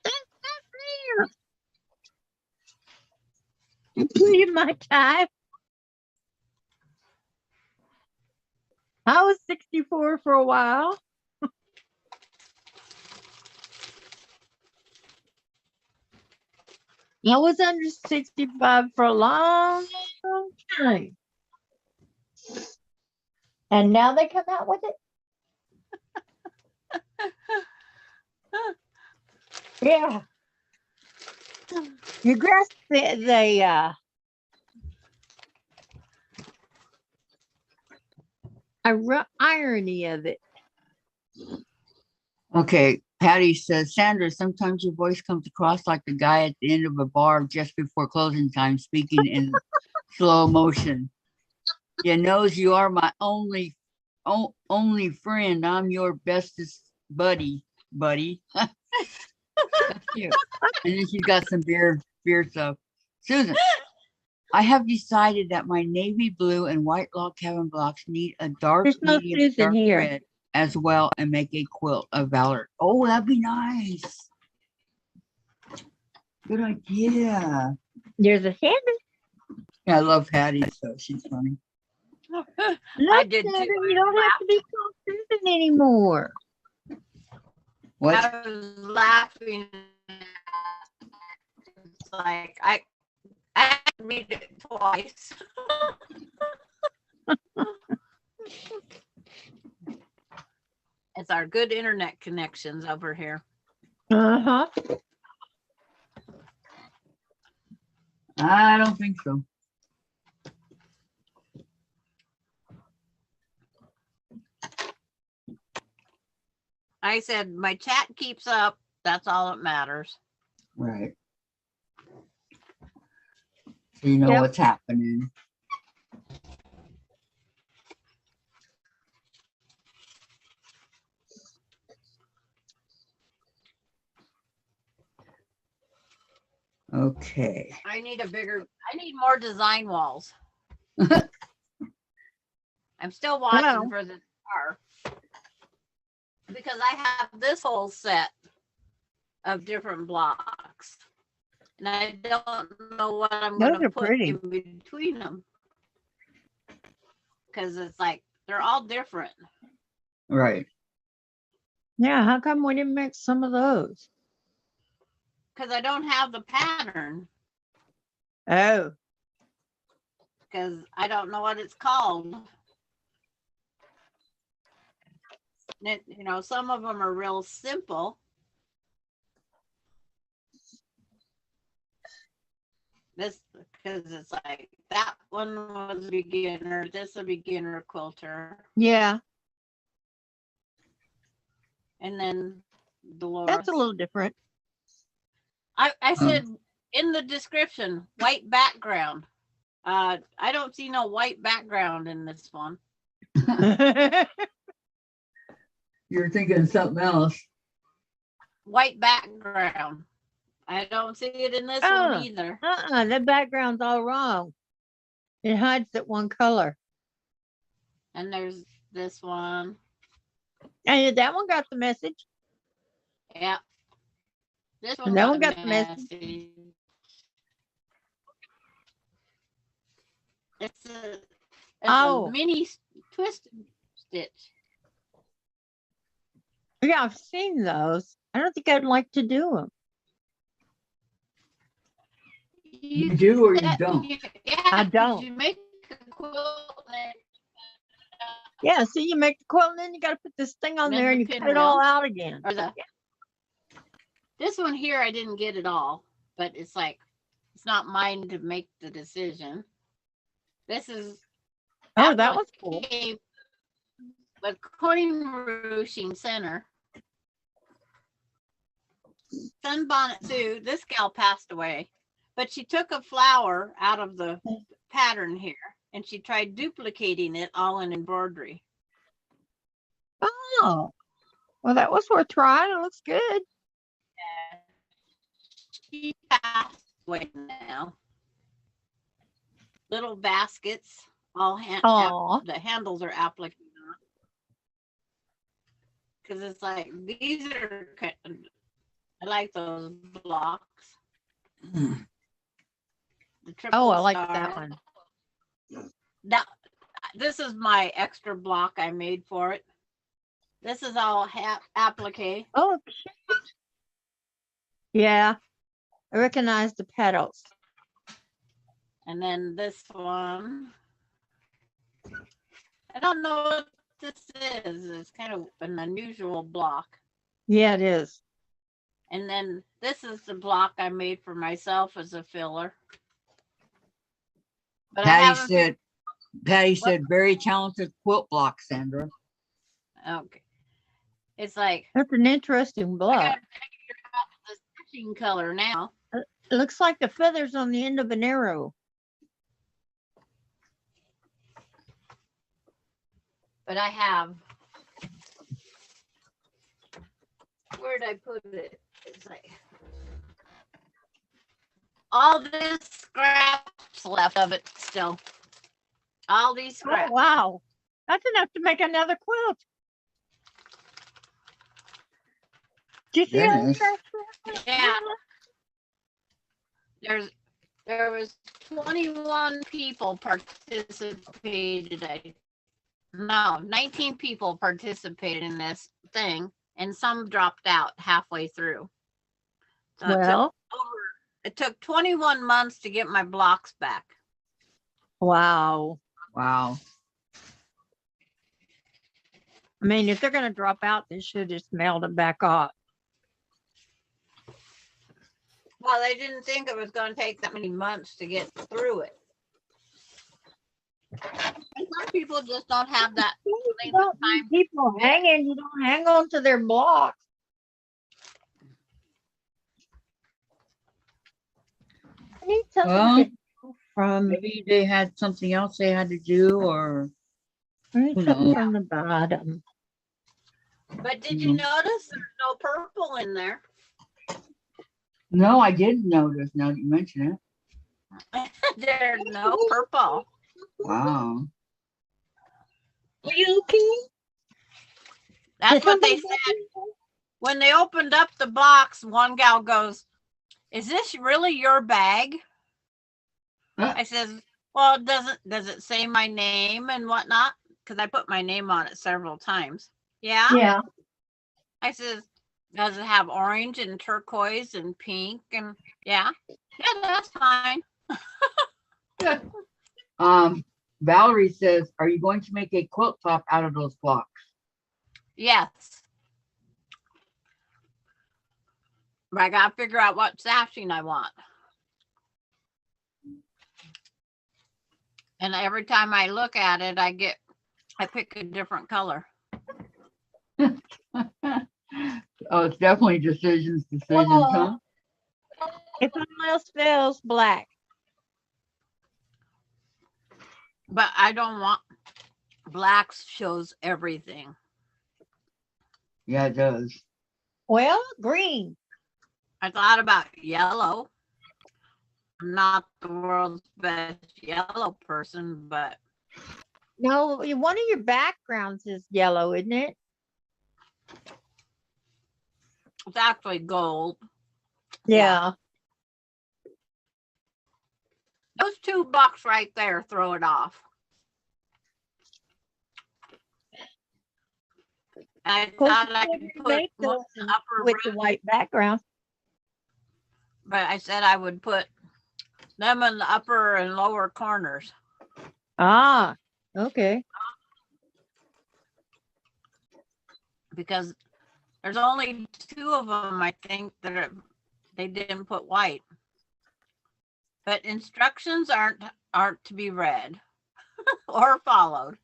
That's not fair. Including my time. I was 64 for a while. I was under 65 for a long, long time. And now they come out with it. Yeah. You grasp the irony of it. Okay. Patty says, Sandra, sometimes your voice comes across like the guy at the end of a bar just before closing time, speaking in slow motion. You knows you are my only friend. I'm your bestest buddy. That's cute. And then she's got some beer stuff. Susan, I have decided that my navy blue and white log cabin blocks need a dark There's no medium Susan dark here. red as well, and make a quilt of Valor. Oh, that'd be nice. Good idea. There's a Sandra. Yeah, I love Patty, so she's funny. I did too. Sandra, you don't have to be called Susan anymore. What? I was laughing. It's like I had to read it twice. It's our good internet connections over here. Uh-huh. I don't think so. I said my chat keeps up. That's all that matters. Right. So you know Yep. what's happening. Okay. I need more design walls. I'm still watching Well. for the car because I have this whole set of different blocks. And I don't know what I'm Those going to are put pretty. in between them. Because it's like, they're all different. Right. Yeah, how come we didn't make some of those? Because I don't have the pattern. Oh. Because I don't know what it's called. And you know, some of them are real simple. This, because it's like, that one was a beginner, this a beginner quilter. Yeah, And then Dolores. that's a little different. I said in the description, white background. I don't see no white background in this one. You're thinking of something else. White background. I don't see it in this Oh. one either. The background's all wrong. It hides that one color. And there's this one. And that one got the message. Yeah. This one And that one got the message. message. It's Oh. a mini twist stitch. Yeah, I've seen those. I don't think I'd like to do them. You do or you that- don't? Yeah, I 'cause don't. You make a quilt and Yeah, see, you make the quilt and then you got to put this thing on Then there the and you cut it all pinwheel. out again. or the this one here I didn't get it all, but it's like it's not mine to make the decision. This is Oh, that was cool. applique, but coin ruching center. Sunbonnet Sue, this gal passed away, but she took a flower out of the pattern here and she tried duplicating it all in embroidery. Oh, well, that was worth trying. It looks good. She passed away now. Little baskets, all Aw. the handles are applique on. Because it's like these are I like those blocks. Mm. The triple Oh, I like star. that one. Now, this is my extra block I made for it. This is all applique. Oh, cute. Yeah, I recognize the petals. And then this one, I don't know what this is. It's kind of an unusual block. Yeah, it is. And then this is the block I made for myself as a filler. But I haven't Patty said, very talented quilt block, Sandra. okay. It's like That's an interesting I block. gotta figure out the stitching color now. It looks like the feathers on the end of an arrow. But I have. Where'd I put it? It's like all this scraps left of it still. All these Oh, scraps. wow. That's enough to make another quilt. Did you see all Goodness. that? Yeah. There was 21 people participated. No, 19 people participated in this thing, and some dropped out halfway through. So Well, it took 21 months to get my blocks back. wow. Wow. I mean, if they're going to drop out, they should just mailed them back off. Well, they didn't think it was going to take that many months to get through it. And some people just don't have that You length don't of time. need people hanging. You don't hang on to their blocks. I need something Well, to go from. Maybe they had something else they had to do, or I need who something knows? from the bottom. But did you notice there's no purple in there? No, I didn't notice now that you mention it. There's no purple. Wow. Are you okay? That's Did what they somebody said. When they opened up the box, one gal goes, "Is this really your bag?" Huh? I says, "Well, does it say my name and whatnot? Because I put my name on it several times." Yeah. Yeah. I says, "Does it have orange and turquoise and pink?" And yeah, that's fine. Valerie says, are you going to make a quilt top out of those blocks? Yes. But I gotta figure out what sashing I want. And every time I look at it, I pick a different color. Oh, it's definitely decisions, huh? If all else fails, black. But I don't want black shows everything. Yeah, it does. Well, green. I thought about yellow. I'm not the world's best yellow person, but No, one of your backgrounds is yellow, isn't it? it's actually gold. Yeah. Those $2 right there, throw it off. I Of course, thought you I can't could put make one those in the upper with the right, white background. but I said I would put Them in the upper and lower corners. Ah, okay. Because there's only 2 of them, I think, they didn't put white. But instructions aren't to be read or followed.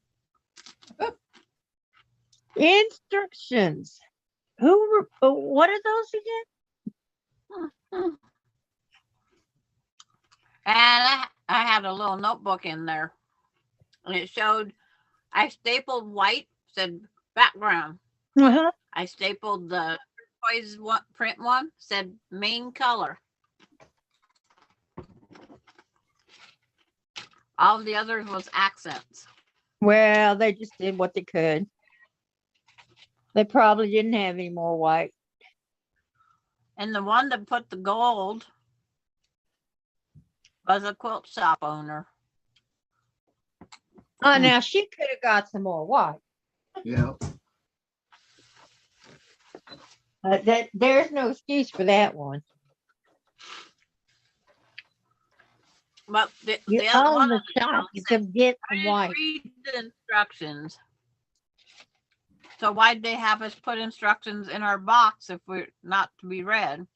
Instructions. What are those again? And I had a little notebook in there, and it showed I stapled white, said background. Uh-huh. I stapled the turquoise print one, said main color. All the others was accents. Well, they just did what they could. They probably didn't have any more white. And the one that put the gold was a quilt shop owner. Oh, now she could have got some more white. Yep. There's no excuse for that one. But the You other own one the of the shop. girls You said, could get I some didn't white. read the instructions. So why'd they have us put instructions in our box if we're not to be read?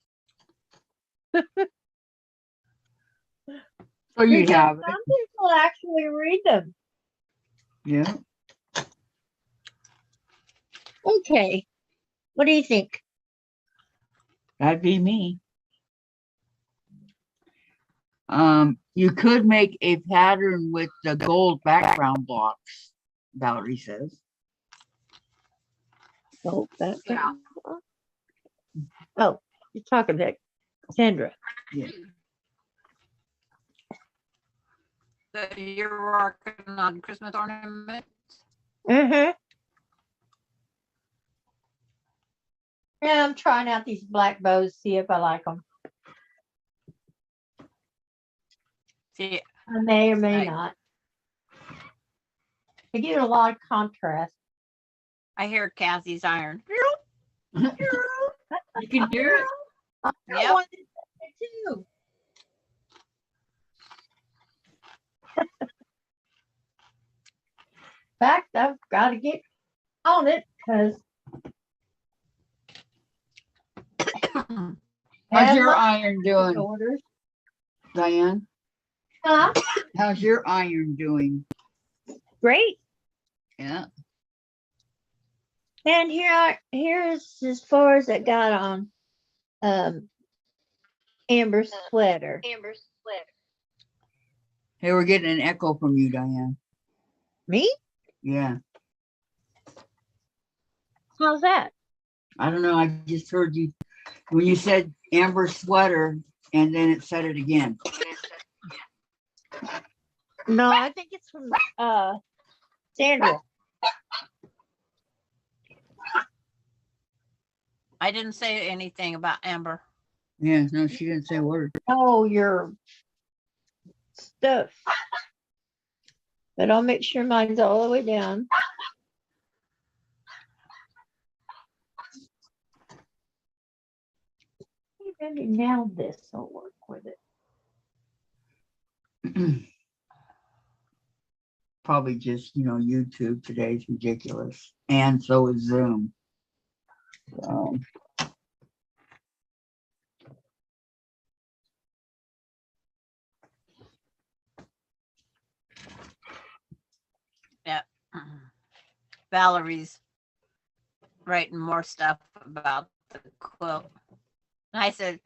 So you Because have it. some people actually read them. Yeah. Okay. What do you think? That'd be me. You could make a pattern with the gold background blocks, Valerie says. Oh, Yeah. Oh, you're talking about Sandra. Yeah. So you're working on Christmas ornaments? Mm-hmm. Yeah, I'm trying out these black bows, see if I like them. See, I may or may Right. not. They give it a lot of contrast. I hear Kathy's iron. You can hear it. I Yep. want it too. In fact, I've got to get on it because How's your iron doing, orders. Diane? Huh? How's your iron doing? Great. Yeah. And here's as far as it got on Amber's sweater. Hey, we're getting an echo from you, Diane. Me? Yeah. How's that? I don't know. I just heard you when you said Amber sweater, and then it said it again. No, I think it's from Sandra. I didn't say anything about Amber. Yeah, no, she didn't say a word. Oh, your stuff. But I'll make sure mine's all the way down. Maybe now this will work with it. Probably just, YouTube today's ridiculous. And so is Zoom. So, Yeah. Valerie's writing more stuff about the quilt. And I said,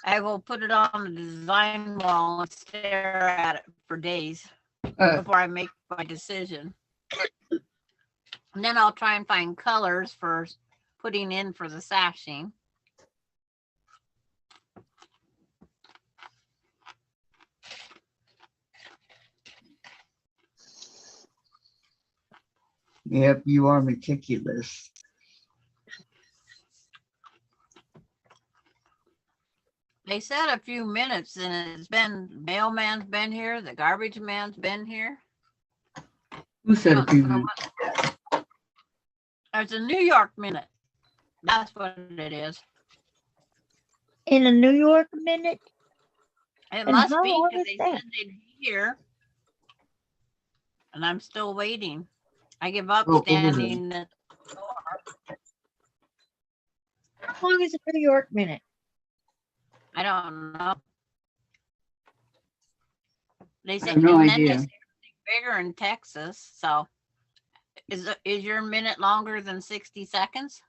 I will put it on the design wall and stare at it for days before I make my decision. And then I'll try and find colors for putting in for the sashing. yep, you are meticulous. They said a few minutes, and it's been, mailman's been here, the garbage man's been here. Who said a few minutes? There's a New York minute. That's what it is. In a New York minute? It And must how be long because is they that? said they'd be here. And I'm still waiting. I give up Oh, it is. standing at the door. How long is a New York minute? I don't know. They I say, have no and then they idea. say everything bigger in Texas. So is your minute longer than 60 seconds?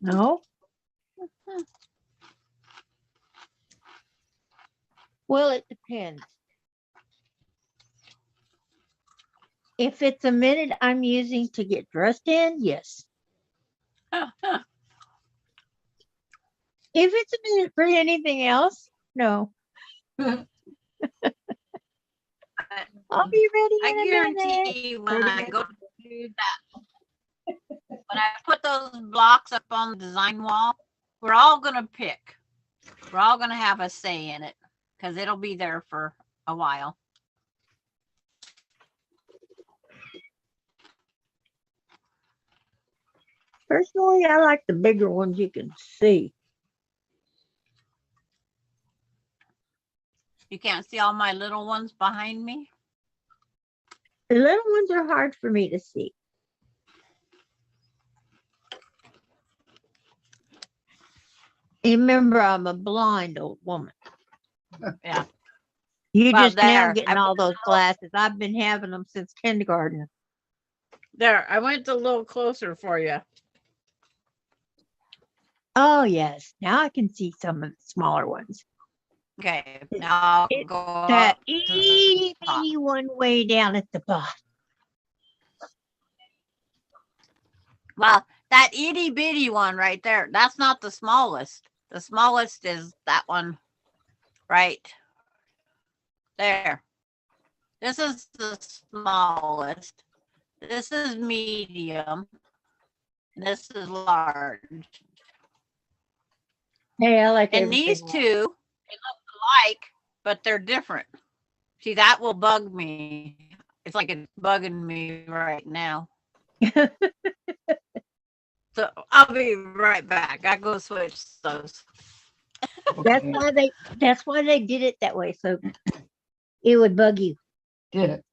No. Well, it depends. If it's a minute I'm using to get dressed in, yes. If it's a minute for anything else, no. I'll be ready I in a minute. guarantee you when I go to do that, when I put those blocks up on the design wall, we're all going to pick. We're all going to have a say in it because it'll be there for a while. Personally, I like the bigger ones you can see. You can't see all my little ones behind me. The little ones are hard for me to see. Remember, I'm a blind old woman. Yeah. You Well, just now there. getting all those glasses. I've been having them since kindergarten. There, I went a little closer for you. Oh, yes. Now I can see some of the smaller ones. Okay, now I'll It's go that up to the itty top. bitty one way down at the bottom. Well, that itty bitty one right there, that's not the smallest. The smallest is that one right there. This is the smallest. This is medium. This is large. Hey, I like And everything. these two, they look alike, but they're different. See, that will bug me. It's like it's bugging me right now. So I'll be right back. I go switch those. That's Okay. why they did it that way, so it would bug you. Did it.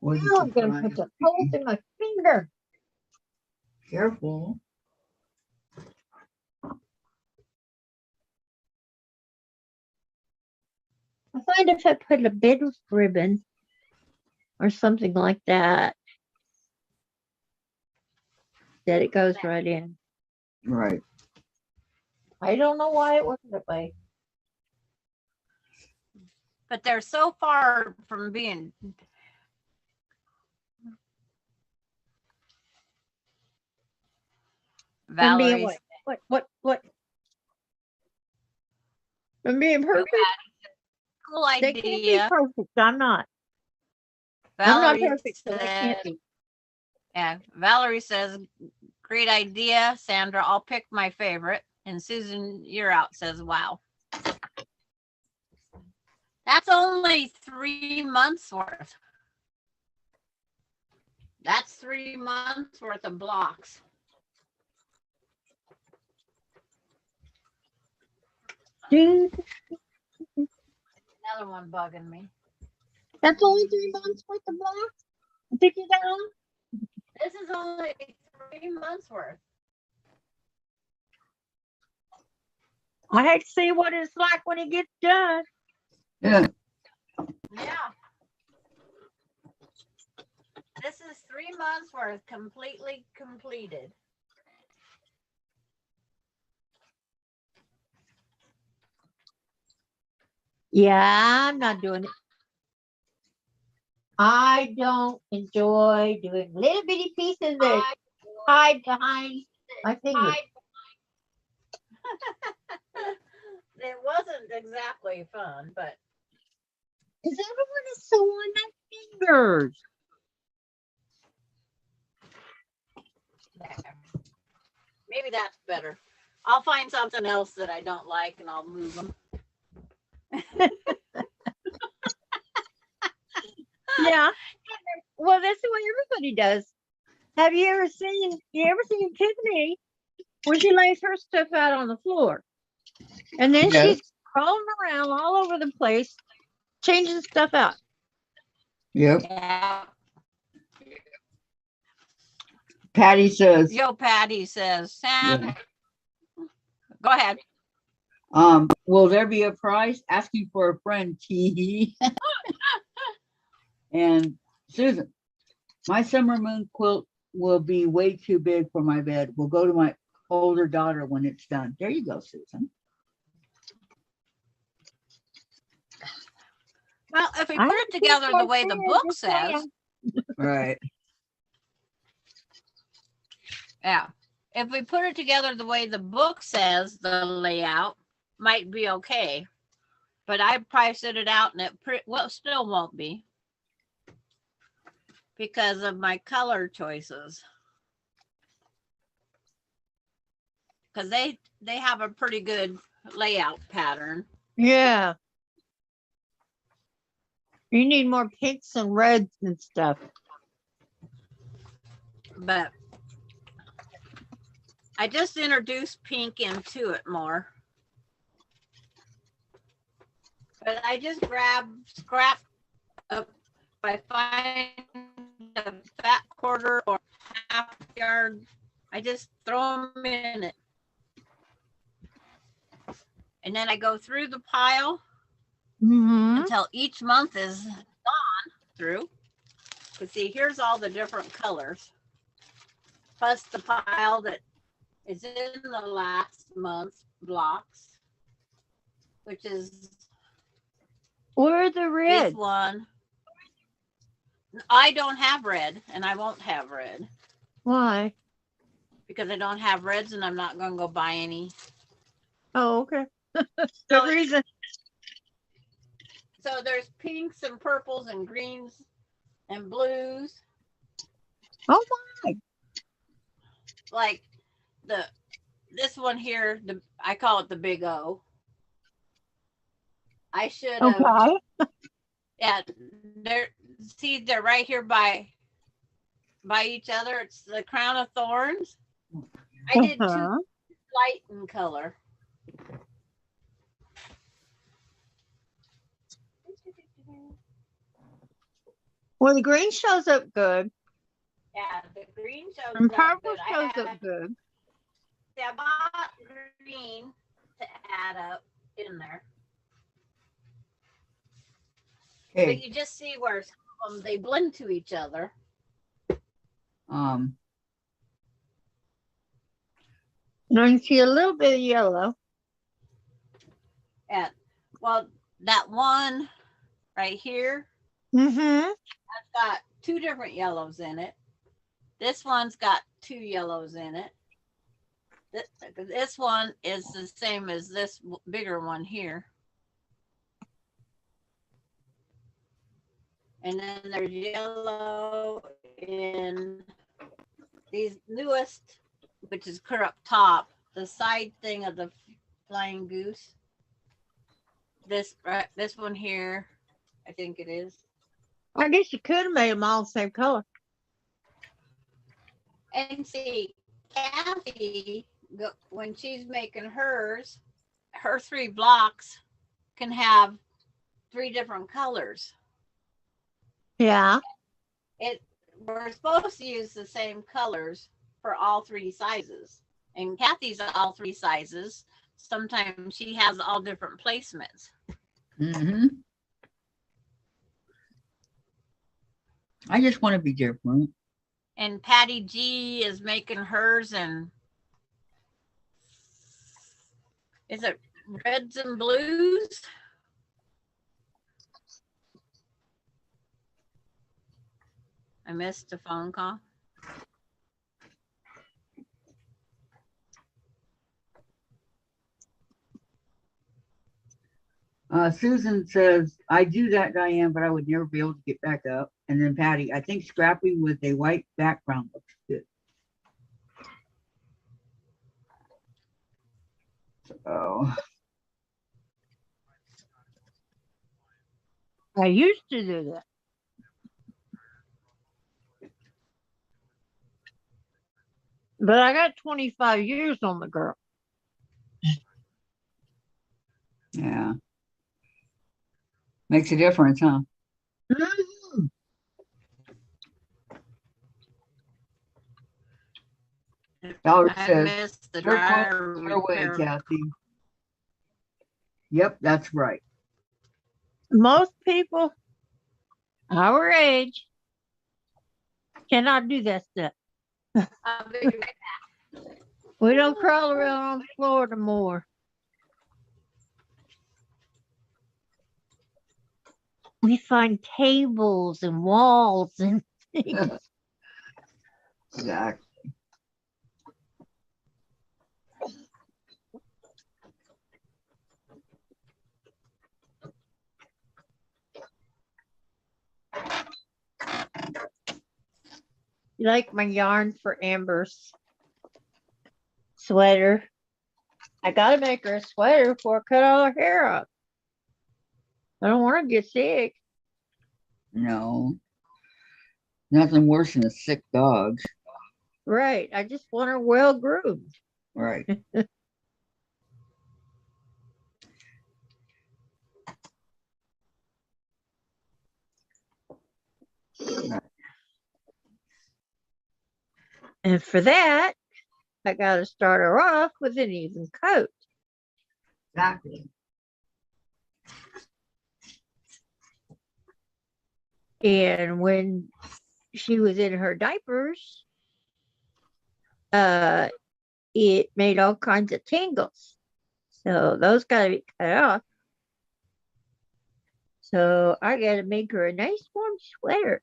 What did Now I'm you gonna find? put the holes in my finger. Careful. I find if I put a bit of ribbon or something like that, that it goes right in. Right. I don't know why it works that way. But they're so far from being From being Valerie's. what? From being perfect? Cool They can't be idea. perfect. I'm not. I'm not Valerie perfect, so they can't said, be. yeah, Valerie says, great idea, Sandra. I'll pick my favorite. And Susan, you're out, says, wow. That's only 3 months worth. That's 3 months worth of blocks. Dude, Another one bugging me. that's only 3 months worth of blocks? $50? This is only 3 months worth. I hate to see what it's like when it gets done. Yeah. Yeah. This is 3 months worth completely completed. Yeah, I'm not doing it. I don't enjoy doing little bitty pieces that hide behind my fingers. It wasn't exactly fun, but Because everyone is so on my fingers. maybe that's better. I'll find something else that I don't like and I'll move them. Yeah. Well, that's the way everybody does. Have you ever seen Tiffany? when she lays her stuff out on the floor. And then Yes. she's crawling around all over the place, changing stuff out. Yep. Yeah. Patty says, Yo, Patty says, Sam, yeah. go ahead. Will there be a prize? Asking for a friend. Tee. And Susan, my summer moon quilt will be way too big for my bed. We'll go to my older daughter when it's done. There you go, Susan. Well, if we I put it together the way the book says, Right. yeah, if we put it together the way the book says, the layout might be okay. But I priced it out and it still won't be because of my color choices. Because they have a pretty good layout pattern. Yeah. You need more pinks and reds and stuff. But I just introduced pink into it more. But I just scrap up by finding a fat quarter or half yard. I just throw them in it. And then I go through the pile until each month is gone through. But see, here's all the different colors. Plus the pile that is in the last month's blocks, which is Where are the this reds? one. I don't have red and I won't have red Why? because I don't have reds and I'm not going to go buy any. Oh, okay. So, Good reason. so there's pinks and purples and greens and blues. Oh my. Like this one here, I call it the big O. I should have, Okay. yeah, they're right here by each other. It's the crown of thorns. I did two light in color. Well, the green shows up good. Yeah, the green shows And up purple good. shows up good. I bought green to add up in there. But Okay. you just see where some of them, they blend to each other. Um, Now you see a little bit of yellow. And well, that one right here Mm-hmm. has got two different yellows in it. This one's got two yellows in it. This one is the same as this bigger one here. And then there's yellow in these newest, which is clear up top, the side thing of the flying goose. This one here, I think it is. I guess you could have made them all the same color. And see, Kathy, when she's making hers, her 3 blocks can have 3 different colors. Yeah. We're supposed to use the same colors for all 3 sizes. And Kathy's all 3 sizes. Sometimes she has all different placements. mm-hmm. I just want to be different. And Patty G is making hers, and is it reds and blues? I missed a phone call. Susan says, I do that, Diane, but I would never be able to get back up. And then Patty, I think scrappy with a white background looks good. So, I used to do that. But I got 25 years on the girl. Yeah. Makes a difference, huh? Mhm. Valerie I says, missed the they're close dryer their way, repair. Kathy. Yep, that's right. Most people our age cannot do that stuff. I'll be right back. We don't crawl around on the floor no more. We find tables and walls and things. Exactly. You like my yarn for Amber's sweater? I gotta make her a sweater before I cut all her hair up. I don't want to get sick. No, nothing worse than a sick dog. Right. I just want her well groomed. Right. And for that, I gotta start her off with an even coat. Exactly. And when she was in her diapers, it made all kinds of tangles. So those gotta be cut off. So I gotta make her a nice warm sweater.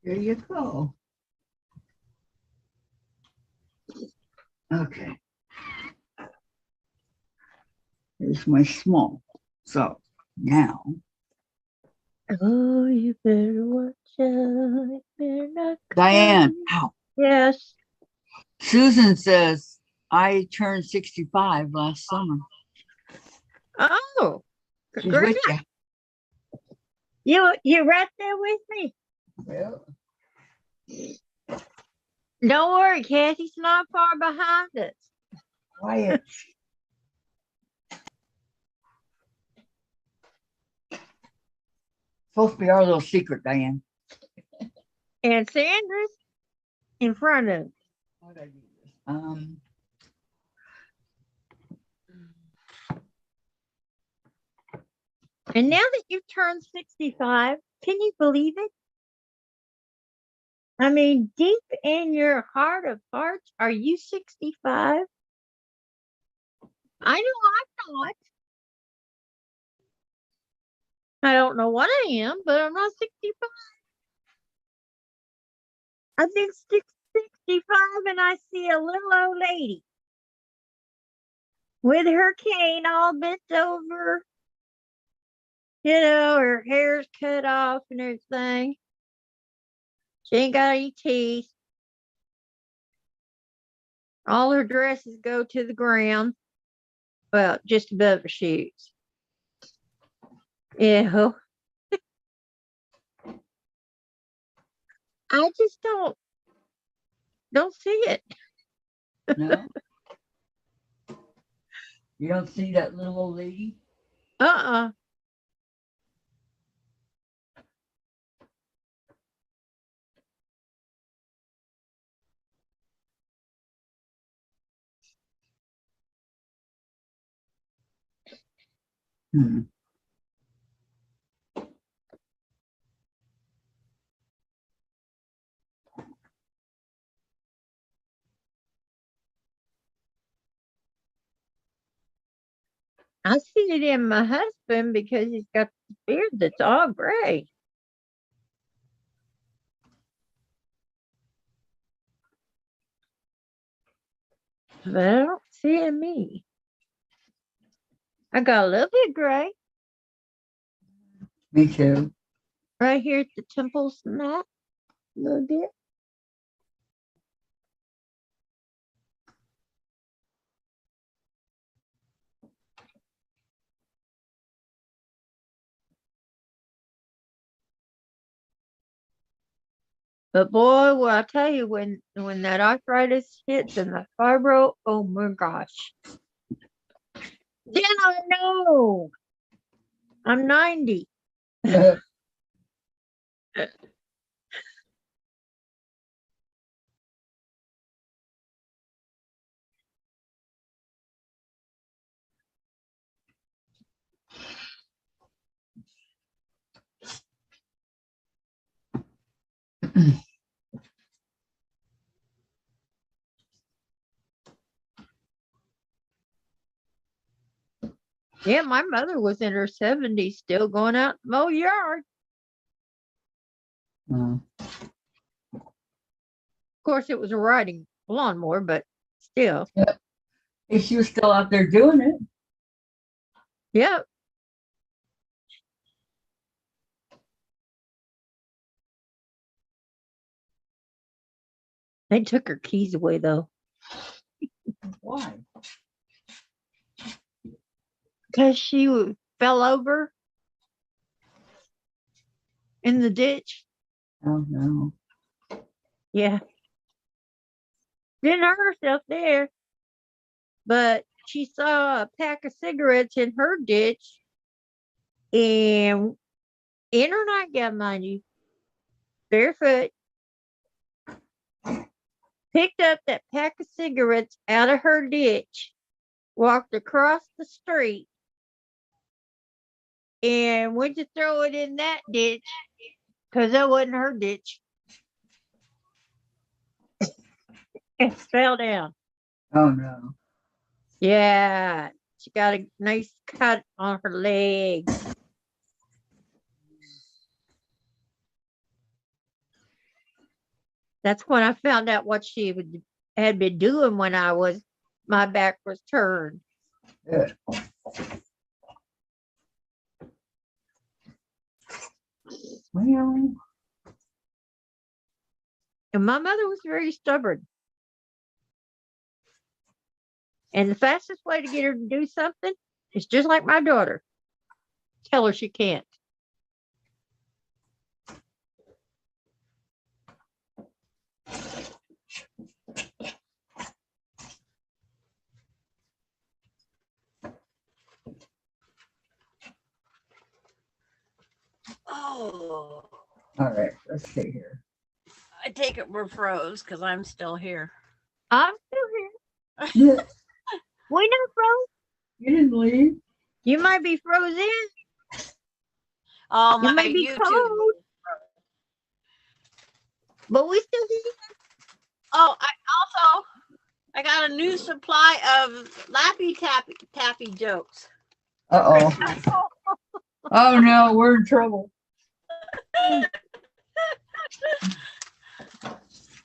There you go. Okay. Here's my small. So now, Oh, you better watch out. You better not Diane, come. ow. Yes. Susan says, I turned 65 last summer. Oh, She's great. with You right there with me. you. Don't worry, Kathy's not far behind us. Quiet. Supposed to be our little secret, Diane. And Sandra's in front of us. How'd I do this? And now that you've turned 65, can you believe it? I mean, deep in your heart of hearts, are you 65? I know I'm not. I don't know what I am, but I'm not 65. I think 65 and I see a little old lady with her cane all bent over. You know, her hair's cut off and everything. She ain't got any teeth. All her dresses go to the ground. Well, just above her shoes. Yeah. I just don't see it. No? You don't see that little old lady? Uh-uh. Hmm. I see it in my husband because he's got the beard that's all gray. But I don't see it in me. I got a little bit gray Me too. right here at the temples and that. A little bit. But boy, will I tell you, when that arthritis hits and the fibro, oh my gosh. Then I know. I'm 90. Yeah, my mother was in her 70s still going out to mow yard. Uh, Of course, it was a riding lawnmower, but still. if she was still out there doing it. Yeah. They took her keys away, though, Why? because she fell over in the ditch. Oh no. Yeah. Didn't hurt herself there, but she saw a pack of cigarettes in her ditch and in her nightgown, mind you, barefoot, picked up that pack of cigarettes out of her ditch, walked across the street, and went to throw it in that ditch because that wasn't her ditch. And fell down. Oh no. Yeah, she got a nice cut on her leg. That's when I found out what had been doing when my back was turned. Yeah. Well, And my mother was very stubborn. And the fastest way to get her to do something is just like my daughter. Tell her she can't. Oh, all right. Let's see here. I take it we're froze because I'm still here. I'm still here. Yeah, We not froze. you didn't leave. You might be frozen. Oh, You my may be YouTube. cold. But we still here. Oh, I got a new supply of Lappy Tappy jokes. Uh oh. Oh no, we're in trouble.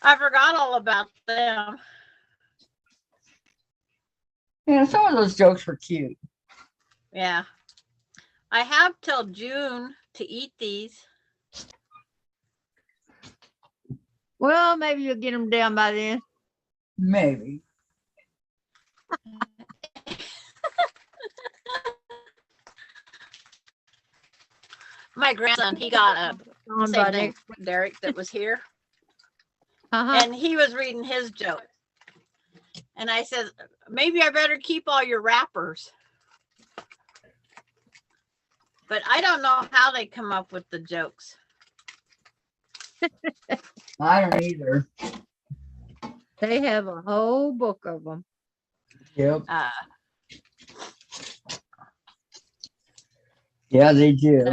I forgot all about them. Yeah, some of those jokes were cute. Yeah. I have till June to eat these. Well, maybe you'll get them down by then. Maybe. My grandson, he got a On same by thing, next week. Derek, that was here, Uh-huh. and he was reading his joke. And I said, maybe I better keep all your wrappers. But I don't know how they come up with the jokes. I don't either. They have a whole book of them. Yep. Yeah, they do.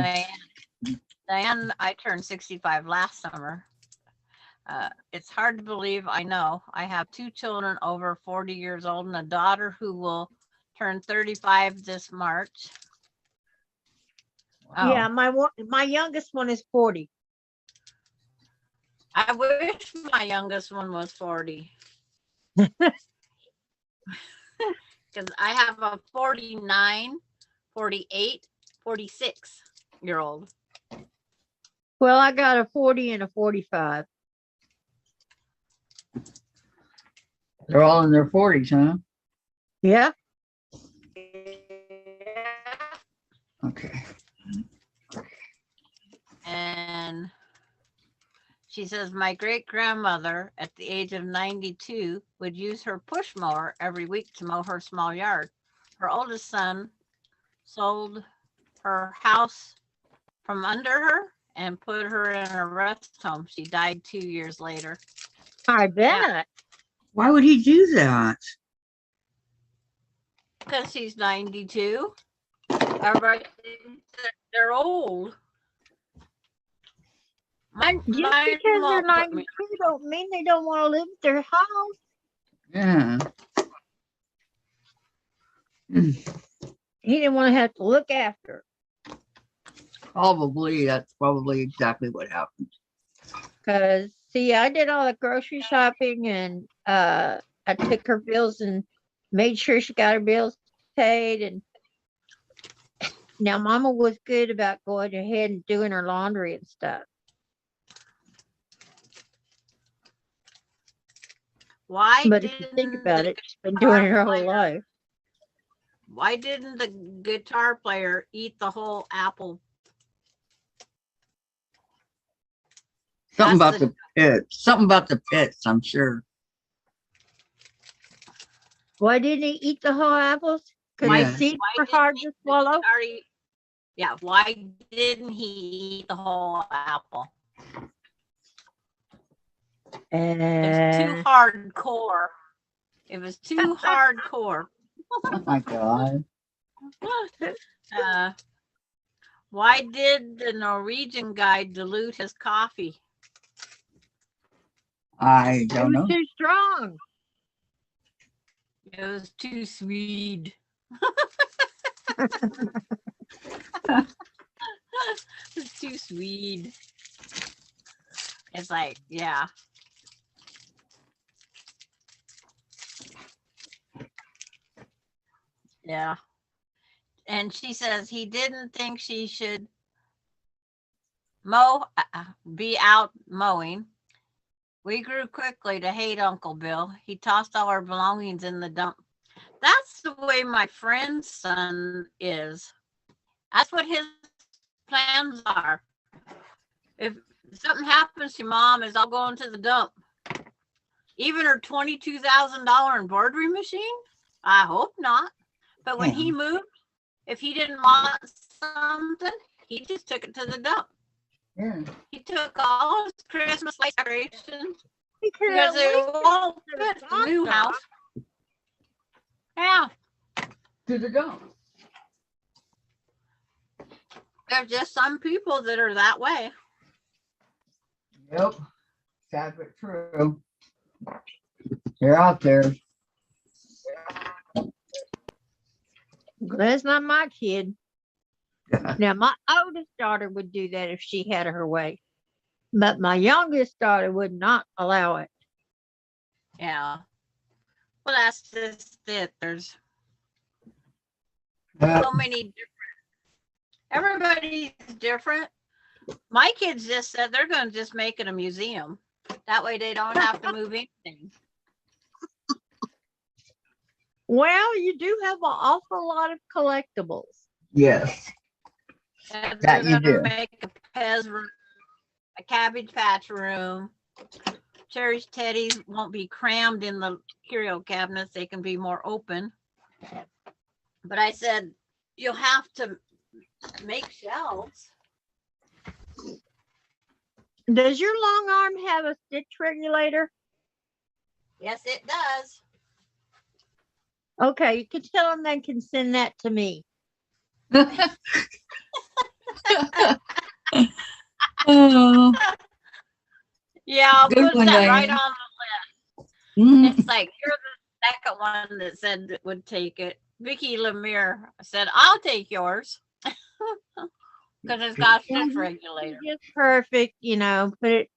Dianne, I turned 65 last summer. It's hard to believe, I know. I have 2 children over 40 years old and a daughter who will turn 35 this March. Wow. Yeah, my youngest one is 40. I wish my youngest one was 40. Because I have a 49, 48, 46-year-old. Well, I got a 40 and a 45. They're all in their 40s, huh? Yeah. Okay. And She says, my great grandmother at the age of 92 would use her push mower every week to mow her small yard. Her oldest son sold her house from under her and put her in a rest home. She died 2 years later. I bet. Why would he do that? Because she's 92. Everybody thinks that they're old. Just because they're 92 don't mean they don't want to live at their house. Yeah. He didn't want to have to look after her. Probably, that's probably exactly what happened. Because, see, I did all the grocery shopping and I took her bills and made sure she got her bills paid. And now Mama was good about going ahead and doing her laundry and stuff. Why But if you think about it, she's been doing it her whole life. Why didn't the guitar player eat the whole apple? Something about That's the pits. Something about the pits, I'm sure. Why didn't he eat the whole apples? Because Why- the seeds Why were didn't hard he to swallow. Yeah, why didn't he eat the whole apple? It was too hardcore. It was too hardcore. Oh my God. Why did the Norwegian guy dilute his coffee? I It don't was know. too strong. It was too sweet. It's too sweet. It's like, yeah. Yeah. And she says he didn't think she should be out mowing. We grew quickly to hate Uncle Bill. He tossed all our belongings in the dump. That's the way my friend's son is. That's what his plans are. If something happens to Mom, is I'll go into the dump. Even her $22,000 embroidery machine? I hope not. But when he moved, if he didn't want something, he just took it to the dump. Yeah. He took all his Christmas light decorations Because because they won't fit the new house. Yeah, To the dump. there's just some people that are that way. Yep. Sad but true. They're out there. That's not my kid. Now, my oldest daughter would do that if she had her way. But my youngest daughter would not allow it. Yeah. Well, that's just it. There's Uh, so many different. Everybody's different. My kids just said they're going to just make it a museum. That way they don't have to move anything. Well, you do have an awful lot of collectibles. yes. And That they're you gonna do. make a Pez room, a Cabbage Patch room. Cherry's teddies won't be crammed in the curio cabinets. They can be more open. But I said, you'll have to make shelves. Does your long arm have a stitch regulator? Yes, it does. Okay, you can tell them they can send that to me. Oh, Yeah, I'll Good put one, that right Diane. on the list. mm, It's like you're the second one that said that would take it. Vicky Lemire said, I'll take yours. Because it's got a stitch regulator. Just perfect, you know. Put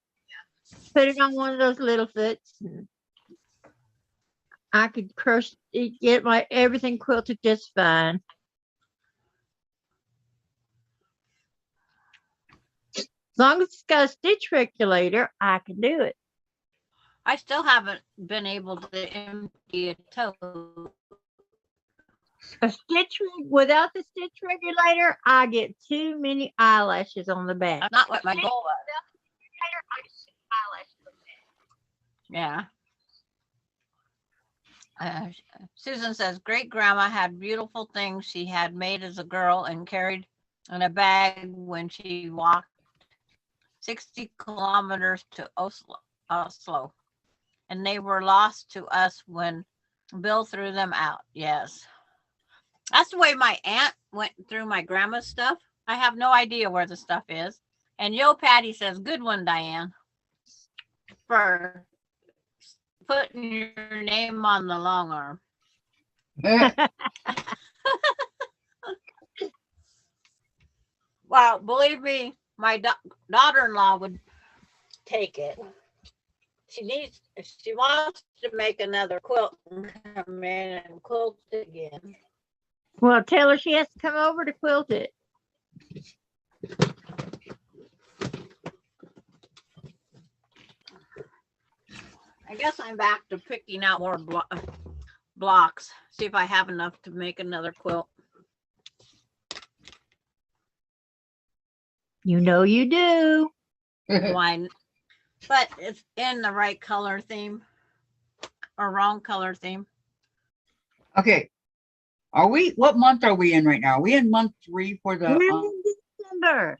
it on one of those little foots. And I could get my everything quilted just fine. As long as it's got a stitch regulator, I can do it. I still haven't been able to empty a toe. Without the stitch regulator, I get too many eyelashes on the back. That's not what my goal was. Yeah. Susan says great grandma had beautiful things she had made as a girl and carried in a bag when she walked 60 kilometers to Oslo. And they were lost to us when Bill threw them out. Yes. That's the way my aunt went through my grandma's stuff. I have no idea where the stuff is. And Yo Patty says, good one, Diane, for putting your name on the long arm. Well, believe me, my daughter-in-law would take it. She wants to make another quilt and come in and quilt again. Well, tell her she has to come over to quilt it. I guess I'm back to picking out more blocks. See if I have enough to make another quilt. You know you do. Why? But it's in the right color theme or wrong color theme. Okay. What month are we in right now? Are we in month 3 for the, We're in December.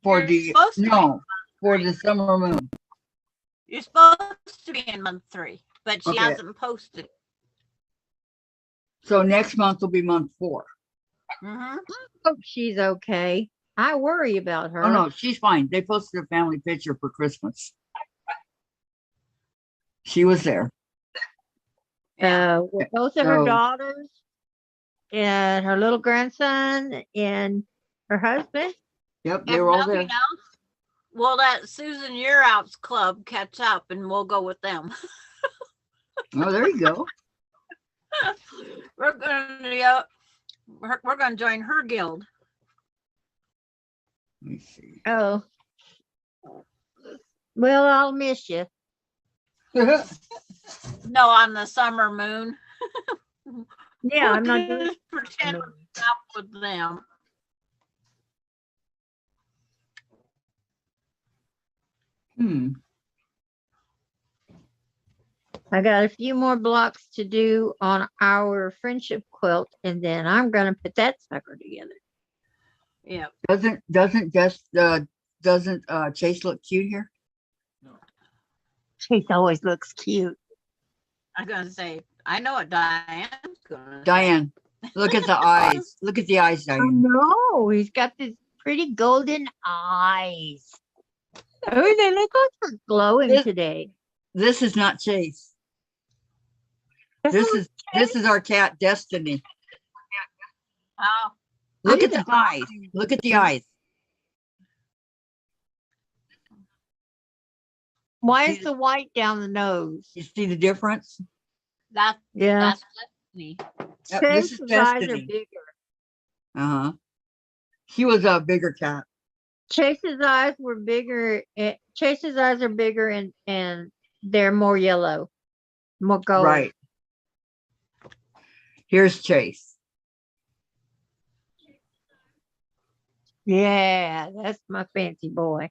for You're the, supposed to be no, for the summer moon? You're supposed to be in month 3, but she Okay. hasn't posted. So next month will be month 4. Mm-hmm. Hope she's okay. I worry about her. Oh, no, she's fine. They posted a family picture for Christmas. She was there. Yeah. With both of her So- daughters and her little grandson and her husband. Yep, they If were all there. nothing else, we'll let Susan Year Out's club catch up and we'll go with them. Oh, there you go. We're gonna join her guild. Let me see. Oh. Well, I'll miss you. No, on the summer moon. Yeah, I'm not We'll doing just pretend we're out with them. I got a few more blocks to do on our friendship quilt, and then I'm gonna put that sucker together. Yeah. Doesn't Chase look cute here? Chase always looks cute. I'm gonna say, I know what Diane's gonna say. Diane, look at the eyes. Look at the eyes, I Diane. know, he's got these pretty golden eyes. Oh, they look like they're glowing This- today. This is not Chase. This is our cat Destiny. Oh, Look at the eyes. Look at the eyes. Why is the white down the nose? You see the difference? that's Yeah, Destiny. Yep, this is Chase's eyes are Destiny. bigger. Uh-huh. She was a bigger cat. Chase's eyes were bigger. Chase's eyes are bigger and they're more yellow, more gold. Right. Here's Chase. Yeah, that's my fancy boy.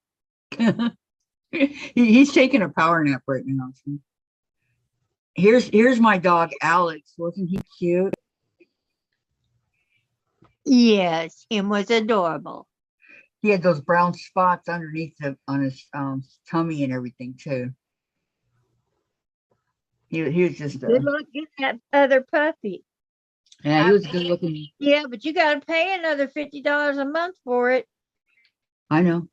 He's taking a power nap right now. Here's my dog Alex. Wasn't he cute? Yes, him was adorable. He had those brown spots underneath on his tummy and everything too. He was just Good luck getting that other puppy. yeah, he was good looking. Yeah, but you got to pay another $50 a month for it. I know.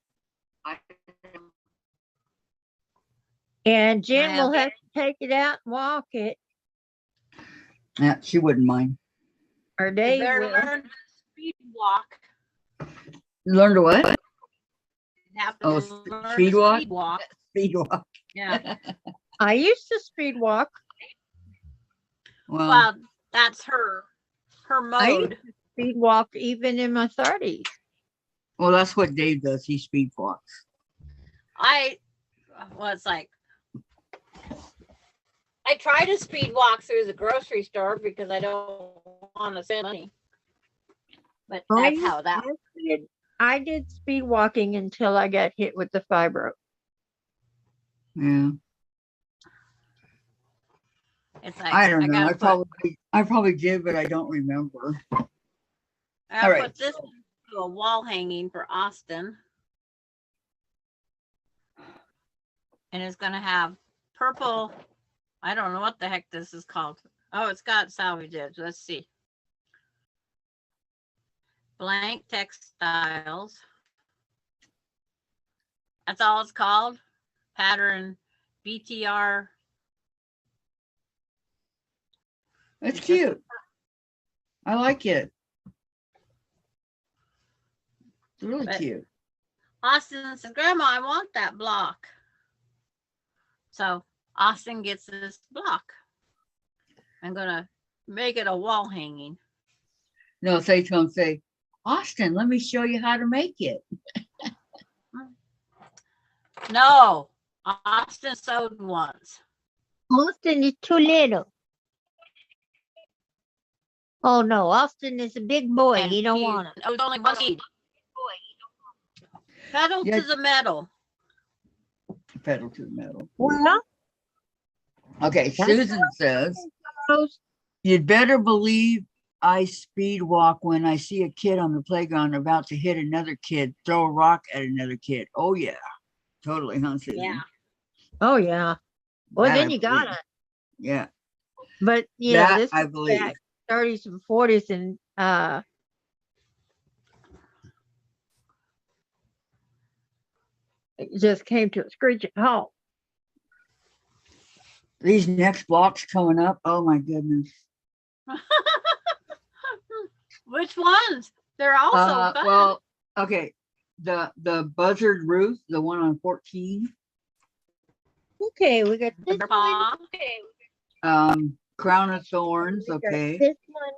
And Jen Yeah. will have to take it out and walk it. Yeah, she wouldn't mind. Or You Dave better will. learn to speed walk. Learn to what? You have to Oh, learn to speed walk? speed walk. Speed walk. Yeah. I used to speed walk. Well, Well, that's her I used mode. to speed walk even in my 30s. well, that's what Dave does. He speed walks. It's like I try to speed walk through the grocery store because I don't want to spend money. But that's how that. I did speed walking until I got hit with the fibro. Yeah. It's like, I don't know. gotta I probably did, but I don't remember. I all gotta right. put this to a wall hanging for Austin. And it's gonna have purple, I don't know what the heck this is called. Oh, it's got salvage edge. Let's see. Blank textiles. That's all it's called. Pattern BTR. That's It's just- cute. I like it. It's really But- cute. Austin says, Grandma, I want that block. So Austin gets this block. I'm gonna make it a wall hanging. No, say to him, say, Austin, let me show you how to make it. No, Austin sewed once. Austin is too little. Oh no, Austin is a big boy. And You don't he- want him. Oh, it's only one seed. Pedal Yeah. to the metal. Pedal to the metal. Well, Okay, That's Susan says, Rose, you'd better believe I speed walk when I see a kid on the playground about to hit another kid, throw a rock at another kid. Oh yeah, totally, huh, Susan? Yeah. oh yeah. Well, That then I you got believe. it. Yeah, But you know, that this I is believe. back 30s and 40s, and it just came to a screeching halt. These next blocks coming up, oh my goodness. Which ones? They're also fun. Well, okay, the buzzard roof, the one on 14, Okay, we got this one. Paw. crown of thorns, We got okay. this one.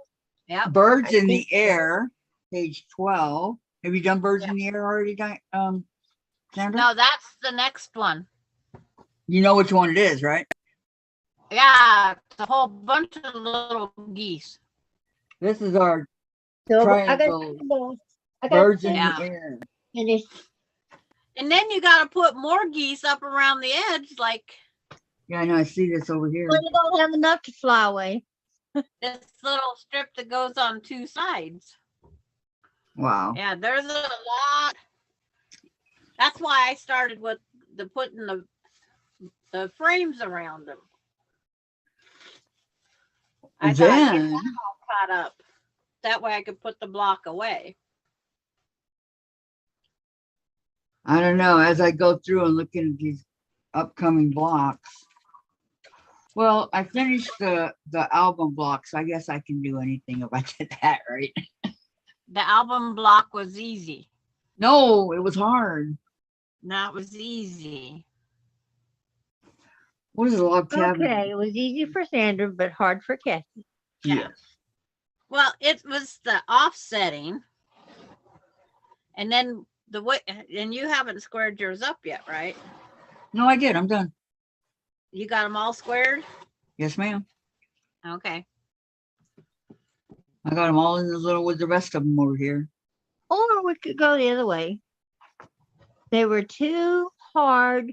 Yep. Birds I in the think so. air, page 12. Have you done birds in the air already, Sandra? No, that's the next one. You know which one it is, right? Yeah, it's a whole bunch of little geese. This is our So I got triangle symbols. I got birds in symbols, the air. and it's And then you got to put more geese up around the edge, like Yeah, I know. I see this over here. well, you don't have enough to fly away. this little strip that goes on two sides. Wow. Yeah, there's a lot. That's why I started with the putting the frames around them. I thought I'd get Then, that all caught up. That way I could put the block away. I don't know, as I go through and looking at these upcoming blocks. Well, I finished the album blocks. I guess I can do anything if I did that, right? The album block was easy. No, it was hard. That was easy. What is a log cabin? Okay, it was easy for Sandra, but hard for Kathy. Yeah. Well, it was the offsetting. And then the way, and you haven't squared yours up yet, right? No, I did. I'm done. You got them all squared? Yes, ma'am. Okay. I got them all in the little with the rest of them over here. Or we could go the other way. They were too hard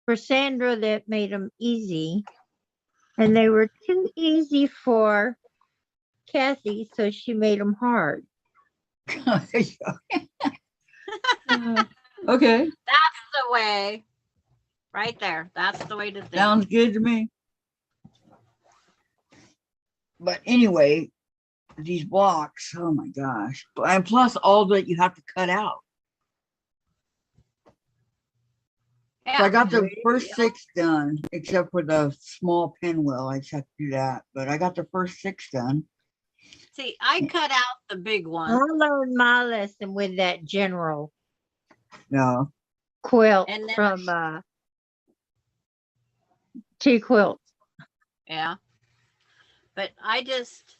for Sandra, that made them easy. And they were too easy for Kathy, so she made them hard. There you go. Okay. That's the way. Right there. That's the way to think. Sounds good to me. But anyway, these blocks, oh my gosh. And plus all that you have to cut out. So I got the first 6 done, except for the small pinwheel. I just have to do that. But I got the first 6 done. See, I cut out the big one. I learned my lesson with that general No. quilt And then- from T Quilt. Yeah. But I just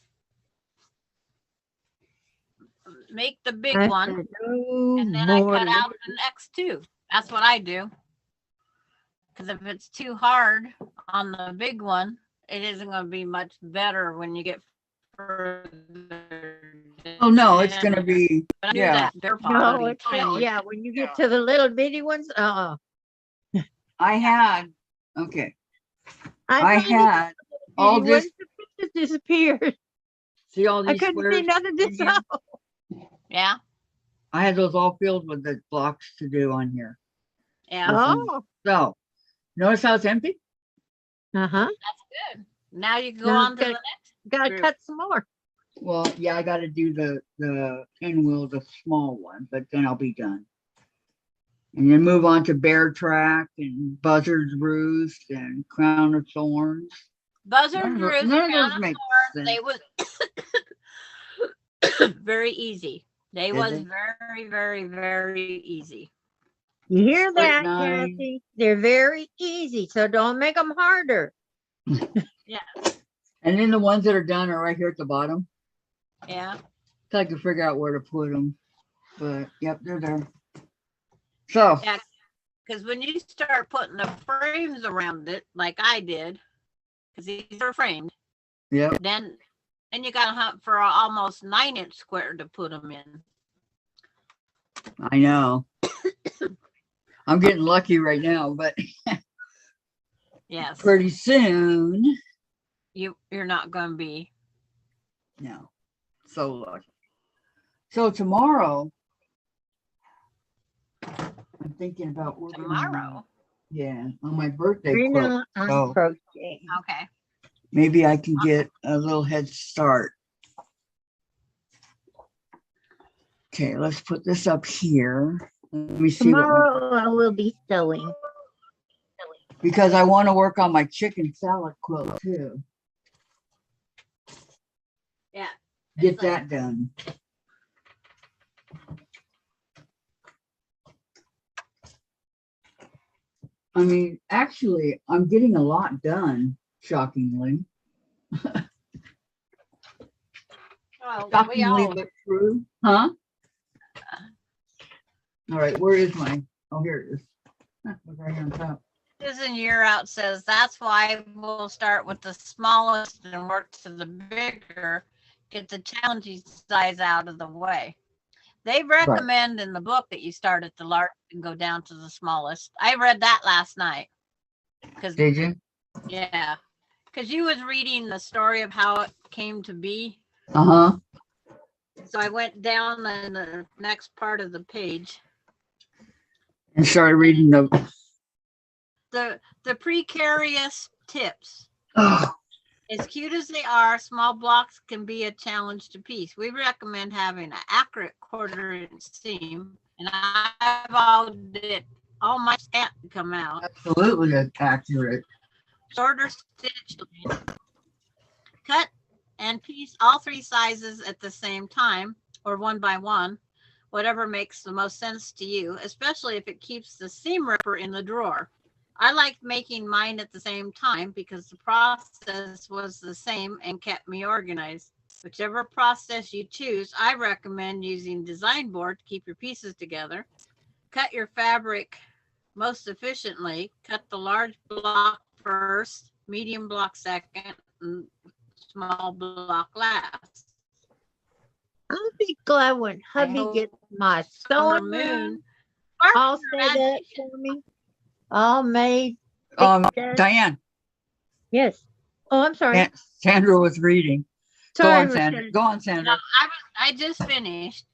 make the big I one said, "No and then I more cut out the next 2. That's what I do. Because if it's too hard on the big one, it isn't going to be much better when you get further. Oh no, it's gonna down. be But I knew yeah. that dirt No, body it's not. too. Yeah, when you get to the little bitty ones, I had okay. I I had all When this, the pictures disappeared, see all I these couldn't see squares? nothing to in here? sew. Yeah, I had those all filled with the blocks to do on here. yeah. Oh, So, notice how it's empty? uh-huh. That's good. Now you can go Now on to the gotta- next. Gotta Group. cut some more. Well, yeah, I got to do the pinwheel, the small one, but then I'll be done. And then move on to Bear Track and Buzzard's Roost and Crown of Thorns. Buzzard None of Roost, none of Crown those of make Thorns, sense. they was very easy. They Did was they? very, very, very easy. You hear Split that, nine. Kathy? They're very easy, so don't make them harder. Yeah, And then the ones that are done are right here at the bottom. yeah. So I can figure out where to put them. But yep, they're there. So, Yeah, because when you start putting the frames around it, like I did, because these are framed, yep, then and you got to hunt for a almost 9-inch square to put them in. I know. I'm getting lucky right now, but Yes, pretty soon, you're not going to be. no. So lucky. So tomorrow, I'm thinking about working on Tomorrow. yeah, on my birthday I quilt. know I'm So crocheting. Okay. maybe I can get a little head start. Okay, let's put this up here. Let me see what Tomorrow I will be sewing. because I want to work on my chicken salad quilt too. Yeah. Get It's like- that done. I mean, actually, I'm getting a lot done, shockingly. Well, we Shockingly, all. but true. Huh? All right, where is my, oh, here it is. Huh, it was right here on top. Susan Year Out says that's why we'll start with the smallest and work to the bigger, get the challenging size out of the way. They recommend in the book that you start at the largest and go down to the smallest. I read that last night. Because Did you? yeah, because you was reading the story of how it came to be. Uh-huh. So I went down in the next part of the page. And started reading The precarious tips. oh, As cute as they are, small blocks can be a challenge to piece. We recommend having an accurate 1/4-inch seam, and I've all my stamp to come out. absolutely accurate. Shorter stitch length. Cut and piece all 3 sizes at the same time, or 1 by 1, whatever makes the most sense to you, especially if it keeps the seam ripper in the drawer. I liked making mine at the same time because the process was the same and kept me organized. Whichever process you choose, I recommend using design board to keep your pieces together. Cut your fabric most efficiently. Cut the large block first, medium block second, and small block last. I'll be glad when hubby hope gets my Summer sewing moon. room all set up for me. All made. fixed. Diane, Yes. Oh, I'm sorry. Sandra was reading. Go Sorry, on, Sandra. Michelle. Go on, No, Sandra. I just finished.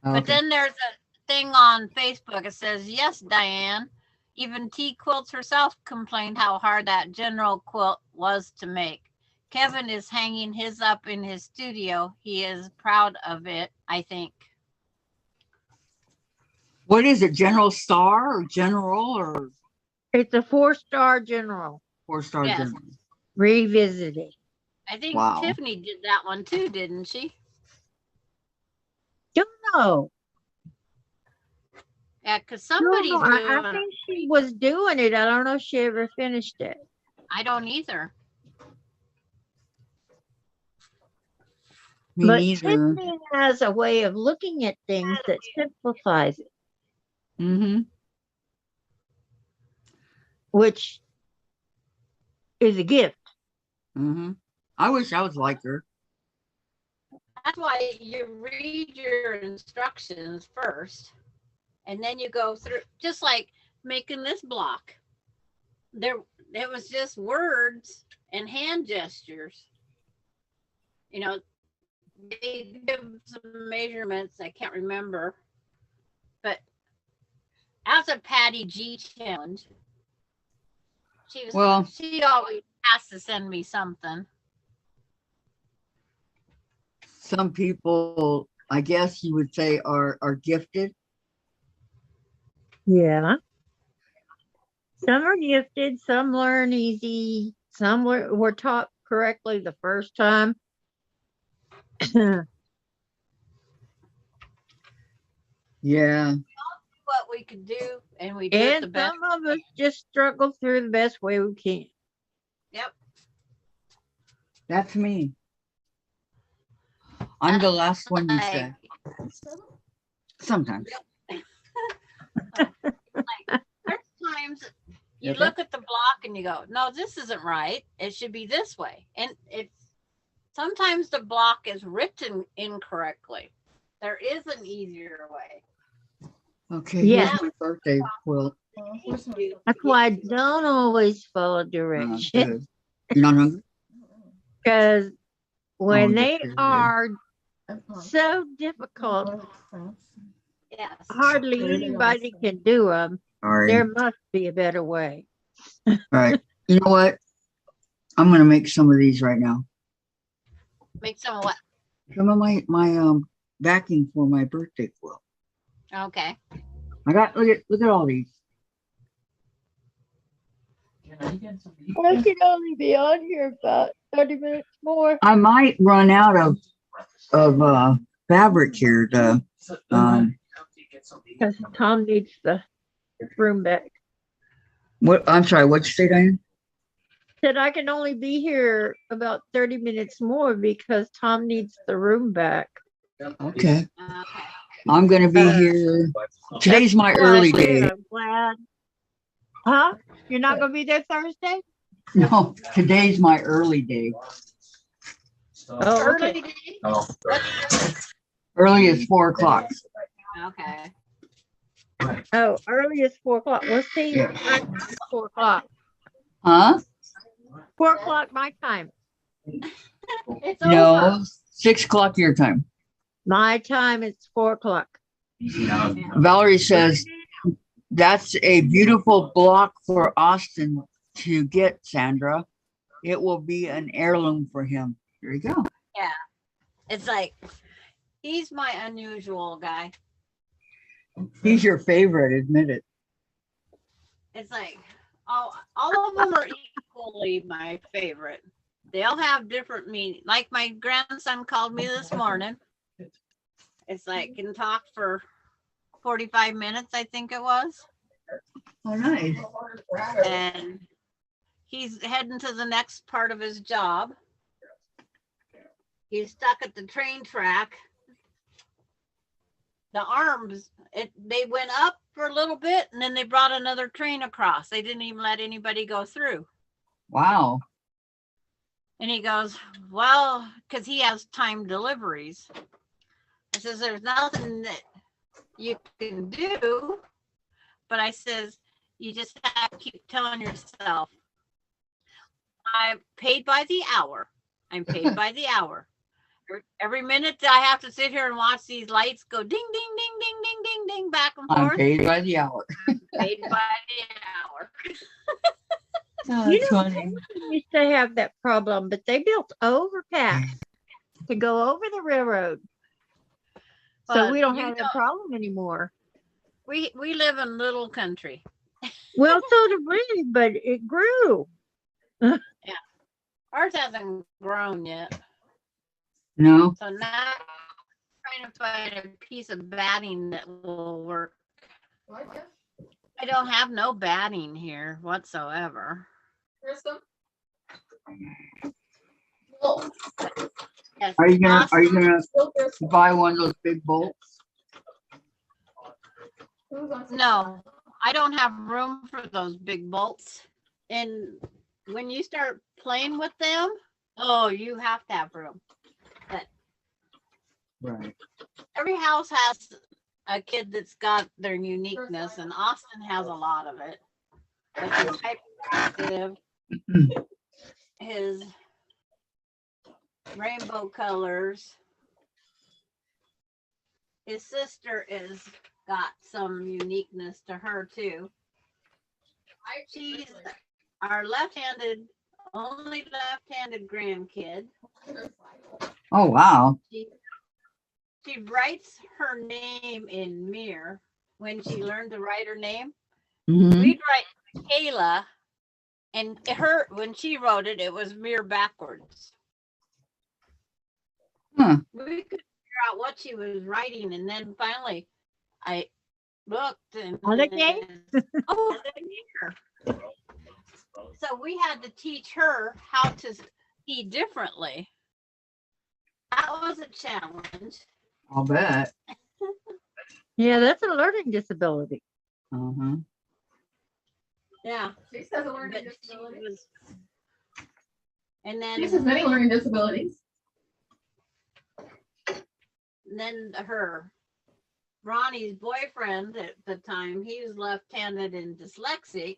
But Okay. then there's a thing on Facebook. It says, yes, Diane. Even T Quilts herself complained how hard that general quilt was to make. Kevin is hanging his up in his studio. He is proud of it, I think. What is it? General Star or General or It's a 4-star general 4-star Yes. General? revisited. I think Wow. Tiffany did that one too, didn't she? Don't know. Yeah, because Don't somebody's know. doing I think she was doing it. I don't know if she ever finished it. I don't either. Me But neither. Tiffany has a way of looking at things that simplifies it, Mm-hmm. which is a gift. Mm-hmm. I wish I was like her. That's why you read your instructions first, and then you go through, just like making this block. there, it was just words and hand gestures. You know, they give some measurements. I can't remember, but as a Patty G challenge, Well, she always has to send me something. some people, I guess you would say, are gifted. Yeah. Some are gifted, some learn easy, some were taught correctly the first time. Yeah. What we could do, and we do it the And best. some of us just struggle through the best way we can. Yep. That's me. I'm the last one you said. Sometimes. There's times you Okay. look at the block and you go, no, this isn't right. It should be this way. And it's sometimes the block is written incorrectly. There is an easier way. Okay, Yeah. here's my birthday quilt. That's why I don't always follow directions. Good. You're not hungry? Because when Oh, they good. are so difficult, Yes. hardly anybody can do them. Sorry. There must be a better way. All right. You know what? I'm gonna make some of these right now. Make some of what? Some of my backing for my birthday quilt. Okay. I got look at all these. I can only be on here about 30 minutes more. I might run out of fabric here to Because Tom needs the room back. what I'm sorry, what state I in? Said I can only be here about 30 minutes more because Tom needs the room back. Okay. Okay. I'm gonna be here. Today's my That's why I early said day. I'm glad. Huh? You're not going to be there Thursday? No, today's my early day. Oh, Early okay. day? Early is 4 o'clock. Okay. Oh, early is 4 o'clock. Let's see. Yeah. 4 o'clock. Huh? 4 o'clock my time. It's over. No, 6 o'clock your time. My time is 4 o'clock. Valerie says that's a beautiful block for Austin to get, Sandra. It will be an heirloom for him. There you go. Yeah. It's like, he's my unusual guy. He's your favorite, admit it. It's like, all of them are equally my favorite. They all have different meaning. Like my grandson called me this morning. It's like, can talk for 45 minutes, I think it was. Oh, nice. And he's heading to the next part of his job. He's stuck at the train track. The arms, they went up for a little bit and then they brought another train across. They didn't even let anybody go through. Wow. And he goes, well, because he has time deliveries. I says, there's nothing that you can do. But I says, you just have to keep telling yourself, I'm paid by the hour. I'm paid by the hour. Every minute I have to sit here and watch these lights go ding, ding, ding, ding, ding, ding, ding, back and I'm forth. paid by the hour. Paid by the hour. Oh, You that's know, funny. we used to have that problem, but they built overpass to go over the railroad. So But we don't you have that know- problem anymore. We live in little country. Well, so did we, but it grew. Ours hasn't grown yet. No. So now I'm trying to find a piece of batting that will work. I don't have no batting here whatsoever. Yes, Are you gonna Austin- buy one of those big bolts? No, I don't have room for those big bolts. And when you start playing with them, oh, you have to have room. But Right. every house has a kid that's got their uniqueness, and Austin has a lot of it. but he's hyperactive. His rainbow colors. His sister is got some uniqueness to her too. She's our only left-handed grandkid. Oh, wow. She writes her name in mirror when she learned to write her name. Mhm. We'd write Michaela, and when she wrote it, it was mirror backwards. Huh. We could figure out what she was writing, and then finally I looked and Holiday? oh, the mirror. So we had to teach her how to see differently. That was a challenge. I'll bet. Yeah, that's a learning disability. Uh-huh. Yeah. She says a learning But she disability. was, and She has then many learning disabilities. Ronnie's boyfriend at the time, he was left-handed and dyslexic.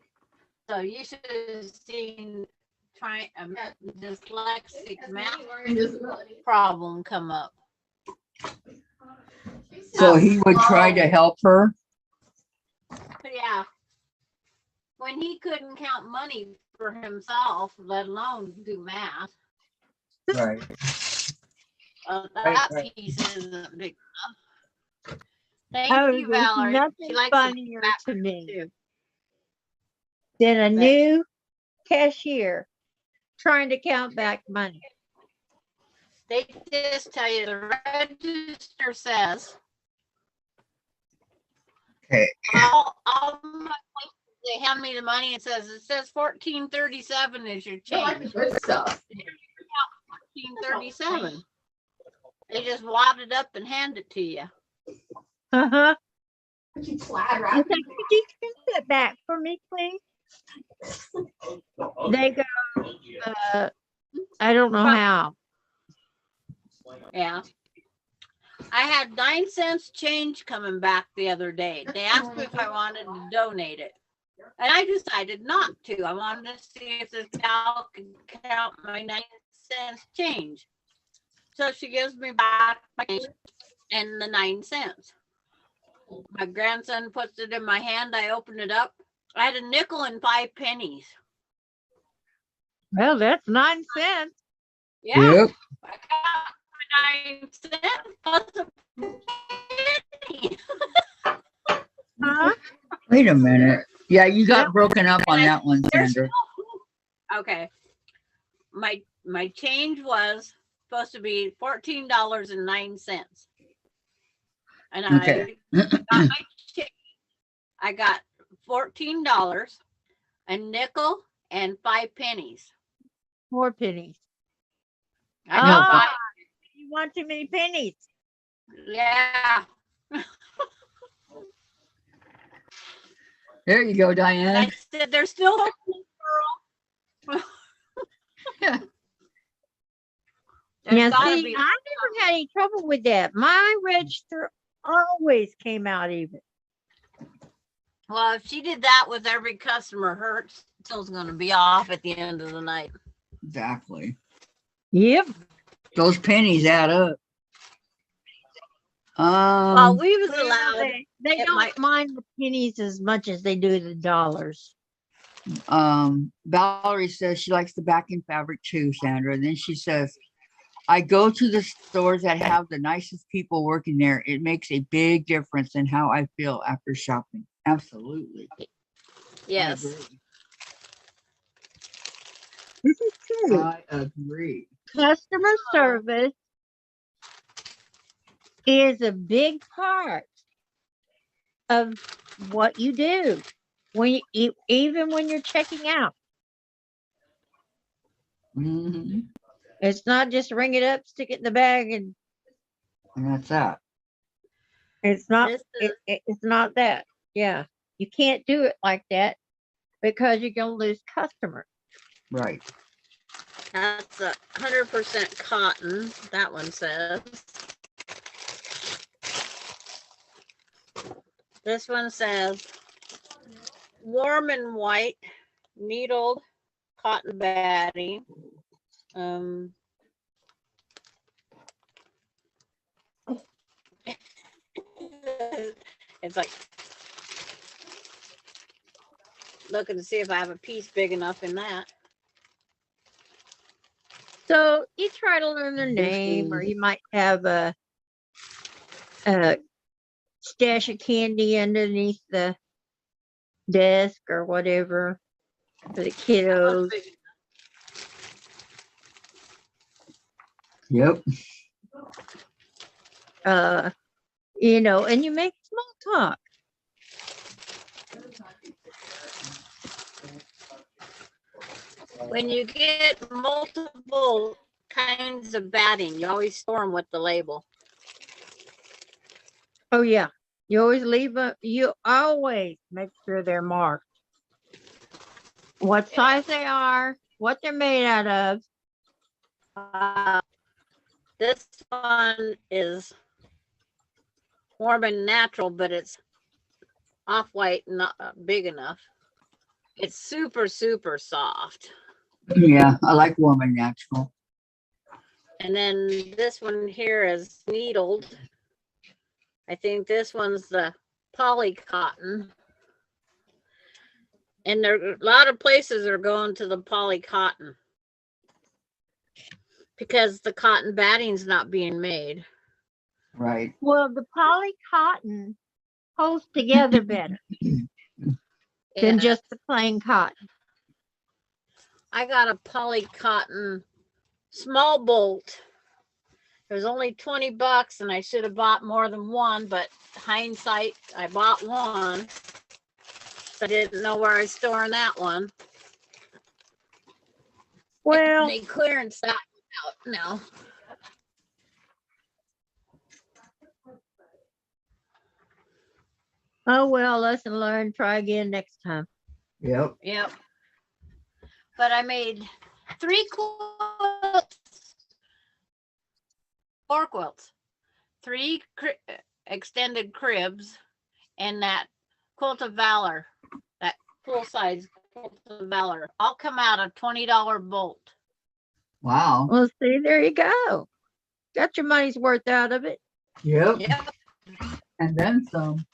So you should have seen dyslexic She has math many learning disabilities. problem come up. So he would try to help her. But yeah, when he couldn't count money for himself, let alone do math, Right. that right. piece isn't big enough. Thank Oh, you, there's Valerie. nothing She likes funnier it to me too. than a But- new cashier trying to count back money. They just tell you the register says Okay. all my places, they hand me the money and it says 1437 is your I like the change. good stuff. 1437. They just wad it up and hand it to you. Uh-huh. Could you glad I wrap? said, could you count that back for me, please? They go, I don't know how. Yeah. I had 9 cents change coming back the other day. They asked me if I wanted to donate it. And I decided not to. I wanted to see if this gal could count my 9 cents change. So she gives me back my change and the 9 cents. My grandson puts it in my hand. I open it up. I had a nickel and 5 pennies. Well, that's 9 cents. Yeah. Yep. I got my 9 cents plus a penny. Huh? Wait a minute. Yeah, you got Yep. broken up on that one, There's Sandra. okay. My change was supposed to be $14.09. And Okay. I got my change. I got $14, a nickel, and 5 pennies. 4 pennies. I No, got Ah, five. you want too many pennies. Yeah. There you go, I Diane. said there's still hope, girl. There's Now, gotta see, be. I never had any trouble with that. My register always came out even. Well, if she did that with every customer, her still's gonna be off at the end of the night. Exactly. Yep. Those pennies add up. Well, we was Well, allowed. they it don't might- mind the pennies as much as they do the dollars. Valerie says she likes the backing fabric too, Sandra. And then she says, I go to the stores that have the nicest people working there. It makes a big difference in how I feel after shopping. Absolutely. I Yes. agree. This is true. I agree. Customer service is a big part of what you do when even when you're checking out. Mhm. It's not just ring it up, stick it in the bag, and And that's that. it's not. This is- It's not that. Yeah, you can't do it like that because you're gonna lose customers. Right. That's 100% cotton. That one says. This one says warm and white needled cotton batting. It's like looking to see if I have a piece big enough in that. So you try to learn their This name, or is- you might have a stash of candy underneath the desk or whatever for the kiddos. Yep. You know, and you make small talk. When you get multiple kinds of batting, you always store them with the label. Oh yeah, you always leave them. You always make sure they're marked. What size they are, what they're made out of. This one is warm and natural, but it's off-white, not big enough. It's super, super soft. Yeah, I like warm and natural. And then this one here is needled. I think this one's the poly cotton. And there a lot of places are going to the poly cotton because the cotton batting's not being made. Right. Well, the poly cotton holds together better than Yeah. just the plain cotton. I got a poly cotton small bolt. It was only $20 and I should have bought more than one, but hindsight, I bought one. I didn't know where I was storing that one. Well, They clearance that out now. oh well, lesson learned. Try again next time. Yep. Yep. But I made 3 quilts, 4 quilts, 3 extended cribs, and that quilt of valor, that full size quilt of valor, all come out of $20 bolt. Wow. Well, see, there you go. Got your money's worth out of it. Yep. Yep. And then some.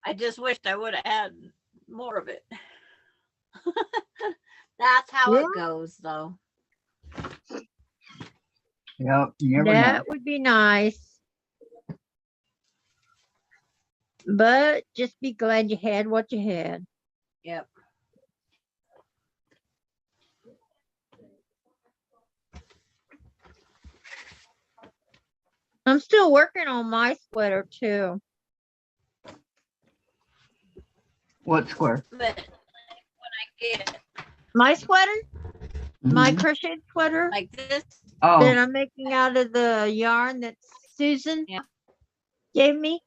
I just wished I would have had more of it. That's how it goes, though. Yep. You never know. That would be nice. But just be glad you had what you had. Yep. I'm still working on my sweater too. What square? But when I get My sweater, my Mhm. crochet sweater like this, Oh, that I'm making out of the yarn that Susan Yeah. gave me.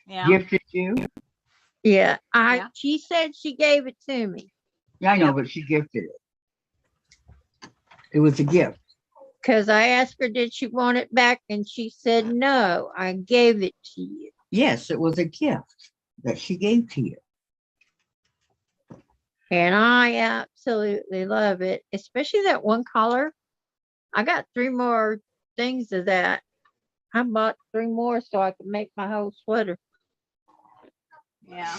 yeah, gifted you? Yeah, Yeah. she said she gave it to me Yeah, I know, Yep. but she gifted it. It was a gift. because I asked her did she want it back, and she said no. I gave it to you. Yes, it was a gift that she gave to you. And I absolutely love it, especially that one color. I got 3 more things of that. I bought 3 more so I could make my whole sweater. yeah.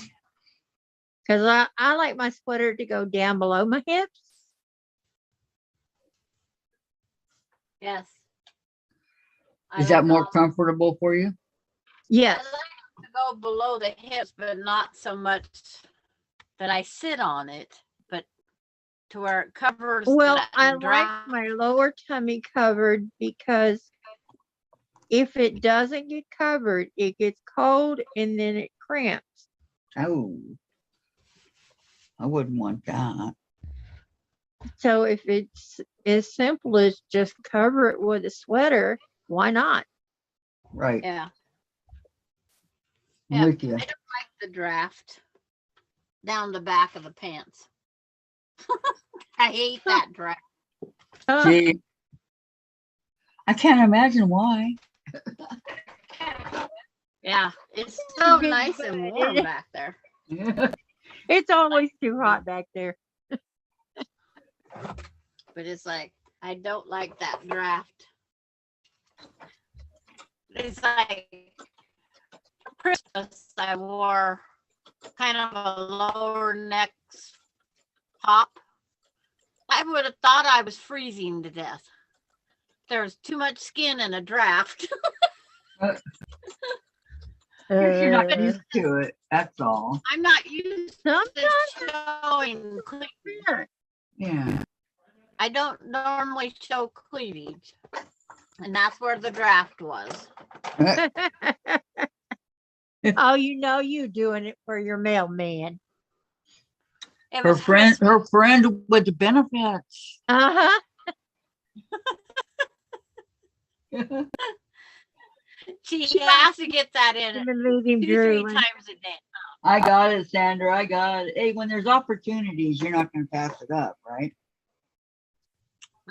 Because I like my sweater to go down below my hips. Yes. Is that more comfortable for you? I Yes. like to go below the hips, but not so much that I sit on it, but to where it covers. Well, that I like draft. my lower tummy covered because if it doesn't get covered, it gets cold and then it cramps. Oh, I wouldn't want that. So if it's as simple as just cover it with a sweater, why not? Right. Yeah, I'm Yeah. with you. like the draft down the back of the pants. I hate that draft. See, I can't imagine why. Yeah, it's so Big nice and butted. warm back there. It's always too hot back there. But it's like, I don't like that draft. It's like Christmas, I wore kind of a lower neck top. I would have thought I was freezing to death. There's too much skin in a draft. You're not Uh, used to it. That's all. I'm not used to Sometimes showing cleavage. Yeah. I don't normally show cleavage. And that's where the draft was. oh, you doing it for your mailman. It Her was friend, Christmas. her friend with the benefits. Uh-huh. She has to get that in I've been leaving 2-3 Drew. times a day. I got it, Sandra. I got it. Hey, when there's opportunities, you're not going to pass it up, right?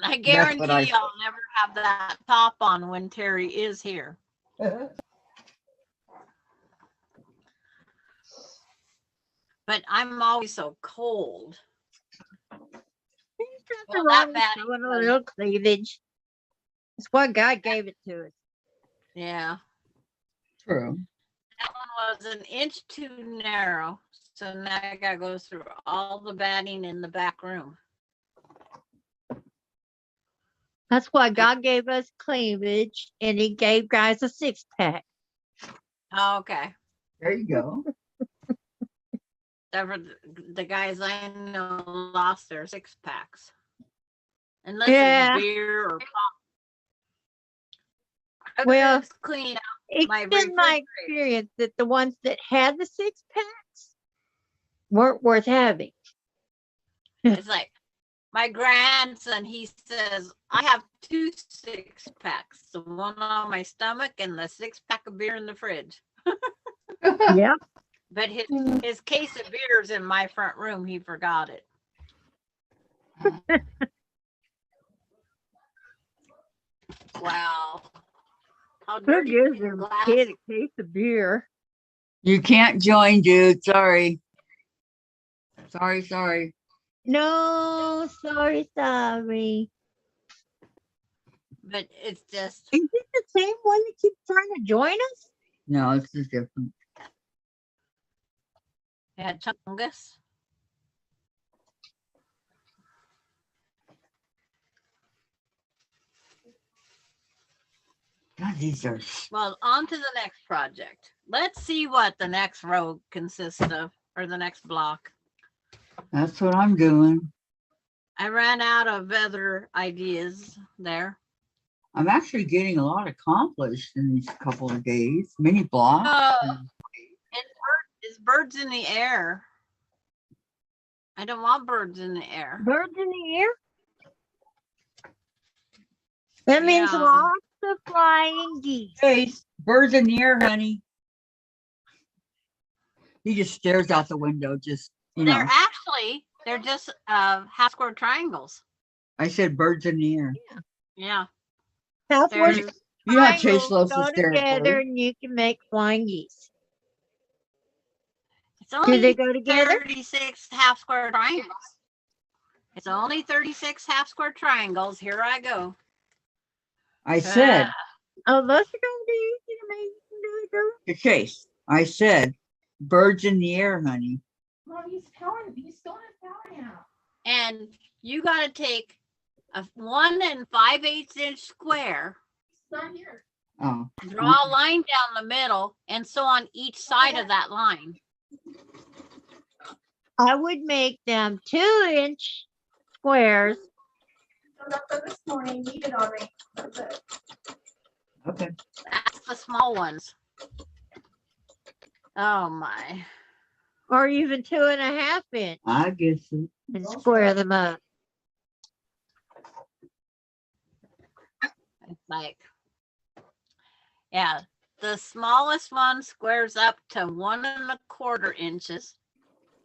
I That's guarantee what I I'll never have that top on when Terry is here. But I'm always so cold. There's nothing Well, wrong that with bad showing a was- little cleavage. It's what God gave it to us. Yeah. True. That one was an inch too narrow. So now I gotta go through all the batting in the back room. That's why God gave us cleavage and he gave guys a 6-pack. Oh, okay. There you go. The guys I know lost their 6-packs. Unless Yeah. it's beer or pop. I Well, just clean out. It's My been my refrigerator. experience that the ones that had the 6-packs weren't worth having. It's like my grandson, he says, I have 2 6-packs, the one on my stomach and the 6-pack of beer in the fridge. Yeah. But his case of beer is in my front room. He forgot it. Wow. How Who dirty gives can a glass- kid a case of beer? You can't join, dude. Sorry. Sorry. No, sorry. But it's just, Is it the same one that keeps trying to join us? No, it's just different. it had chungus. God, these are. Well, on to the next project. Let's see what the next row consists of, or the next block. That's what I'm doing. I ran out of other ideas there. I'm actually getting a lot accomplished in these couple of days. Mini blocks. Oh, it's birds in the air. I don't want birds in the air. Birds in the air? That means Yeah. lots of flying geese. Chase, birds in the air, honey. He just stares out the window, just, you know. They're just half square triangles. I said birds in the air. Yeah. Halfway There's, You know how Chase triangles loves to go stare at together birds. and you can make flying geese. it's Do they only go together? 36 half square triangles. It's only 36 half square triangles. Here I go. I said Oh, those are going to be easy to make. You can do it, girl. to Chase, I said birds in the air, honey. Mom, he's powering. He's still in power now. And you got to take a 1 5/8 inch square, He's not here. Oh, draw a line down the middle, and so on each side of that line. I would make them 2-inch squares. So that's for this morning. He did already. That's it. okay. That's the small ones. Oh my. Or even 2.5 inch I guess it. and square them up. It's like, yeah, the smallest one squares up to 1 1/4 inches.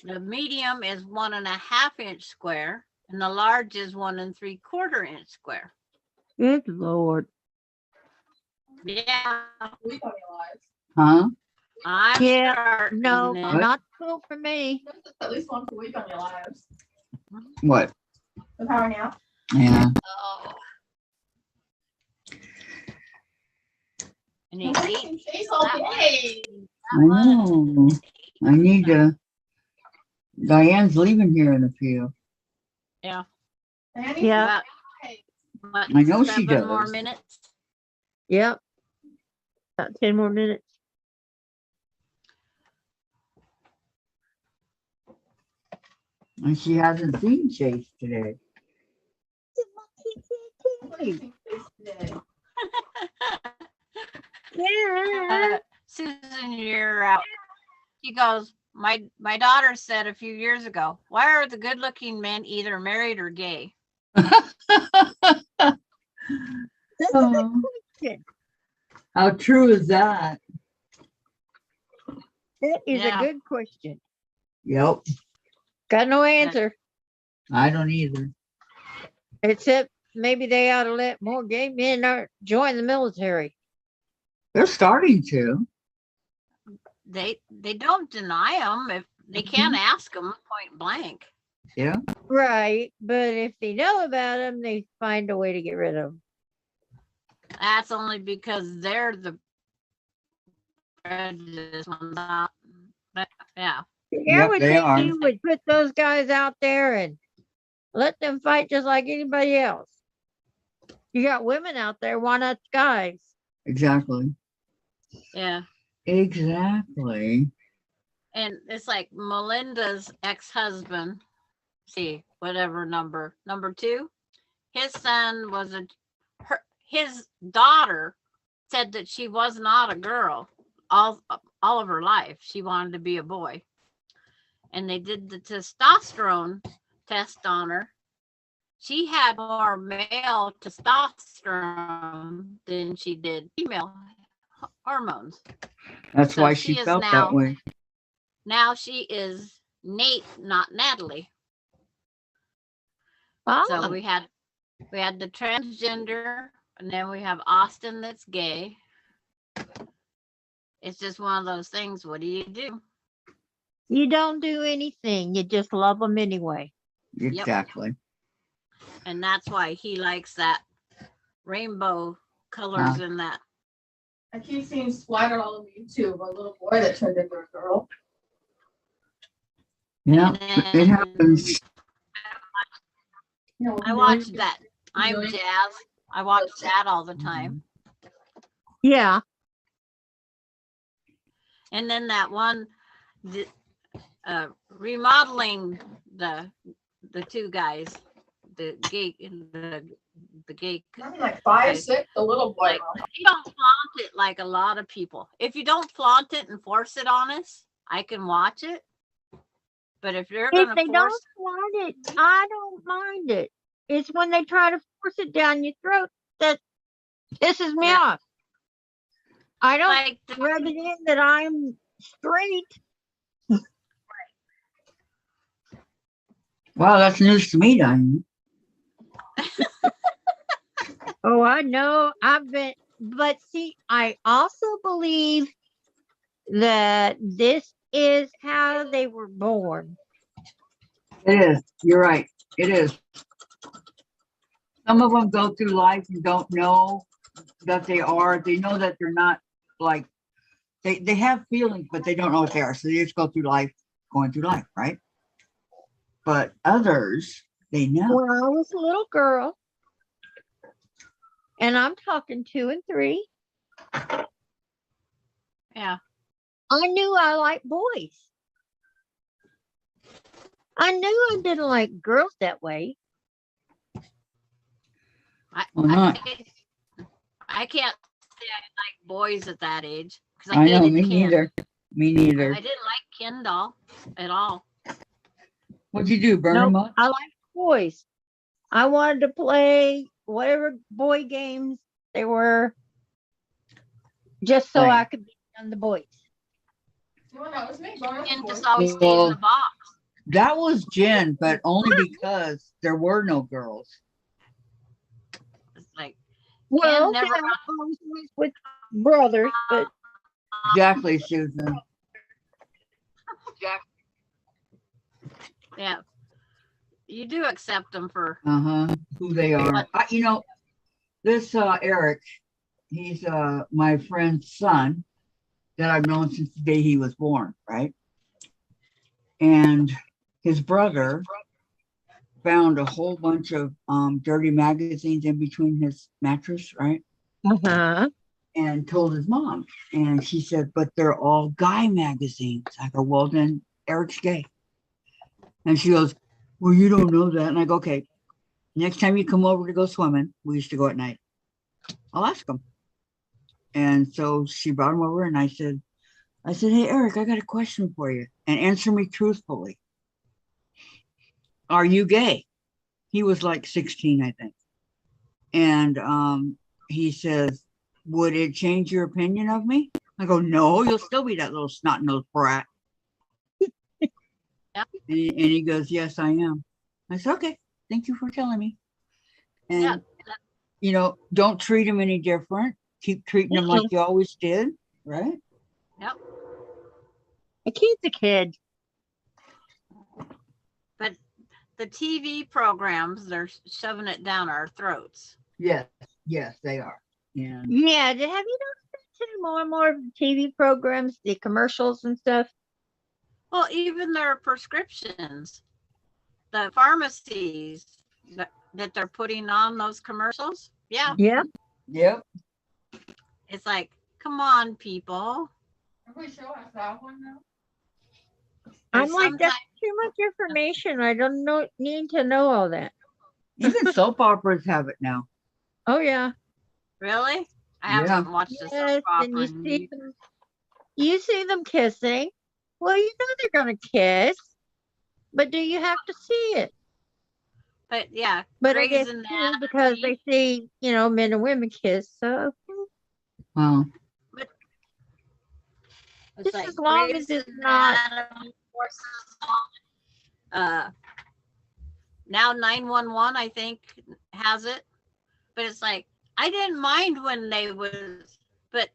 The medium is 1 1/2 inch square, and the large is 1 3/4 inch square. Good Lord. Yeah, We don't realize. Huh? I'm Yeah, starting no, it. not cool for me. At least once a week on your lives. What? The power nap. Yeah. Oh. And he I'm ate making face all day. I know. I need to. Diane's leaving here in a few. Yeah. Annie, Yeah. About, hey, what, I know she 7 more does. minutes. Yep. About 10 more minutes. And she hasn't seen Chase today. I'm making face today. Yeah. Susan, you're out. She goes, my daughter said a few years ago, why are the good looking men either married or gay? That's a good Oh, question. how true is that? That is Yeah. a good question. Yep. Got no answer, I don't either. except maybe they ought to let more gay men join the military. They're starting to. They don't deny them if they can't ask them point blank. Yeah. Right. But if they know about them, they find a way to get rid of them. That's only because they're the prejudice ones out. But, yeah. I Yep, would they think are. you would put those guys out there and let them fight just like anybody else. You got women out there, why not guys? Exactly. Yeah. Exactly. And it's like Melinda's ex-husband, see, whatever number 2, his son was his daughter said that she was not a girl all of her life. She wanted to be a boy. And they did the testosterone test on her. She had more male testosterone than she did female hormones. That's So why she she is felt now- that way. Now she is Nate, not Natalie. Oh, So we had the transgender, and then we have Austin that's gay. It's just one of those things. What do you do? you don't do anything. You just love them anyway. Exactly. And that's why he likes that rainbow colors in that. I keep seeing splattered all over YouTube a little boy that turned into a girl. Yeah. And It happens. You know, I watch that. I'm Really? Jazz. I watch that all the time. Yeah. And then that one, remodeling the two guys, the gay I'm like 5, 6, a little boy. like, you don't flaunt it like a lot of people. If you don't flaunt it and force it on us, I can watch it. But if you're If gonna they force, don't want it, I don't mind it. It's when they try to force it down your throat that pisses me Yeah. off. I don't like rub it in that I'm straight. Wow, that's news to me, Diane. Oh, I know. But see, I also believe that this is how they were born. It is. You're right. It is. Some of them go through life and don't know that they are. They know that they're not like, they have feelings, but they don't know what they are. So they just go through life, going through life, right? But others, they know. When I was a little girl, and I'm talking 2 and 3, yeah. I knew I liked boys. I knew I didn't like girls that way. Well, not. I can't say I like boys at that age because I know, hated me Ken. neither. Me neither. I didn't like Ken doll at all. What'd you do? Burn them Nope, up? I liked boys. I wanted to play whatever boy games they were, just so Right. I could be on the boys. Well, that was me. Going Ken up just the always stayed in the box. That was Jen, but only because there were no girls. It's like Well, never yeah, I was with brothers, but Exactly, Susan. Yeah, you do accept them for Uh-huh. Who they are. what. This Eric, he's my friend's son that I've known since the day he was born, right? And his brother found a whole bunch of dirty magazines in between his mattress, right? Uh-huh. And told his mom. And she said, but they're all guy magazines. I go, well, then Eric's gay. And she goes, well, you don't know that. And I go, okay, next time you come over to go swimming, we used to go at night, I'll ask him. And so she brought him over and I said, hey, Eric, I got a question for you and answer me truthfully. Are you gay? He was like 16, I think. And he says, would it change your opinion of me? I go, no, you'll still be that little snot-nosed brat. Yeah. And he goes, yes, I am. I said, okay, thank you for telling me. And, don't treat him any different. Keep treating him like you always did, right? Yep. A kid's a kid. But the TV programs, they're shoving it down our throats. Yes, they are. And Yeah, have you noticed that too? More and more of the TV programs, the commercials and stuff? Well, even their prescriptions, the pharmacies that they're putting on those commercials. Yeah. Yeah. yep. It's like, come on, people. Are we sure us that one now? I'm There's like, that's sometimes- too much information. I don't need to know all that. Even soap operas have it now. Oh, yeah. Really? I Yeah. haven't watched a soap Yes, opera. and you see them kissing. Well, you know they're going to kiss, but do you have to see it? But yeah, But I Grey's guess too, Anatomy. because they see, men and women kiss. So Wow. It's just as long Grey's as it's not. Anatomy forces on. Now 911, I think, has it. But it's like, I didn't mind when they was, but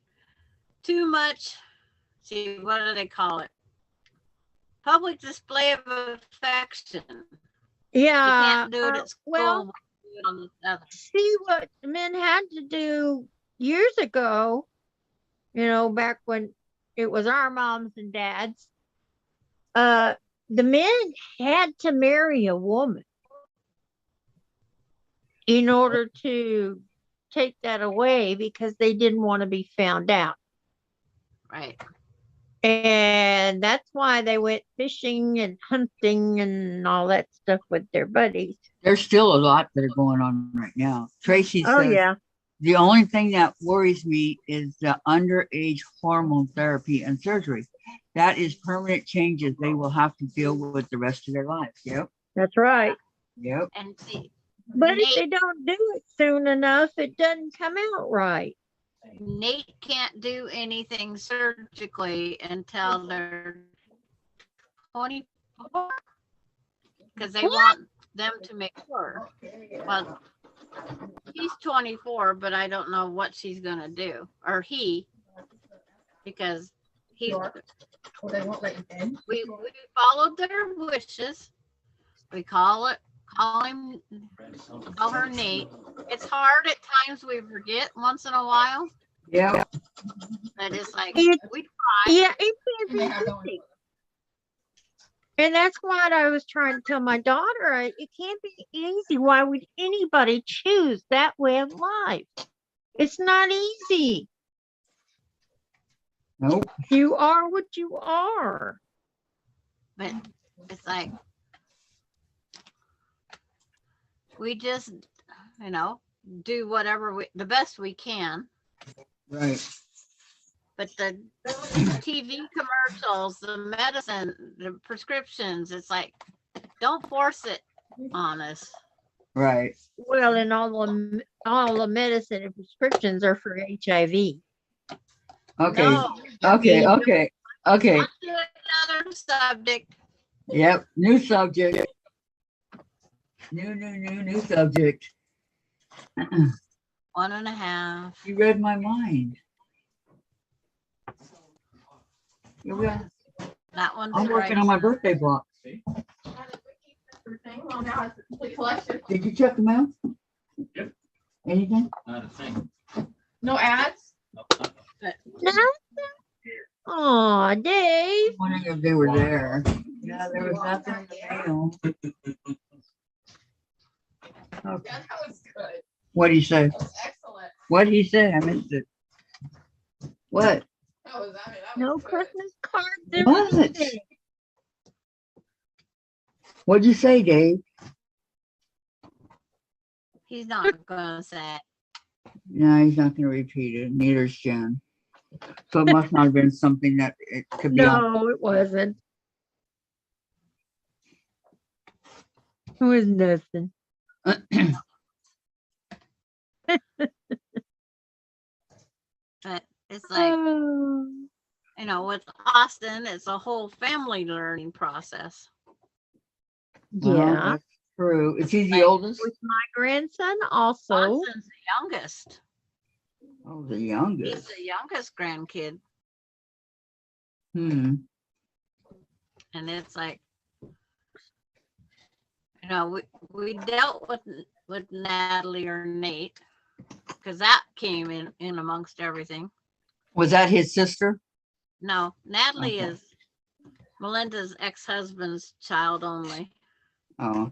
too much. See, what do they call it? Public display of affection. You Yeah. can't do it at school. Well, Do it on the other. see what men had to do years ago, back when it was our moms and dads. The men had to marry a woman in order to take that away because they didn't want to be found out. Right. And that's why they went fishing and hunting and all that stuff with their buddies. There's still a lot that are going on right now. Tracy Oh, says, yeah. the only thing that worries me is the underage hormone therapy and surgery. That is permanent changes they will have to deal with the rest of their lives. Yep. That's right. Yep. And see, But if they don't do it soon enough, it doesn't come out right. Nate can't do anything surgically until they're 24 because they want them to make sure. Well, he's 24, but I don't know what she's going to do, or he, because he's, Well, they won't let you in. we followed their wishes. We call her Nate. It's hard at times, we forget once in a while. Yep. That is like, It's- we Yeah, it can't And they have be no easy. And that's what I was trying to tell my daughter. It can't be easy. Why would anybody choose that way of life? It's not easy. Nope. You are what you are. but it's like we just do whatever the best we can. Right. But the TV commercials, the medicine, the prescriptions, it's like, don't force it on us. Right. Well, and all the medicine and prescriptions are for HIV. Okay. No, Okay. Okay. Okay. on to another subject. Yep. New subject. New subject. 1.5. You read my mind. Yeah, we are. That one's I'm working right. on my birthday block. Thing. Well, now it's a complete collection. Did you check the mail? Yep. Anything? Not a thing. No ads? No. Aw, Dave. Wondering if they were there. Yeah, there was nothing in the mail. Okay. Yeah, that was good. What'd he say? That was excellent. What'd he say? I missed it. What? That was, I mean, that No was good. Christmas cards or What? anything. What'd you say, Dave? He's not gonna say it. No, he's not gonna repeat it. Neither's Jen. So it must not have been something that it could be on. No, it wasn't. It was nothing. But it's like, Oh, you know, with Austin, it's a whole family learning process. Well, yeah. that's true. Is he the Like, oldest? With my grandson also. Austin's the youngest. Oh, the He's youngest. the youngest grandkid. Hmm. And it's like, you know, we dealt with Natalie or Nate because that came in amongst everything. Was that his sister? No, Natalie Okay. is Melinda's ex-husband's child only. Oh,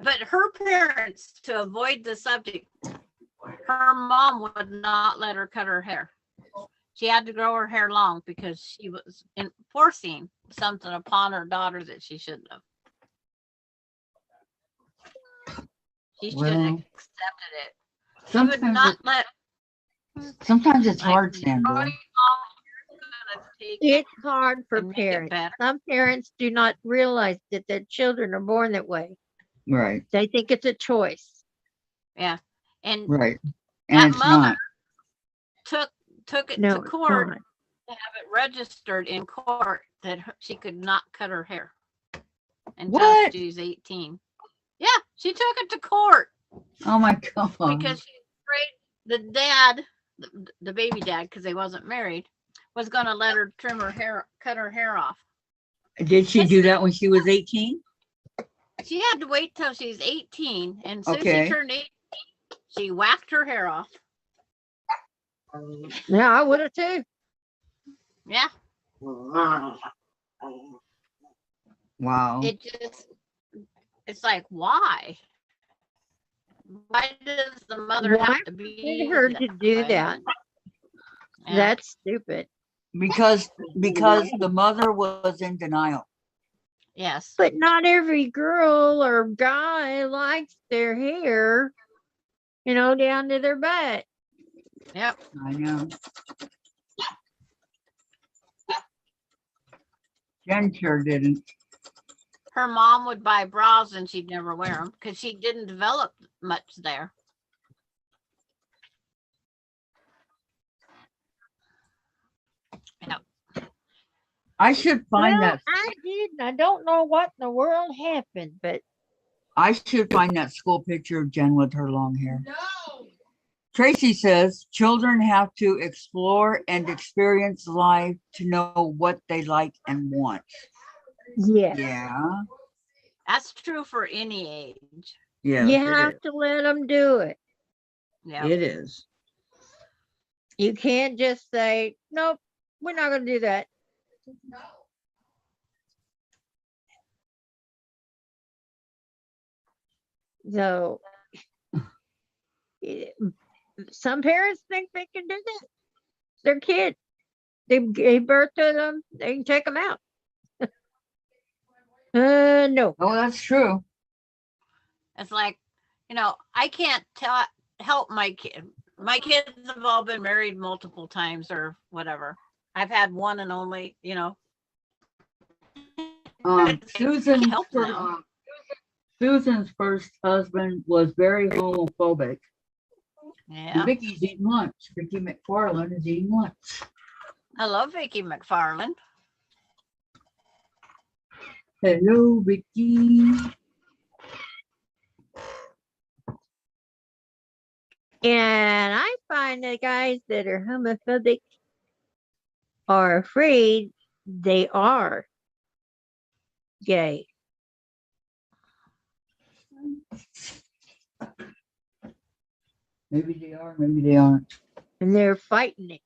But her parents, to avoid the subject, her mom would not let her cut her hair. She had to grow her hair long because she was enforcing something upon her daughter that she shouldn't have. She should have Well, accepted it. She would not let sometimes it's like, hard, Sandra. growing mom gonna take it It's hard for and make it parents. better. Some parents do not realize that their children are born that way. Right, They think it's a choice. Yeah. And right. that And it's mother not. took it No, to it's court not. to have it registered in court that she could not cut her hair until What? she's 18. Yeah, she took it to court Oh my God. because she's afraid the dad, the baby dad, because they wasn't married, was going to let her trim her hair, cut her hair off. Did she do that when she was 18? She had to wait till she's 18, and since Okay. she turned 18, she whacked her hair off. Yeah, I would have too. Yeah, Wow. it's like, why? Why does the mother Why have to be Did her to do way? that. Yeah. That's stupid. Because the mother was in denial. Yes. But not every girl or guy likes their hair, down to their butt. Yep. I know. Jen sure didn't. Her mom would buy bras and she'd never wear them because she didn't develop much there. Yep. I should find Well, that. I did, and I don't know what in the world happened, but I should find that school picture of Jen with her long hair. No. Tracy says children have to explore and experience life to know what they like and want. yeah, Yeah. That's true for any age. Yeah. you have to let them do it. Yeah. It is. You can't just say, nope, we're not going to do that. No. So, some parents think they can do that. Their kid, they gave birth to them, they can take them out. No. Oh, that's true. It's like, I can't help my kid. My kids have all been married multiple times or whatever. I've had one and only, Susan's help first, them. Susan's first husband was very homophobic. Yeah. Vicky's eating lunch. Vicky McFarland is eating lunch. I love Vicky McFarland. Hello, Vicky. And I find the guys that are homophobic are afraid they are gay. Maybe they are, maybe they aren't. And they're fighting it.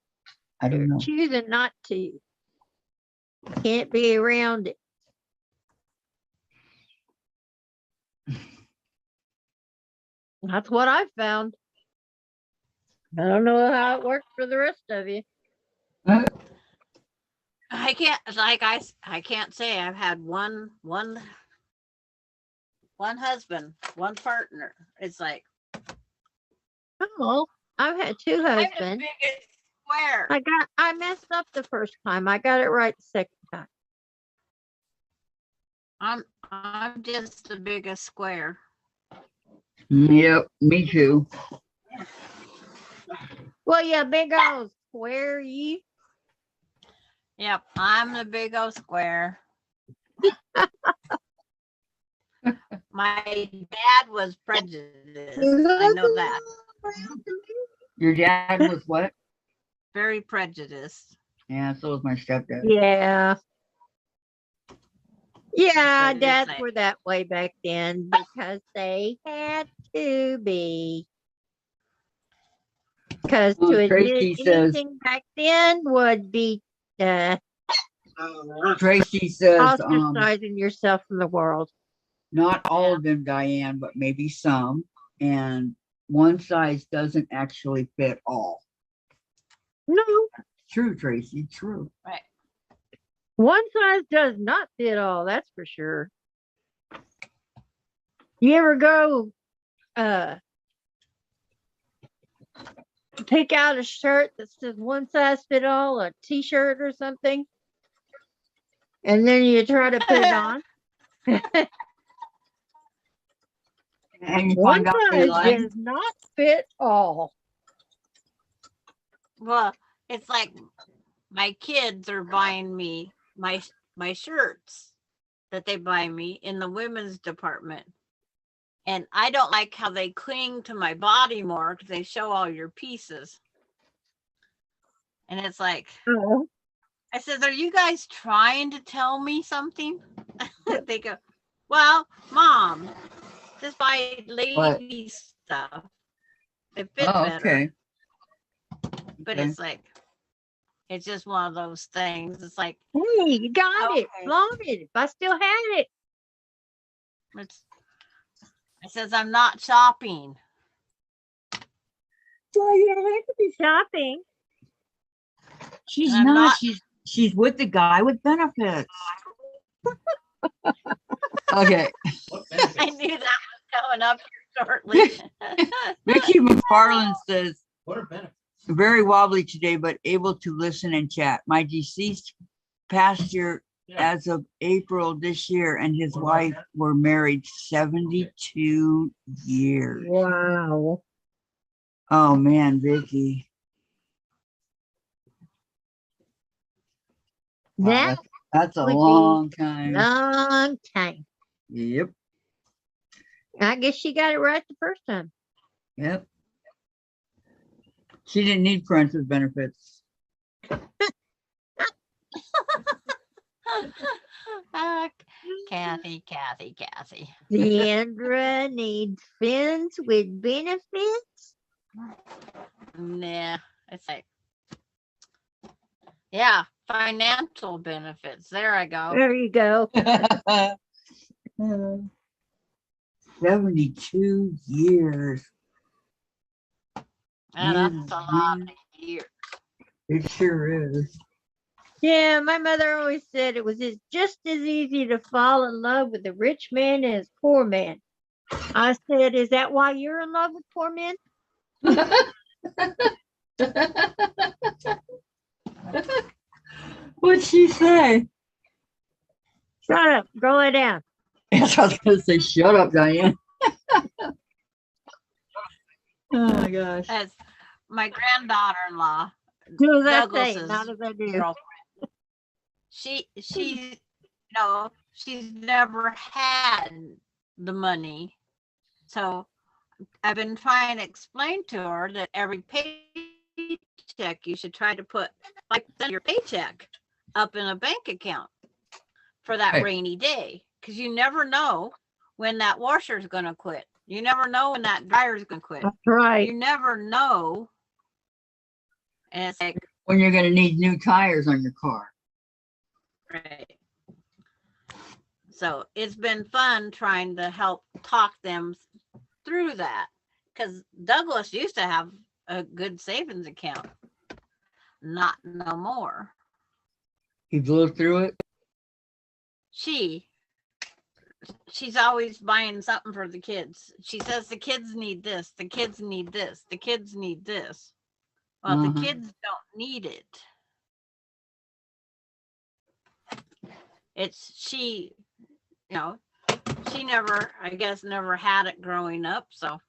I They're don't know. choosing not to. Can't be around it. That's what I found. I don't know how it works for the rest of you. I can't, I can't say I've had one husband, one partner. It's like, Oh, I've had two I'm the husbands. biggest square. I messed up the first time. I got it right the second time. I'm just the biggest square. Yep, me too. Well, yeah, big old square you. Yep, I'm the big old square. My dad was prejudiced. I know that. Your dad was what? Very prejudiced. Yeah, so was my stepdad. Yeah. Yeah, But it's dads like- were that way back then because they had to be. Because Well, to Tracy admit says- anything back then would be Tracy says, ostracizing yourself from the world. not all of them, Diane, but maybe some. And one size doesn't actually fit all. No, True, Tracy, true. Right. one size does not fit all, that's for sure. You ever go pick out a shirt that says one size fit all, a t-shirt or something, and then you try to put it on? And you One find out they size like. does not fit all. Well, it's like my kids are buying me my shirts that they buy me in the women's department. And I don't like how they cling to my body more because they show all your pieces. And it's like, Oh, I said, are you guys trying to tell me something? They go, well, Mom, just buy lady stuff. It fits Oh, better. okay. But Okay. it's like, it's just one of those things. It's like, hey, you got it. Okay. Flaunt it. If I still had it. I says, I'm not shopping. Well, you don't have to be shopping. She's I'm not. not- She's with the guy with benefits. Okay. What I benefits? knew that was coming up here shortly. Vicky McFarland says, What are benefits? very wobbly today, but able to listen and chat. My deceased pastor Yeah. as of April this year and his What about wife that? were married 72 years. Wow. Oh man, Vicky. Wow, That that's a would be long time. long time. Yep. I guess she got it right the first time. Yep. She didn't need friends with benefits. Ah, Kathy. Sandra needs friends with benefits. Nah, it's like, yeah, financial benefits. There I go. There you go. 72 years. That's a lot of years. It sure is. Yeah, my mother always said it was just as easy to fall in love with a rich man as poor man. I said, is that why you're in love with poor men? What'd she say? Shut up. Go lay down. Yes, I was gonna say, shut up, Diane. Oh my gosh. As my granddaughter-in-law, Do as I say, Douglas's not as I do. girlfriend. She she's never had the money. So I've been trying to explain to her that every paycheck paycheck, you should try to put like your paycheck up in a bank account for that Right. rainy day. Because you never know when that washer's going to quit. You never know when that dryer's going to quit. That's right. You never know. And it's like, When you're going to need new tires on your car. right. So it's been fun trying to help talk them through that. Because Douglas used to have a good savings account. Not no more. He blew through it. She's always buying something for the kids. She says the kids need this, the kids need this, the kids need this. Well, the kids don't need it. It's she never, I guess, never had it growing up. So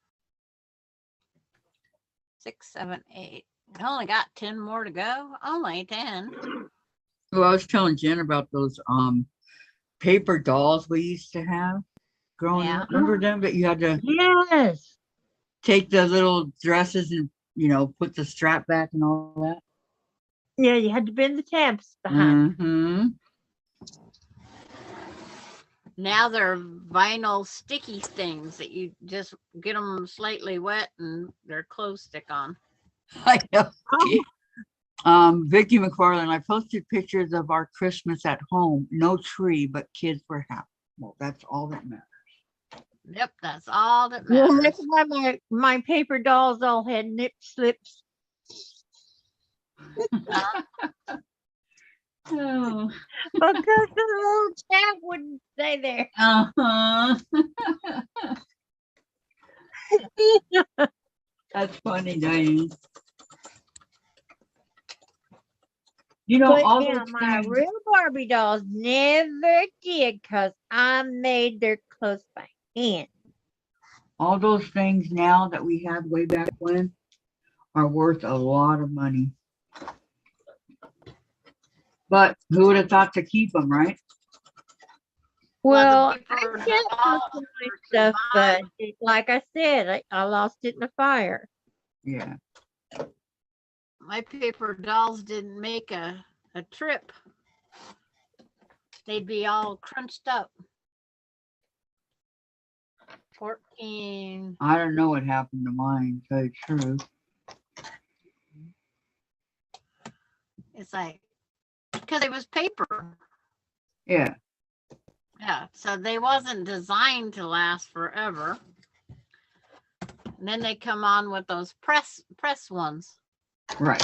6, 7, 8. I only got 10 more to go. Only 10. Well, I was telling Jen about those paper dolls we used to have growing Yeah. up. Remember them that you had to Yes. take the little dresses and put the strap back and all that? Yeah, you had to bend the tabs behind. Mm-hmm. Now they're vinyl sticky things that you just get them slightly wet and their clothes stick on. I know. Oh, Vicki McFarland, I posted pictures of our Christmas at home. No tree, but kids were happy. Well, that's all that matters. Yep, that's all that well, matters. that's why my paper dolls all had nip slips. Oh. Because the little tab wouldn't stay there. Uh-huh. That's funny, Diane. But all yeah, those my things, real Barbie dolls never did because I made their clothes by hand. all those things now that we had way back when are worth a lot of money. But who would have thought to keep them, right? Well, the I paper kept most dolls of my were stuff, but designed- like I said, I lost it in a fire. Yeah. my paper dolls didn't make a trip. They'd be all crunched up. 14. I don't know what happened to mine, to tell you the truth. It's like, because it was paper. Yeah. Yeah, so they wasn't designed to last forever. And then they come on with those press ones. Right.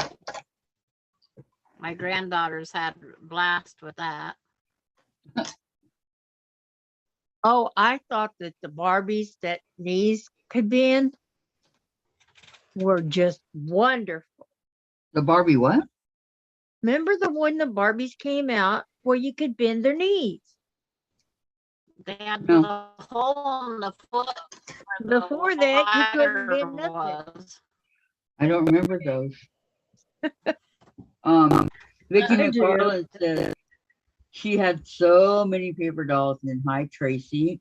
My granddaughters had blast with that. Oh, I thought that the Barbies that these could be in were just wonderful. The Barbie what? Remember when the Barbies came out where you could bend their knees? They had No. the hole in the foot. where the Before that, you couldn't wire bend nothing. was. I don't remember those. Vicki I do. McFarland said she had so many paper dolls. And hi, Tracy,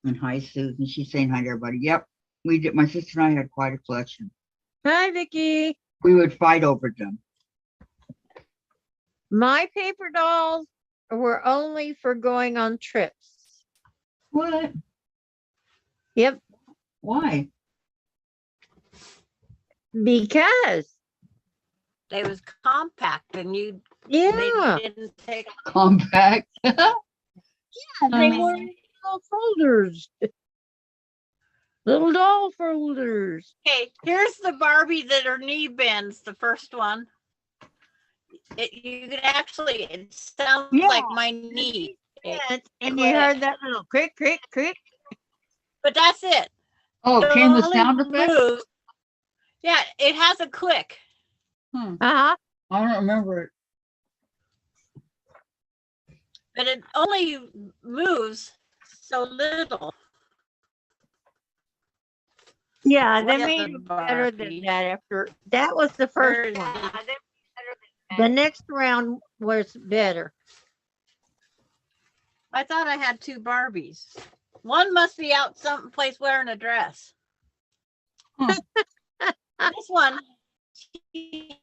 and hi, Susan. She's saying hi to everybody. Yep, we did. My sister and I had quite a collection. Hi, Vicky. We would fight over them. My paper dolls were only for going on trips. What? Yep, Why? because They was compact and they yeah, didn't take. Compact. they mean- were in little folders, little doll folders. Okay, here's the Barbie that are knee bends, the first one. You could actually, it sounds Yeah. like my knee. And you heard that little crick, crick, crick. But that's it. Oh, it The came with only sound effects? move- Yeah, it has a click. Uh-huh. I don't remember it. But it only moves so little. Yeah, What they the made other it better than Barbie? that after. That was the Where first is one. it? The next round was better. I thought I had 2 Barbies. One must be out someplace wearing a dress. Huh. This one, she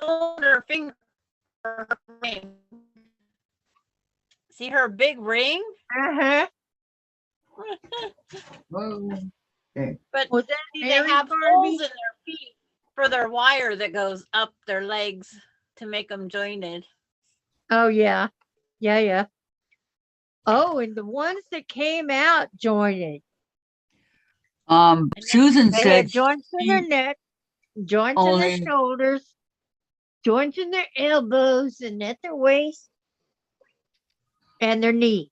showing her finger. Her ring. See her big ring? Uh-huh. Whoa. Okay. But Was that see, they Mary have Barbie? holes in their feet for their wire that goes up their legs to make them jointed. Oh, yeah. Yeah, yeah. Oh, and the ones that came out jointed. Susan They said had joints in their she neck, joints in their only, shoulders, joints in their elbows and at their waist and their knees.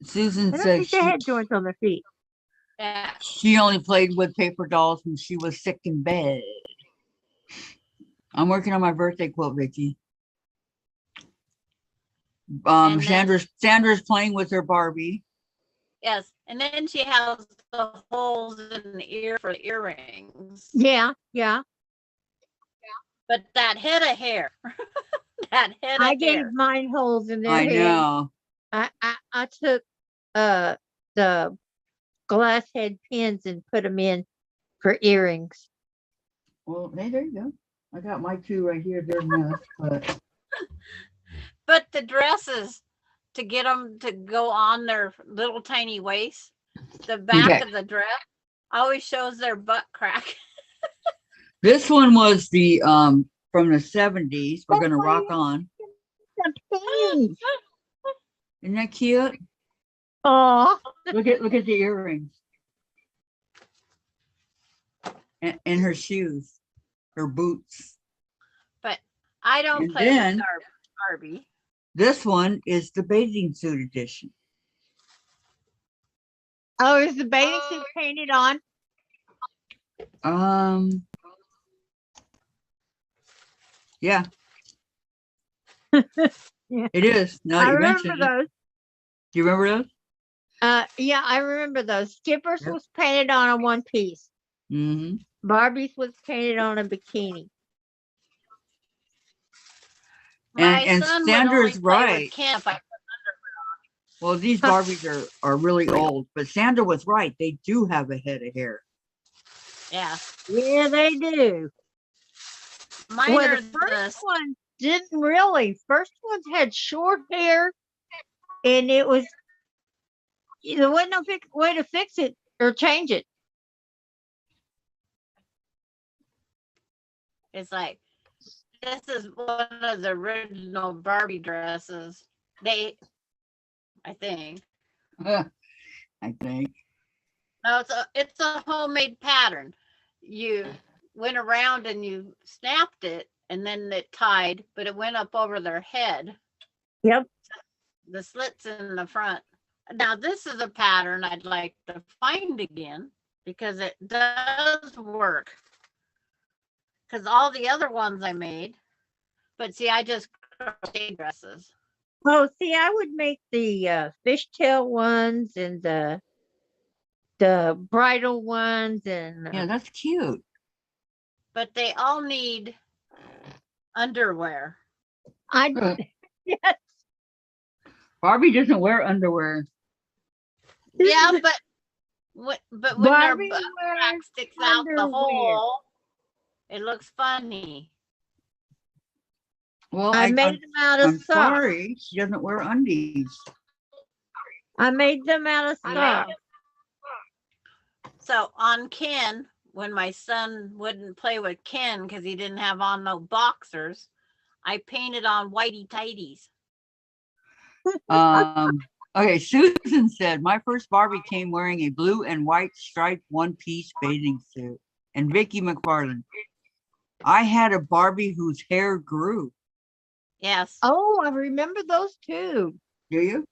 Susan I don't said think they had joints on their feet. Yeah. she only played with paper dolls when she was sick in bed. I'm working on my birthday quote, Vicky. And then- Sandra's playing with her Barbie. Yes. And then she has the holes in the ear for the earrings. Yeah, yeah. But that head of hair. That head I of gave hair. mine holes in their I head. know. I took the glass head pins and put them in for earrings. Well, hey, there you go. I got my two right here. They're enough, but But the dresses to get them to go on their little tiny waist, the back Okay. of the dress always shows their butt crack. this one was the from the 70s. We're gonna rock on. The pins. Isn't that cute? Aw. Look at the earrings. And her shoes, her boots. But I don't And play then- with Barbie. This one is the bathing suit edition. Oh, is the bathing suit painted on? Yeah. Yeah. It is. Now that I you remember mention it. those. Do you remember those? Yeah, I remember those. Skipper's Yep. was painted on a one piece. Mm-hmm. Barbie's was painted on a bikini. My And son Sandra's would only play right. with Ken if I Well, these Barbies are really old, but Sandra was right. They do have a head of hair. yeah. Yeah, they do. Mine Well, are the first the one didn't really. First ones had short hair, and it was there wasn't no way to fix it or change it. it's like this is one of the original Barbie dresses. I think. I think. No, it's a homemade pattern. You went around and you snapped it and then it tied, but it went up over their head. Yep. The slits in the front. Now this is a pattern I'd like to find again because it does work. Because all the other ones I made, but see, I just crochet dresses. Oh, see, I would make the fishtail ones and the bridal ones and Yeah, that's cute. But they all need underwear. I Uh, yes. Barbie doesn't wear underwear. Yeah, but when their Barbie butt wears crack sticks out the underwear. hole, it looks funny. Well, I made them out of I'm socks. sorry. She doesn't wear undies. I made them out of I socks. made So on Ken, when my son wouldn't play with Ken because he didn't have on no boxers, I painted on whitey tighties. Okay, Susan said, my first Barbie came wearing a blue and white striped one-piece bathing suit. And Vicky McFarland, I had a Barbie whose hair grew. Yes. Oh, I remember those too. Do you?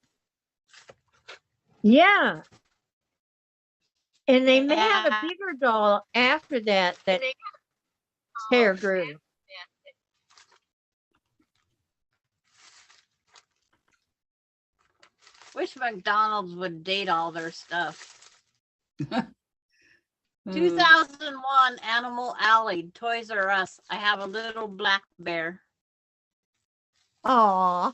Yeah. And they had a Yeah. bigger doll after that hair grew. Wish McDonald's would date all their stuff. Uh, 2001 Animal Alley, Toys R Us. I have a little black bear. Aw.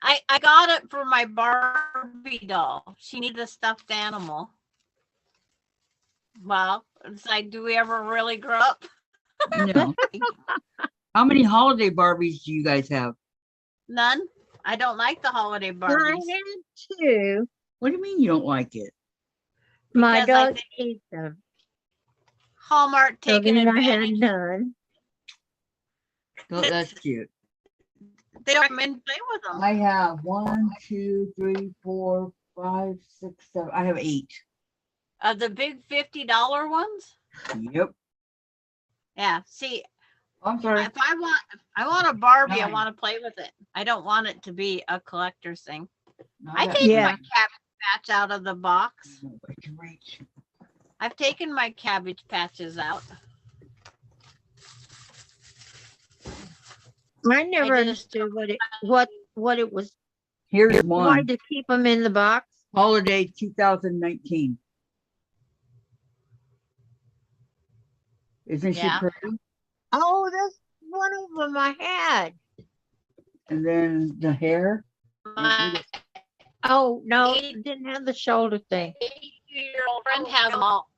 I got it for my Barbie doll. She needed a stuffed animal. Well, it's like, do we ever really grow up? no. How many holiday Barbies do you guys have? None. I don't like the holiday I Barbies had two. What do you mean you don't like it? My because I dog think ate them. Hallmark So taking then I had advantage. none. Oh, that's cute. They don't even play with them. I have 1, 2, 3, 4, 5, 6, 7. I have 8. The big $50 ones. Yep. Yeah. See, I'm sorry. if I want a Barbie, I 9. want to play with it. I don't want it to be a collector's thing. No, I got take Yeah. my cabbage patch out of the box. no way to reach. I've taken my cabbage patches out. I never just- understood what it was. Here's Why one. to keep them in the box? Holiday 2019. Isn't she Yeah. pretty? Oh, that's one of them I had. And then the hair. My Oh no, Eight- it didn't have the shoulder thing. 8-year-old friend has them all.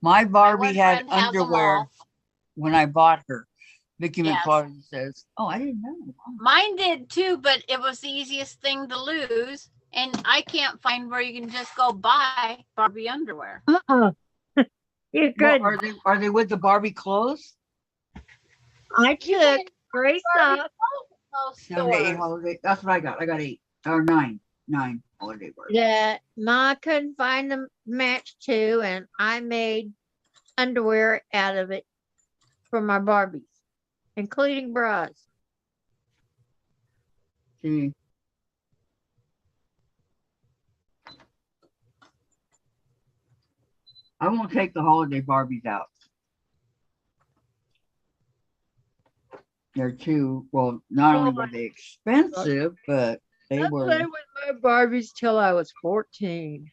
My My Barbie one had friend has them underwear all. when I bought her. Mickey Yes. McFarlane says, "Oh, I didn't know." Wow. Mine did too, but it was the easiest thing to lose. And I can't find where you can just go buy Barbie underwear. You're Well, good. are they with the Barbie clothes? I took gray socks. Those 7 to 8 stores. holiday. That's what I got. I got 8 or 9. 9 holiday Barbie. That Ma couldn't find the match to, and I made underwear out of it for my Barbies, including bras. See. I won't take the holiday Barbies out. They're too, well, not only were they expensive, but they I were, played with my Barbies till I was 14.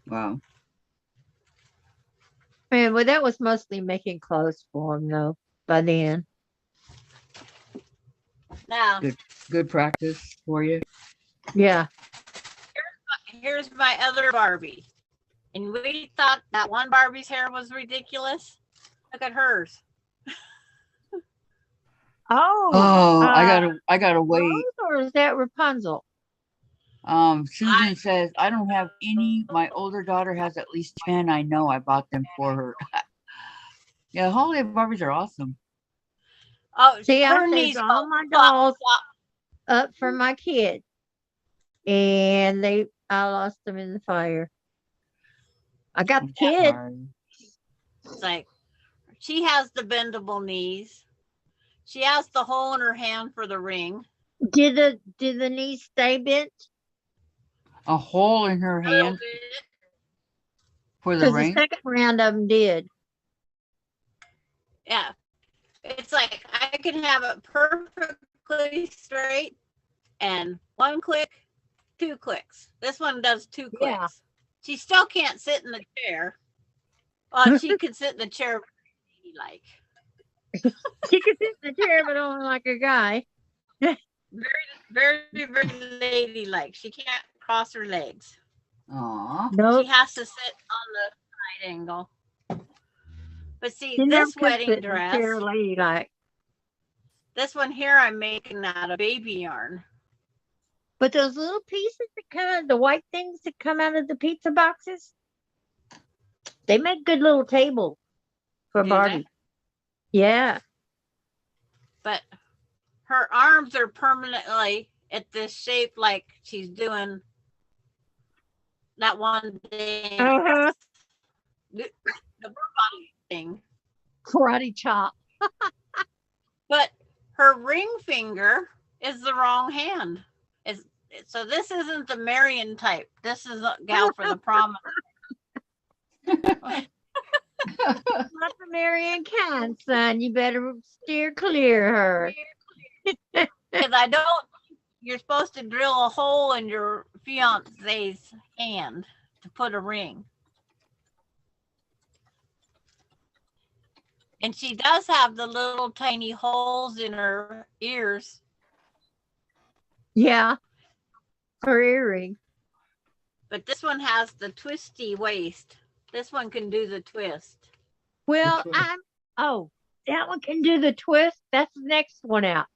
wow. Man, well, that was mostly making clothes for them, though, by then. Now, Good practice for you. Yeah. here's my other Barbie. And we thought that one Barbie's hair was ridiculous. Look at hers. Oh. Oh, I gotta wait. Rose, or is that Rapunzel? Susan says, I don't have any. My older daughter has at least 10. I know I bought them for her. Yeah, holiday Barbies are awesome. Oh, See, I her saved knees all go my flop, dolls flop. up for my kids, and I lost them in the fire. I got the kid. Sorry. It's like she has the bendable knees. She has the hole in her hand for the ring. Did the knees stay bent? A hole in her A little hand bit. for the Because the ring. second round of them did. Yeah. It's like I can have it perfectly straight and 1 click, 2 clicks. This one does 2 clicks. Yeah. She still can't sit in the chair. Well, she could sit in the chair like She could sit in the chair, but only like a guy. very, very ladylike. She can't cross her legs. Aw. Nope. She has to sit on the side angle. But see, She never this could wedding sit in the chair dress, ladylike. this one here, I'm making out of baby yarn. But those little pieces that come out, the white things that come out of the pizza boxes, they make good little tables for Do they? Barbie. Yeah. But her arms are permanently at this shape like she's doing that one thing, Uh-huh. the body thing. Karate chop. But her ring finger is the wrong hand. So this isn't the Marion type. This is a gal for the prom. Not the Marion kind, son. You better steer clear of her. Because I don't. You're supposed to drill a hole in your fiance's hand to put a ring. And she does have the little tiny holes in her ears. Yeah. Her earring. But this one has the twisty waist. This one can do the twist. Well, Which one? that one can do the twist. That's the next one out.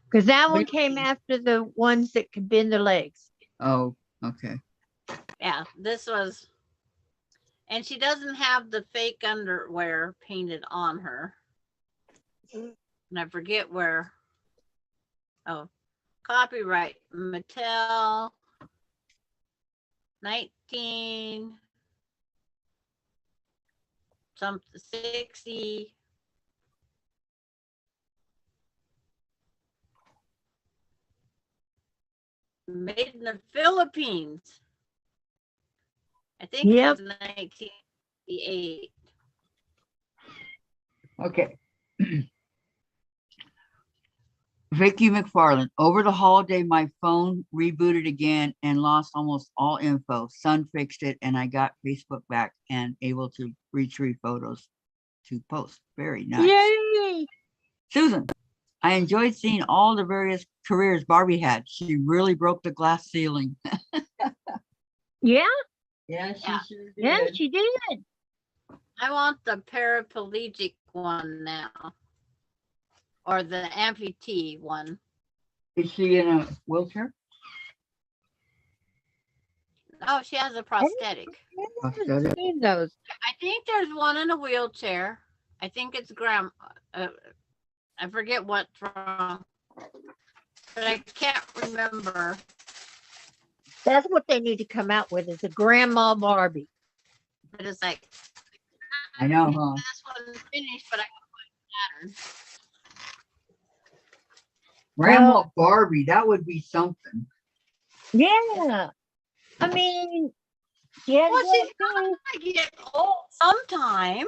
Because that one came after the ones that could bend the legs. Oh, okay. Yeah, this was, and she doesn't have the fake underwear painted on her. And I forget where. Oh, copyright Mattel 19 something 60. Made in the Philippines. I think Yep. it was 1988. Okay. Vicky McFarland, over the holiday, my phone rebooted again and lost almost all info. Son fixed it and I got Facebook back and able to retrieve photos to post. Very nice. Yay! Susan, I enjoyed seeing all the various careers Barbie had. She really broke the glass ceiling. Yeah, Yeah, she Yeah. sure did. yeah, she did. I want the paraplegic one now, or the amputee one. Is she in a wheelchair? Oh, she has a prosthetic. I Prosthetic? haven't seen those. I think there's one in a wheelchair. I think it's grandma. I forget what from, but I can't remember. That's what they need to come out with is a grandma Barbie. But it's like I know, huh? this one's finished, but I got pattern. Grandma Barbie, that would be something. Yeah. I mean, yeah. Well, she's gonna get old sometime.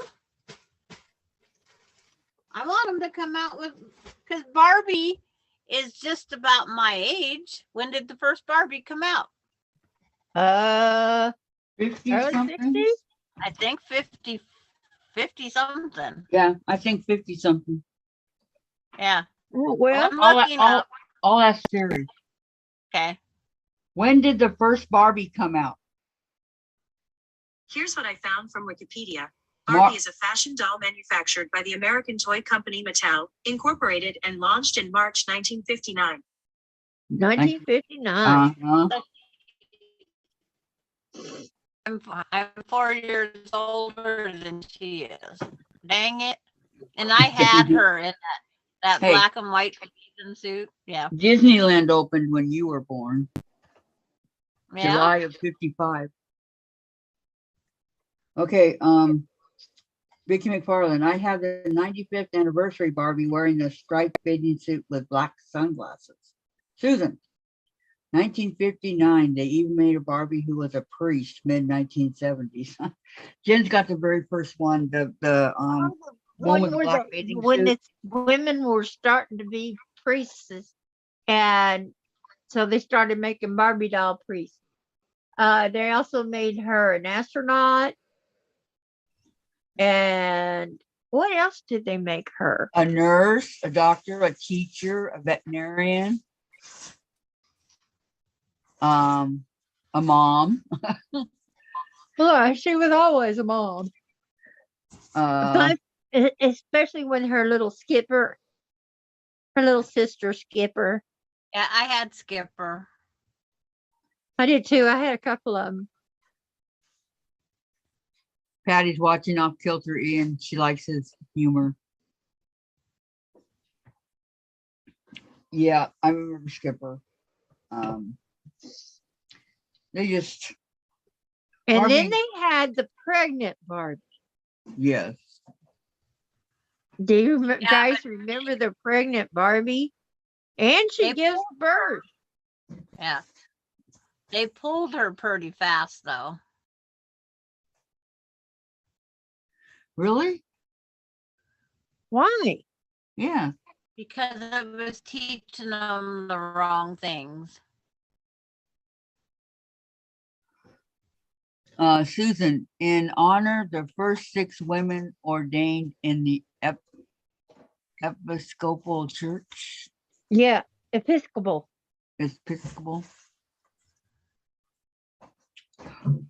I want them to come out with, because Barbie is just about my age. When did the first Barbie come out? 50 early something? 60s? I think 50 something. Yeah, I think 50 something. Yeah. Oh, well, I'm looking up. All that's serious. Okay. When did the first Barbie come out? Here's what I found from Wikipedia. Mar- Barbie is a fashion doll manufactured by the American toy company Mattel, Incorporated, and launched in March 1959. 1959. Uh-huh. I'm 4 years older than she is. Dang it. And I had her in that Hey. black and white Caucasian suit. Yeah. Disneyland opened when you were born, Yeah. July of 55. Okay, Vicky McFarland, I have the 95th anniversary Barbie wearing the striped bathing suit with black sunglasses. Susan, 1959, they even made a Barbie who was a priest, mid-1970s. Jen's got the very first one, the one with the black bathing when suit. the women were starting to be priestesses, and so they started making Barbie doll priests. They also made her an astronaut, and what else did they make her? A nurse, a doctor, a teacher, a veterinarian, a mom. Well, she was always a mom, but especially when her little Skipper, her little sister Skipper. Yeah, I had Skipper. I did too. I had a couple of them. Patty's watching Off Kilter Ian. She likes his humor. Yeah, I remember Skipper. They just, And then Barbie- they had the pregnant Barbie. yes. Do you Yeah, guys remember the pregnant Barbie? And she They gives birth. Yeah. They pulled her pretty fast though. Really? Why? Yeah. Because it was teaching them the wrong things. Susan, in honor the first 6 women ordained in the Episcopal Church, Yeah, Episcopal. Episcopal.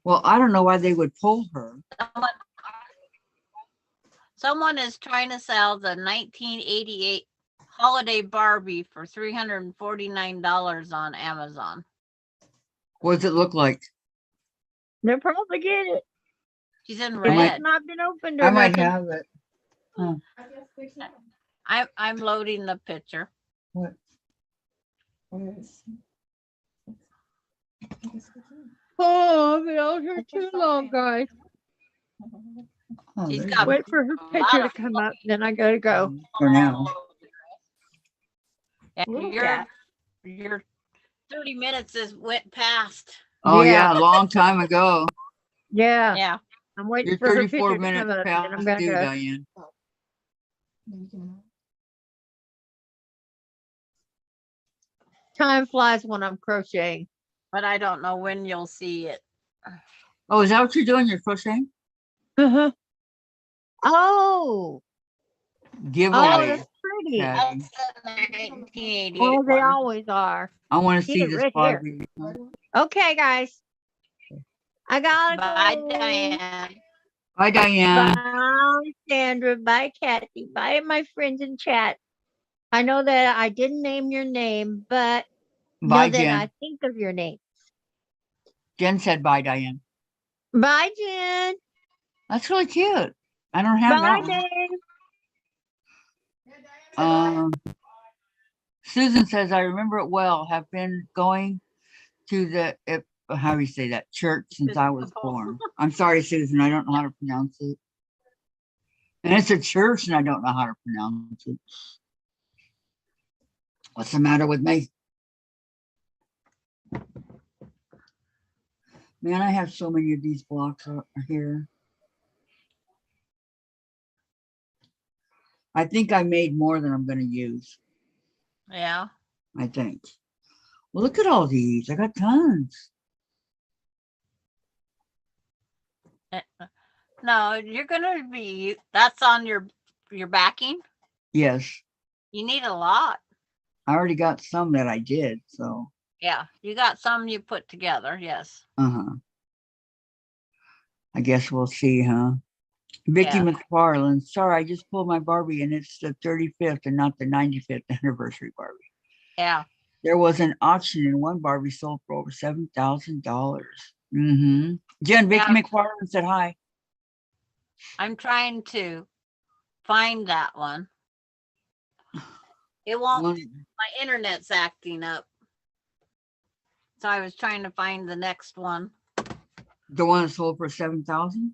Well, I don't know why they would pull her. Someone Someone is trying to sell the 1988 holiday Barbie for $349 on Amazon. What does it look like? They'll probably get it. She's in It might- has red. not been opened or I might nothing. have it. I guess they can. I'm loading the picture. What? Where is- I guess we can. Oh, I've been out here too long, guys. Oh, She's there you got- go. Wait for her A picture lot to of come up, then I gotta go. For now. Yeah, Look your at. 30 minutes is went past. Oh Yeah. yeah, a long time ago. Yeah, Yeah. I'm waiting You're for her 34 picture to minutes come up, then I'm past gonna due, go. Diane. You can- Time flies when I'm crocheting. But I don't know when you'll see it. Oh, is that what you're doing? You're crocheting? Uh-huh. Oh, Giveaway. that's pretty. Yeah. That's the 1988 Oh, they one. always are. I want to See see it this right here. Barbie. Okay, guys. I gotta Bye, go. Diane. Bye, Diane. Bye, Sandra. Bye, Kathy. Bye, my friends in chat. I know that I didn't name your name, but Bye, know that Jen. I think of your name. Jen said bye, Diane. Bye, Jen. That's really cute. I don't have Bye, that Dave. one. Susan says, I remember it well. Have been going to the, how do you say that, church since I was born. I'm sorry, Susan. I don't know how to pronounce it. And it's a church and I don't know how to pronounce it. What's the matter with me? Man, I have so many of these blocks here. I think I made more than I'm going to use. Yeah. I think. Well, look at all these. I got tons. No, you're gonna be. That's on your backing. Yes. You need a lot. I already got some that I did. So, Yeah, you got some you put together. Yes. I guess we'll see, huh? Vicky Yeah. McFarland. Sorry, I just pulled my Barbie and it's the 35th and not the 95th anniversary Barbie. Yeah. There was an auction and one Barbie sold for over $7,000. Jen, Vicky Yeah. McFarland said hi. I'm trying to find that one. It won't. My internet's acting up. So I was trying to find the next one. The one that sold for 7,000?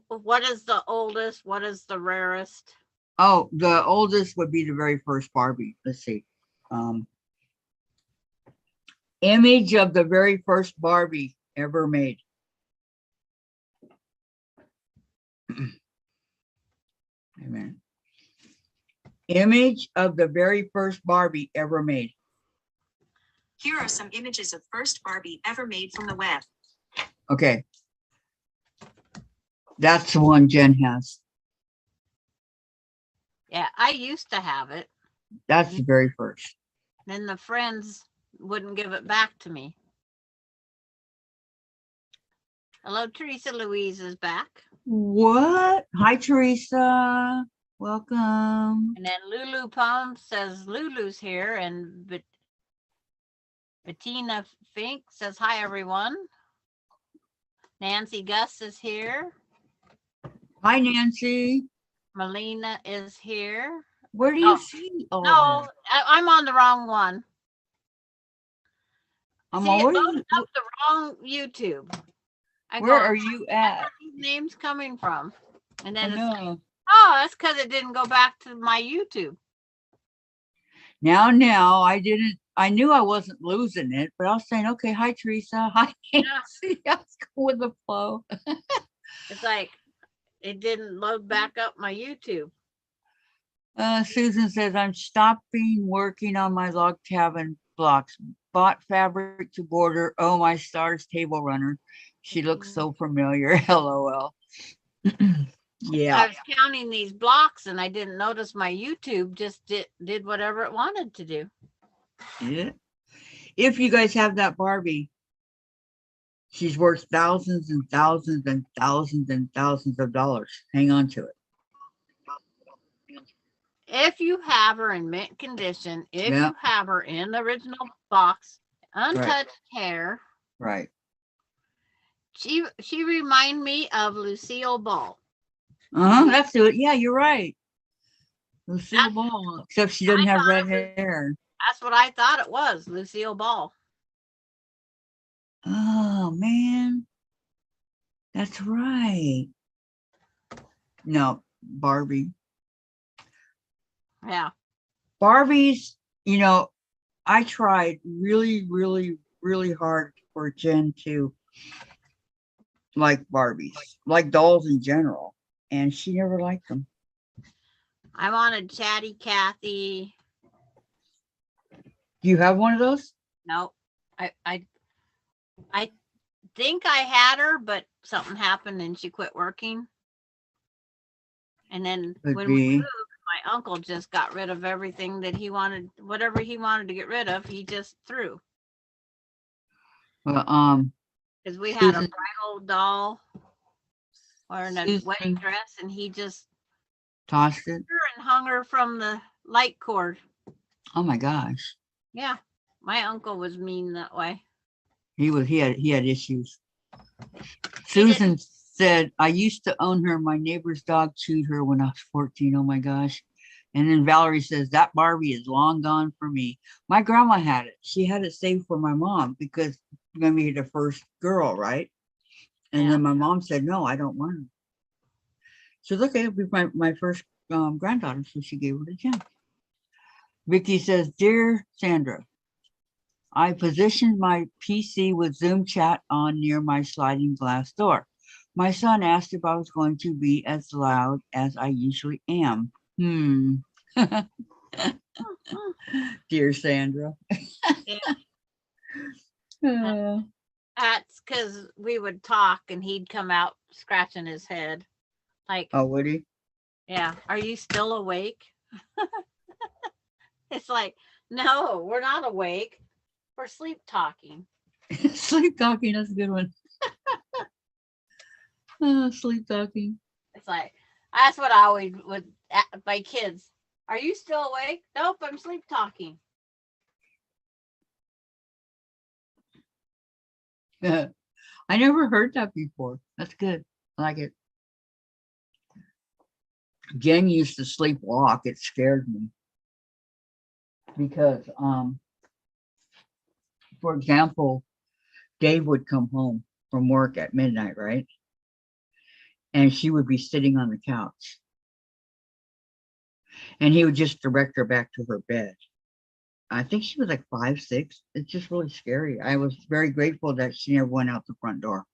What is the oldest? What is the rarest? Oh, the oldest would be the very first Barbie. Let's see. Image of the very first Barbie ever made. Amen. Image of the very first Barbie ever made. Here are some images of first Barbie ever made from the web. Okay. That's the one Jen has. Yeah, I used to have it. That's the very first. Then the friends wouldn't give it back to me. Hello, Teresa Louise is back. What? Hi, Teresa. Welcome. And then Lulu Palm says Lulu's here, and Bettina Fink says hi, everyone. Nancy Gus is here. Hi, Nancy. Melina is here. Where do you Oh, see? Oh, No, I'm on the wrong one. I'm See, it always. loaded up the wrong YouTube. I Where go, are you where at? are these names coming from? And I then it's like, know. oh, that's because it didn't go back to my YouTube. Now, I knew I wasn't losing it, but I was saying, okay, hi, Teresa. Hi, Nancy. I was going with the flow. It's like it didn't load back up my YouTube. Susan says, I'm stopping working on my log cabin blocks. Bought fabric to border. Oh, my stars table runner. She looks so familiar. LOL. Yeah. I was counting these blocks and I didn't notice my YouTube just did whatever it wanted to do. Yeah. If you guys have that Barbie, She's worth thousands and thousands and thousands and thousands of dollars. Hang on to it. If you have her in mint condition, if Yeah. you have her in the original box, untouched hair, Right. she remind me of Lucille Ball. That's it. Yeah, you're right. Lucille That's- Ball, except she doesn't have red hair. That's what I thought it was, Lucille Ball. Oh man, that's right. No, Barbie. Yeah. Barbie's, you know, I tried really, really, really hard for Jen to like Barbies, like dolls in general, and she never liked them. I wanted Chatty Cathy. Do you have one of those? No, I think I had her, but something happened and she quit working. And then Could when we be. moved, my uncle just got rid of everything that he wanted, whatever he wanted to get rid of, he just threw. Well, Because we had a Susan- bridal doll or in a Susan- wedding dress, and he just tossed it. threw her and hung her from the light cord. Oh my gosh, Yeah, my uncle was mean that way. he had issues. Susan said, I used to own her. My neighbor's dog chewed her when I was 14. Oh my gosh. And then Valerie says, that Barbie is long gone for me. My grandma had it. She had it saved for my mom because I'm going to be the first girl, right? And Yeah. then my mom said, no, I don't want her. She says, okay, it'll be my first granddaughter. So she gave her to Jen. Vicky says, dear Sandra, I positioned my PC with Zoom chat on near my sliding glass door. My son asked if I was going to be as loud as I usually am. Dear Sandra. Uh, That's because we would talk and he'd come out scratching his head. Like, oh, would he? yeah, are you still awake? It's like, no, we're not awake. We're sleep talking. Sleep talking, that's a good one. Sleep talking. It's like, that's what I always would, my kids, are you still awake? Nope, I'm sleep talking. I never heard that before. That's good. I like it. Jen used to sleepwalk. It scared me. Because, for example, Dave would come home from work at midnight, right? And she would be sitting on the couch. And he would just direct her back to her bed. I think she was like 5, 6. It's just really scary. I was very grateful that she never went out the front door.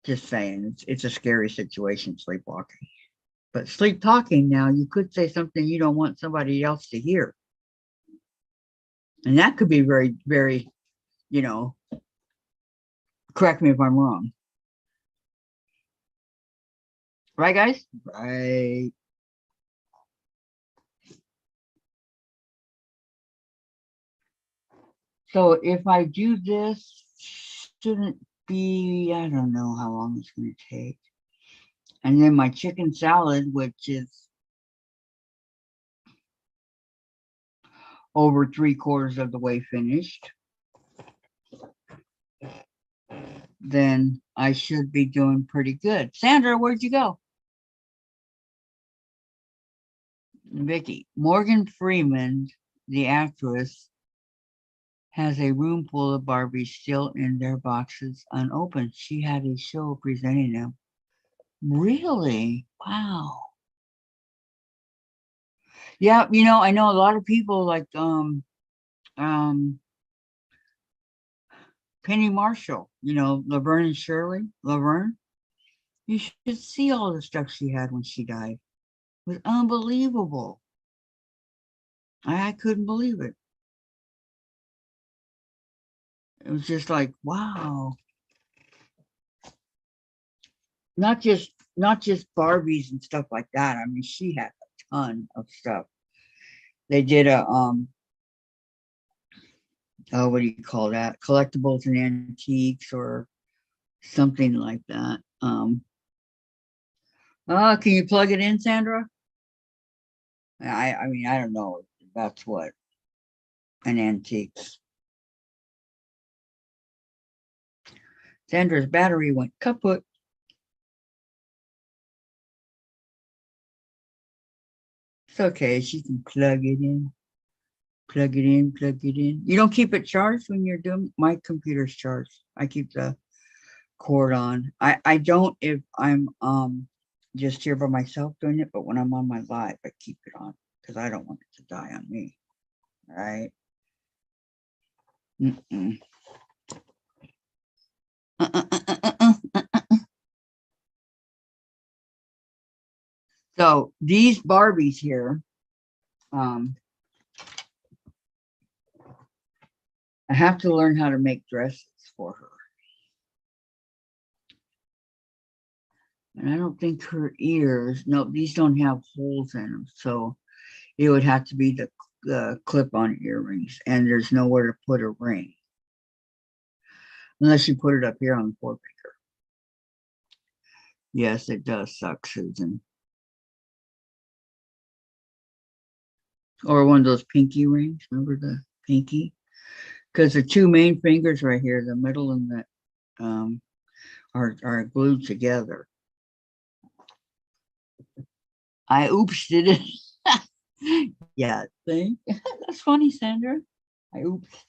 Just saying, it's a scary situation, sleepwalking. But sleep talking now, you could say something you don't want somebody else to hear. And that could be very, very, correct me if I'm wrong. Right, guys? Right. So if I do this, shouldn't be, I don't know how long it's going to take. And then my chicken salad, which is over 3/4 of the way finished, then I should be doing pretty good. Sandra, where'd you go? Vicky, Morgan Freeman, the actress, has a room full of Barbies still in their boxes unopened. She had a show presenting them. Really? Wow. Yeah, I know a lot of people like Penny Marshall, Laverne and Shirley. Laverne. You should see all the stuff she had when she died. It was unbelievable. I couldn't believe it. It was just like, wow. Not just Barbies and stuff like that. I mean, she had a ton of stuff. They did a what do you call that? Collectibles and antiques or something like that. Can you plug it in, Sandra? I mean, I don't know. That's what an antiques. Sandra's battery went kaput. It's okay. She can plug it in. Plug it in, plug it in. You don't keep it charged when you're doing, my computer's charged. I keep the cord on. I don't if I'm just here by myself doing it, but when I'm on my live, I keep it on because I don't want it to die on me. All right. So these Barbies here, I have to learn how to make dresses for her. And I don't think her ears, no, these don't have holes in them. So it would have to be the clip-on earrings, and there's nowhere to put a ring. Unless you put it up here on the forefinger. Yes, it does suck, Susan. Or one of those pinky rings. Remember the pinky? Because the two main fingers right here, the middle and the are glued together. I oopsed it. Yeah, think that's funny, Sandra. I oopsed.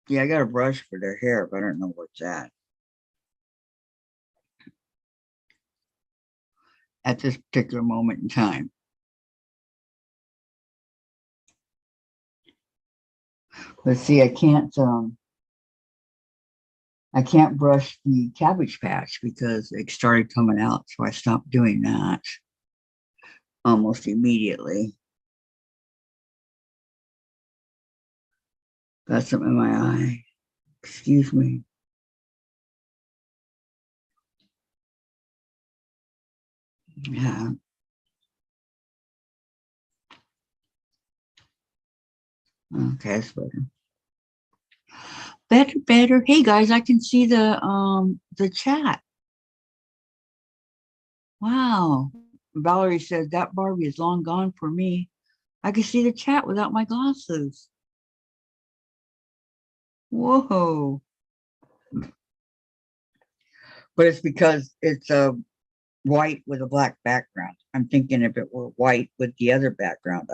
Yeah, I got a brush for their hair, but I don't know what's at this particular moment in time. Let's see, I can't brush the Cabbage Patch because it started coming out, so I stopped doing that almost immediately. Got something in my eye. Excuse me. Yeah. Okay, that's better. Better. Hey guys, I can see the chat. Wow. Valerie said that Barbie is long gone for me. I can see the chat without my glasses. Whoa. But it's because it's white with a black background. I'm thinking if it were white with the other background,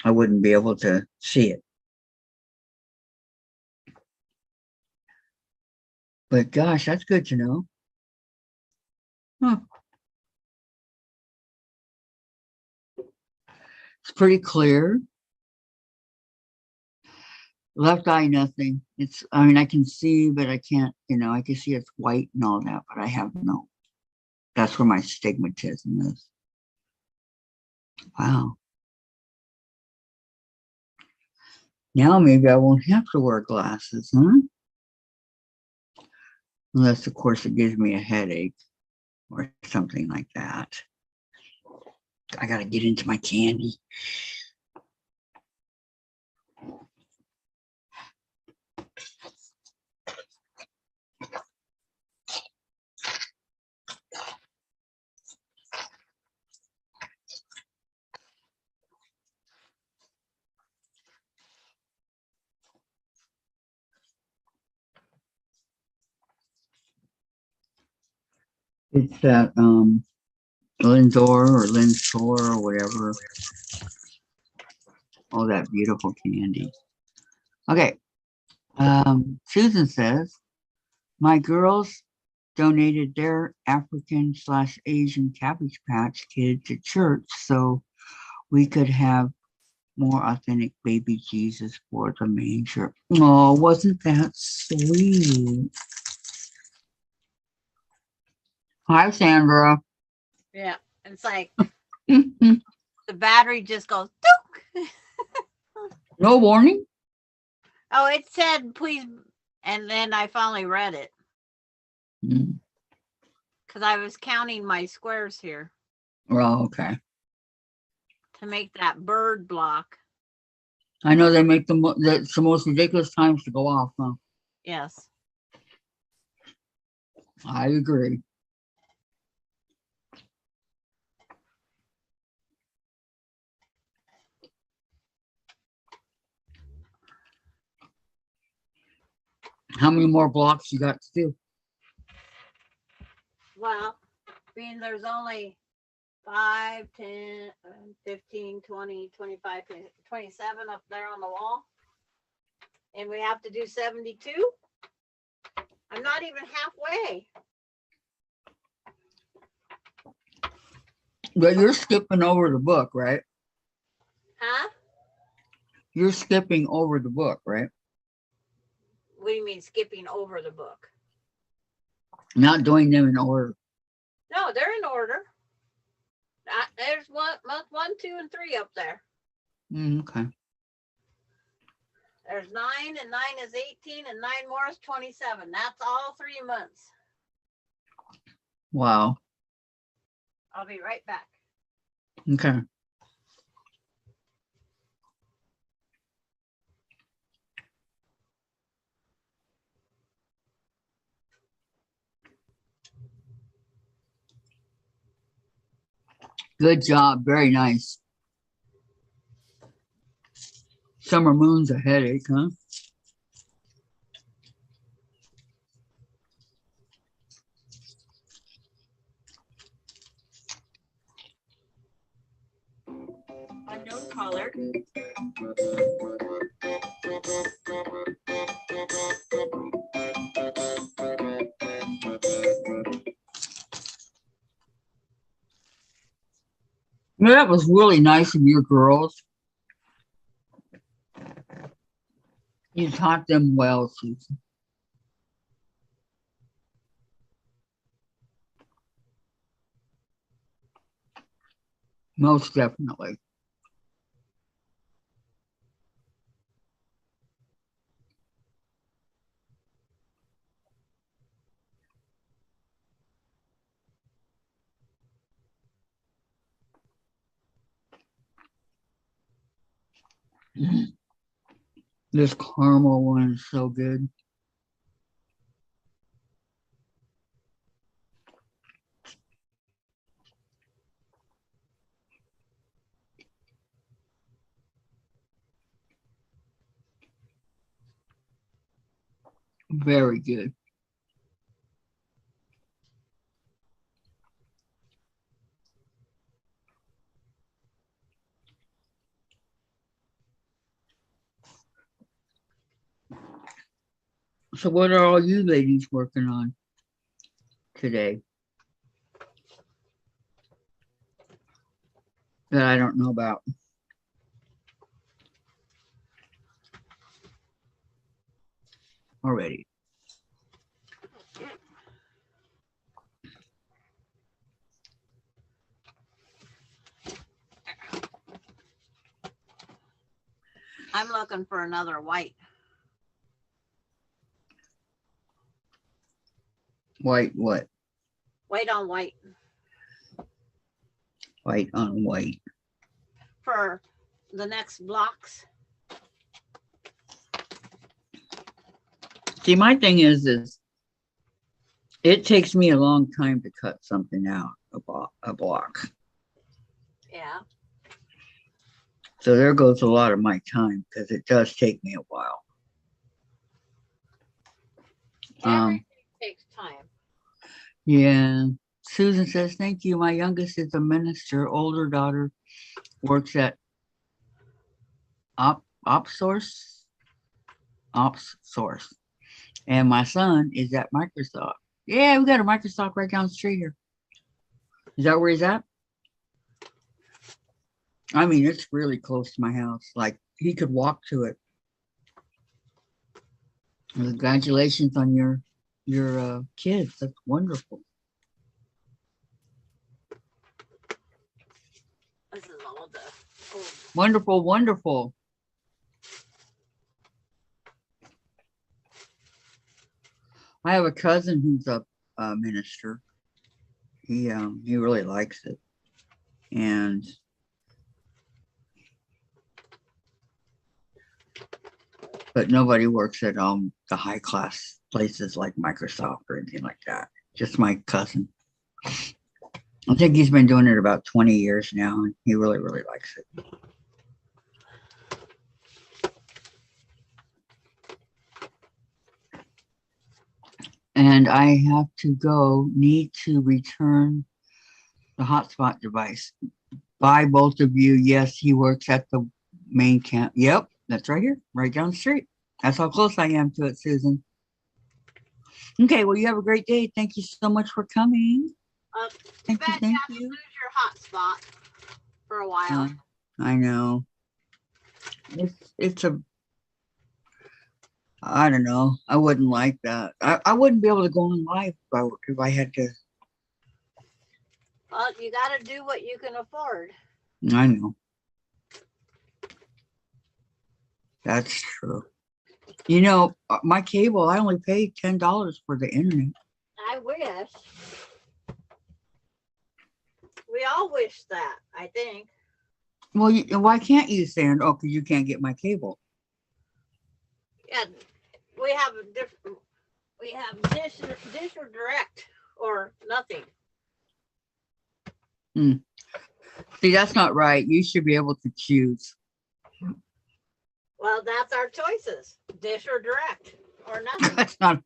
I wouldn't be able to see it. But gosh, that's good to know. Huh. It's pretty clear. Left eye, nothing. I mean, I can see, but I can't, I can see it's white and all that, but I have no. That's where my stigmatism is. Wow. Now maybe I won't have to wear glasses, huh? Unless, of course, it gives me a headache or something like that. I got to get into my candy. It's that Linzor or whatever. All that beautiful candy. Okay. Susan says, my girls donated their African/Asian Cabbage Patch Kid to church so we could have more authentic baby Jesus for the manger. Oh, wasn't that sweet? Hi, Sandra. Yeah, it's like No the battery just goes. warning? Oh, it said please, and then I finally read it because I was counting my squares here. Oh, okay. to make that bird block. I know they make that's the most ridiculous times to go off, huh? Yes. I agree. How many more blocks you got to do? Well, being there's only 5, 10, 15, 20, 25, 27 up there on the wall. And we have to do 72. I'm not even halfway. But you're skipping over the book, right? Huh? You're skipping over the book, right? What do you mean skipping over the book? Not doing them in order. No, they're in order. There's month 1, 2, and 3 up there. Okay. There's 9, and 9 is 18, and 9 more is 27. That's all 3 months. Wow. I'll be right back. Okay. Good job. Very nice. Summer moon's a headache, huh? Unknown caller. Yeah, that was really nice of you girls. You taught them well, Susan. Most definitely. This caramel one is so good. Very good. So what are all you ladies working on today that I don't know about? Already. I'm looking for another white. White what? White on white White on white. for the next blocks. See, my thing is it takes me a long time to cut something out, a block. Yeah. So there goes a lot of my time because it does take me a while. Everything takes time. Yeah. Susan says, thank you. My youngest is a minister. Older daughter works at OpSource. And my son is at Microsoft. Yeah, we got a Microsoft right down the street here. Is that where he's at? I mean, it's really close to my house. Like, he could walk to it. Congratulations on your kids. That's wonderful. This is all the old. Wonderful, wonderful. I have a cousin who's a minister. He really likes it, and but nobody works at the high class places like Microsoft or anything like that. Just my cousin. I think he's been doing it about 20 years now, and he really, really likes it. And I have to need to return the hotspot device. Bye, both of you. Yes, he works at the main camp. Yep, that's right here, right down the street. That's how close I am to it, Susan. Okay, well, you have a great day. Thank you so much for coming. Thank you, Bet thank have to you. lose your hotspot for a while. I know. It's a, I don't know. I wouldn't like that. I wouldn't be able to go on live if I had to. Well, you got to do what you can afford. I know. That's true. You know, my cable, I only paid $10 for the internet. I wish. We all wish that, I think. Well, why can't you, Sandra? Oh, because you can't get my cable. Yeah, we have a different. We have dish or direct or nothing. See, that's not right. You should be able to choose. Well, that's our choices: dish or direct or nothing. That's not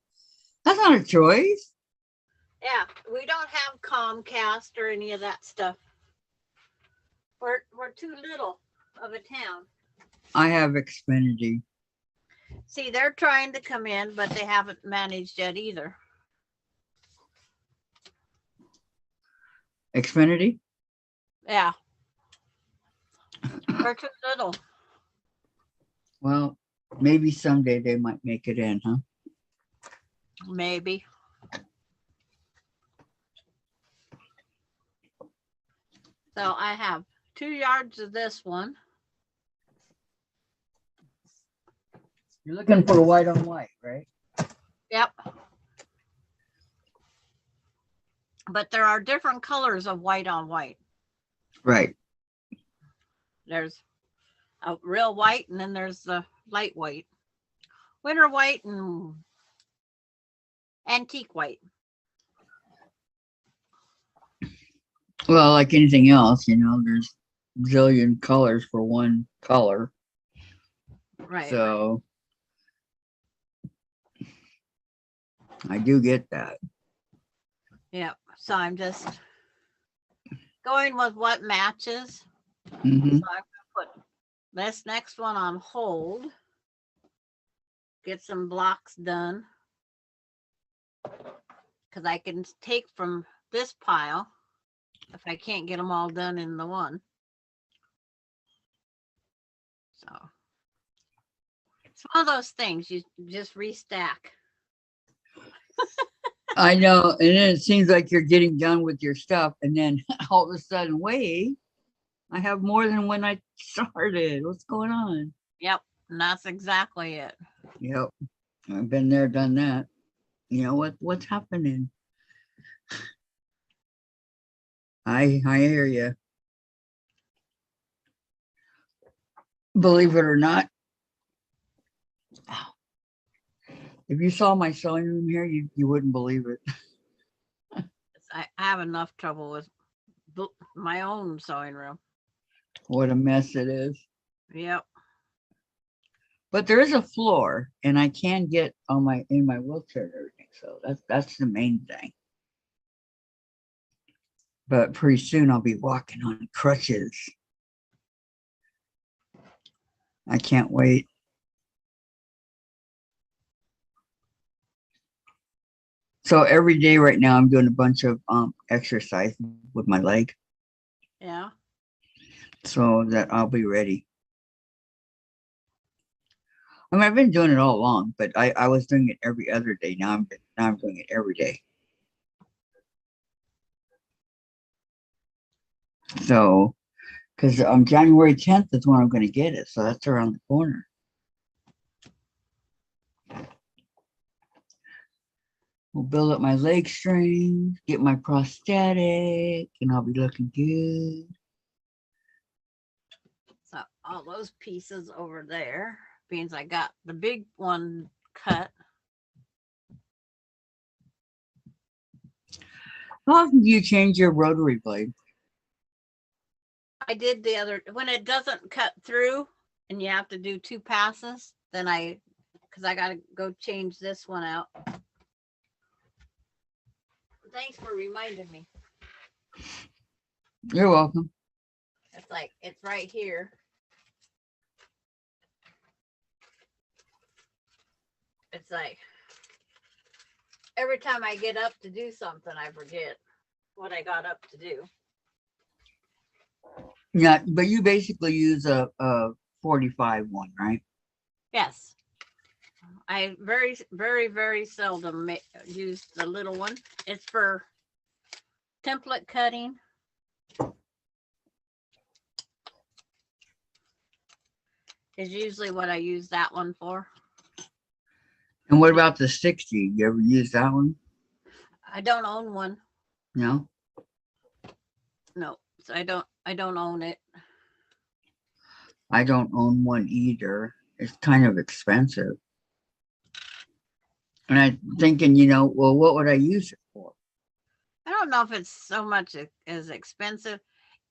a choice. Yeah, we don't have Comcast or any of that stuff. We're too little of a town. I have Xfinity. See, they're trying to come in, but they haven't managed yet either. Xfinity? Yeah. We're too little. Well, maybe someday they might make it in, huh? Maybe. So I have 2 yards of this one. You're looking for white on white, right? Yep. But there are different colors of white on white. Right. There's a real white, and then there's the light white. Winter white and antique white. Well, like anything else, you know, there's zillion colors for one color. Right. So I do get that. Yep. So I'm just going with what matches. Hmm. So I'm going to put this next one on hold. Get some blocks done. Because I can take from this pile if I can't get them all done in the one. So it's one of those things you just restack. I know. And then it seems like you're getting done with your stuff. And then all of a sudden, wait, I have more than when I started. What's going on? Yep. And that's exactly it. Yep. I've been there, done that. You know what's happening? I hear you. Believe it or not, if you saw my sewing room here, you wouldn't believe it. I have enough trouble with my own sewing room. What a mess it is. Yep. But there is a floor, and I can get in my wheelchair and everything. So that's the main thing. But pretty soon I'll be walking on crutches. I can't wait. So every day right now I'm doing a bunch of exercise with my leg Yeah. so that I'll be ready. I mean, I've been doing it all along, but I was doing it every other day. Now I'm doing it every day. So, because January 10th is when I'm going to get it. So that's around the corner. We'll build up my leg strength, get my prosthetic, and I'll be looking good. So all those pieces over there beans I got the big one cut. How often do you change your rotary blade? I did the other when it doesn't cut through and you have to do 2 passes, then because I gotta go change this one out. Thanks for reminding me. You're welcome. It's like it's right here. It's like every time I get up to do something, I forget what I got up to do. Yeah, but you basically use a 45 one, right? Yes. I very, very, very seldom use the little one. It's for template cutting. Is usually what I use that one for. And what about the 60? You ever use that one? I don't own one. No? No, so I don't own it. I don't own one either. It's kind of expensive. And I'm thinking, well, what would I use it for? I don't know if it's so much as expensive.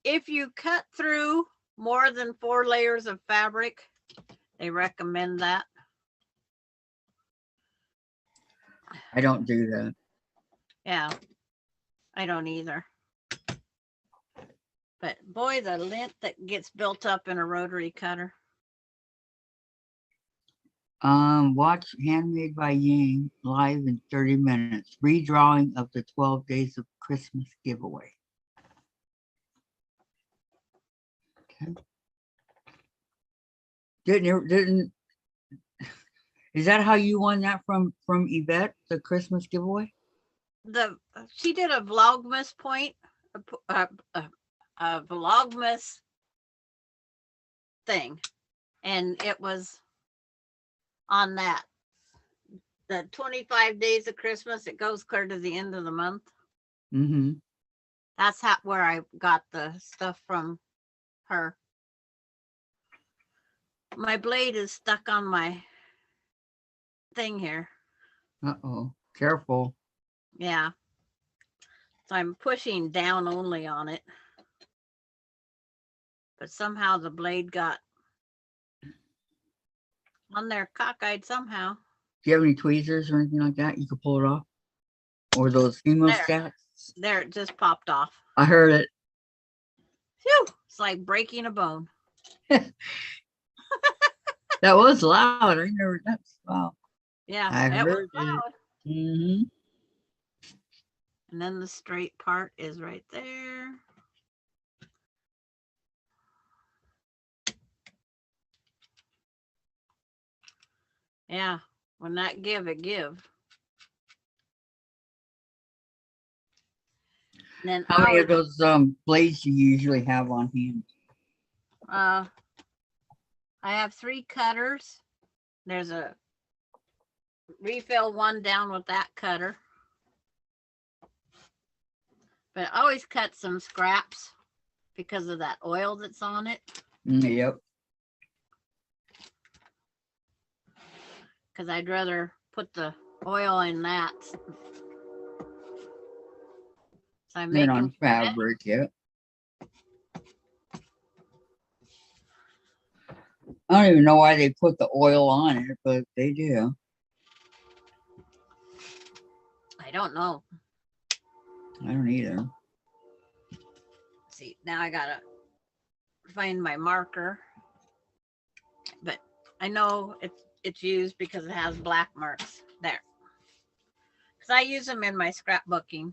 If you cut through more than 4 layers of fabric, they recommend that. I don't do that. Yeah, I don't either. But boy, the lint that gets built up in a rotary cutter. Watch Handmade by Yang live in 30 minutes. Redrawing of the 12 Days of Christmas giveaway. Okay. Is that how you won that from Yvette, the Christmas giveaway? She did a Vlogmas point, a Vlogmas thing, and it was on that. The 25 days of Christmas, it goes clear to the end of the month. Mm-hmm. That's where I got the stuff from her. My blade is stuck on my thing here. Uh-oh. Careful. Yeah. So I'm pushing down only on it. But somehow the blade got on there cockeyed somehow. Do you have any tweezers or anything like that? You could pull it off? Or those hemostats? There, it just popped off. I heard it. Phew! It's like breaking a bone. That was loud. I never that. Wow. Yeah, I it heard was loud. it. Mm-hmm. And then the straight part is right there. Yeah, when that give, it give. And then How many of those blades do you usually have on hand? I have 3 cutters. There's a refill one down with that cutter. But I always cut some scraps because of that oil that's on it. Yep. Because I'd rather put the oil in that. So I'm Then making on fabric, yep. I don't even know why they put the oil on it, but they do. I don't know. I don't either. See, now I gotta find my marker. But I know it's used because it has black marks there. Because I use them in my scrapbooking.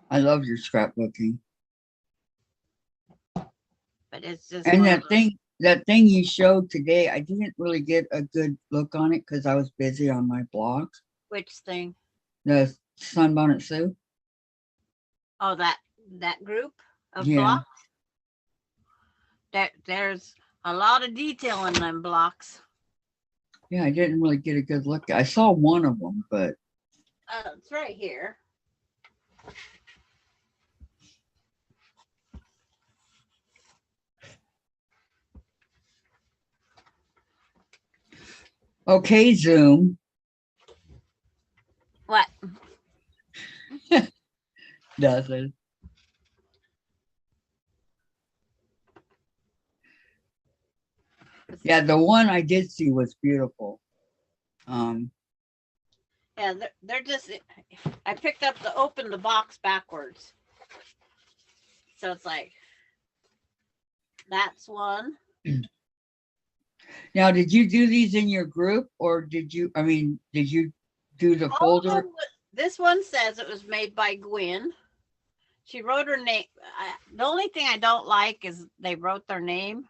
I love your scrapbooking. But it's just And one that of those- thing you showed today, I didn't really get a good look on it because I was busy on my blog. Which thing? The Sunbonnet Sue. Oh, that group of Yeah. blocks. There's a lot of detail in them blocks. Yeah, I didn't really get a good look. I saw one of them, but It's right here. Okay, Zoom. What? Doesn't. Yeah, the one I did see was beautiful. Yeah, they're just, I picked up the open the box backwards. So it's like, that's one. Now, did you do these in your group or did you do the folder? This one says it was made by Gwen. She wrote her name. The only thing I don't like is they wrote their name.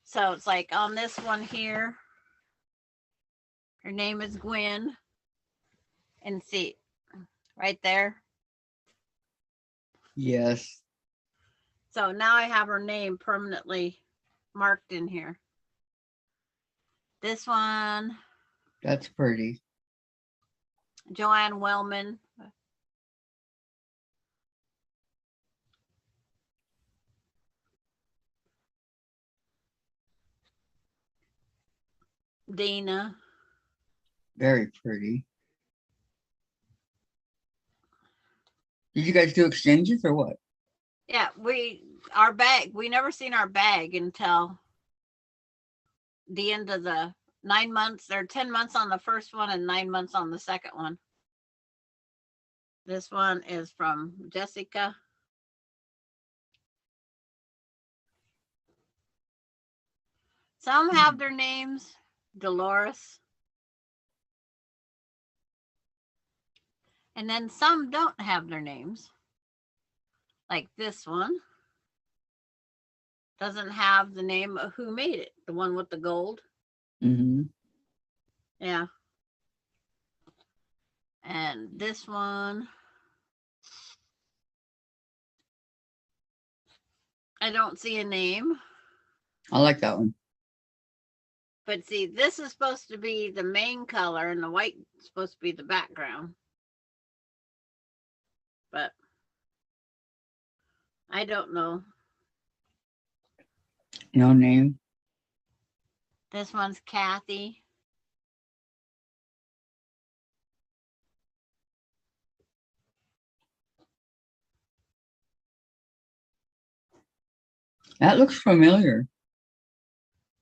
So it's like on this one here, her name is Gwen. And see, right there. Yes. So now I have her name permanently marked in here. This one, That's pretty. Joanne Wellman. Dina. Very pretty. Did you guys do exchanges or what? Yeah, our bag, we never seen our bag until the end of the 9 months or 10 months on the first one and 9 months on the second one. This one is from Jessica. Some have their names, Dolores. And then some don't have their names. Like this one doesn't have the name of who made it, the one with the gold. Mm-hmm. Yeah. And this one, I don't see a name. I like that one. But see, this is supposed to be the main color and the white is supposed to be the background. But I don't know. No name. This one's Kathy. That looks familiar.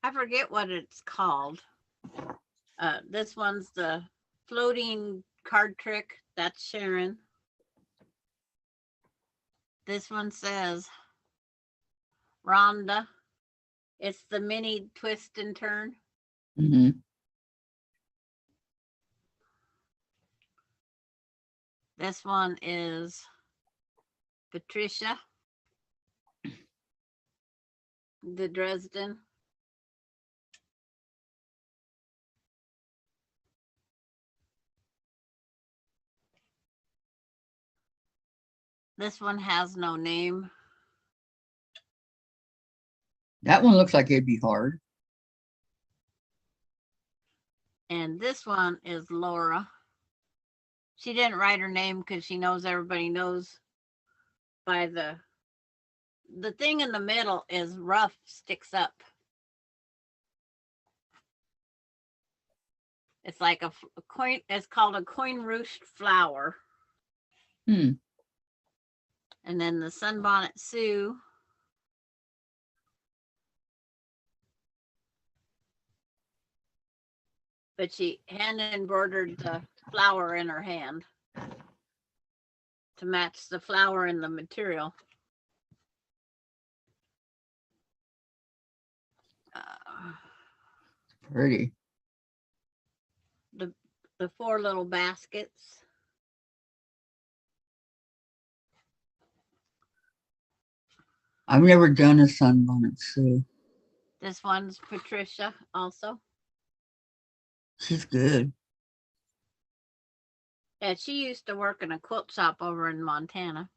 I forget what it's called. This one's the floating card trick. That's Sharon. This one says Rhonda. It's the mini twist and turn. Mm-hmm. This one is Patricia. The Dresden. This one has no name. That one looks like it'd be hard. And this one is Laura. She didn't write her name because she knows everybody knows by the thing in the middle is rough, sticks up. It's like a coin. It's called a coin roost flower. Hmm. And then the Sunbonnet Sue. But she hand embroidered the flower in her hand to match the flower in the material. Pretty. The 4 little baskets. I've never done a sunbonnet Sue. This one's Patricia also. She's good. Yeah, she used to work in a quilt shop over in Montana.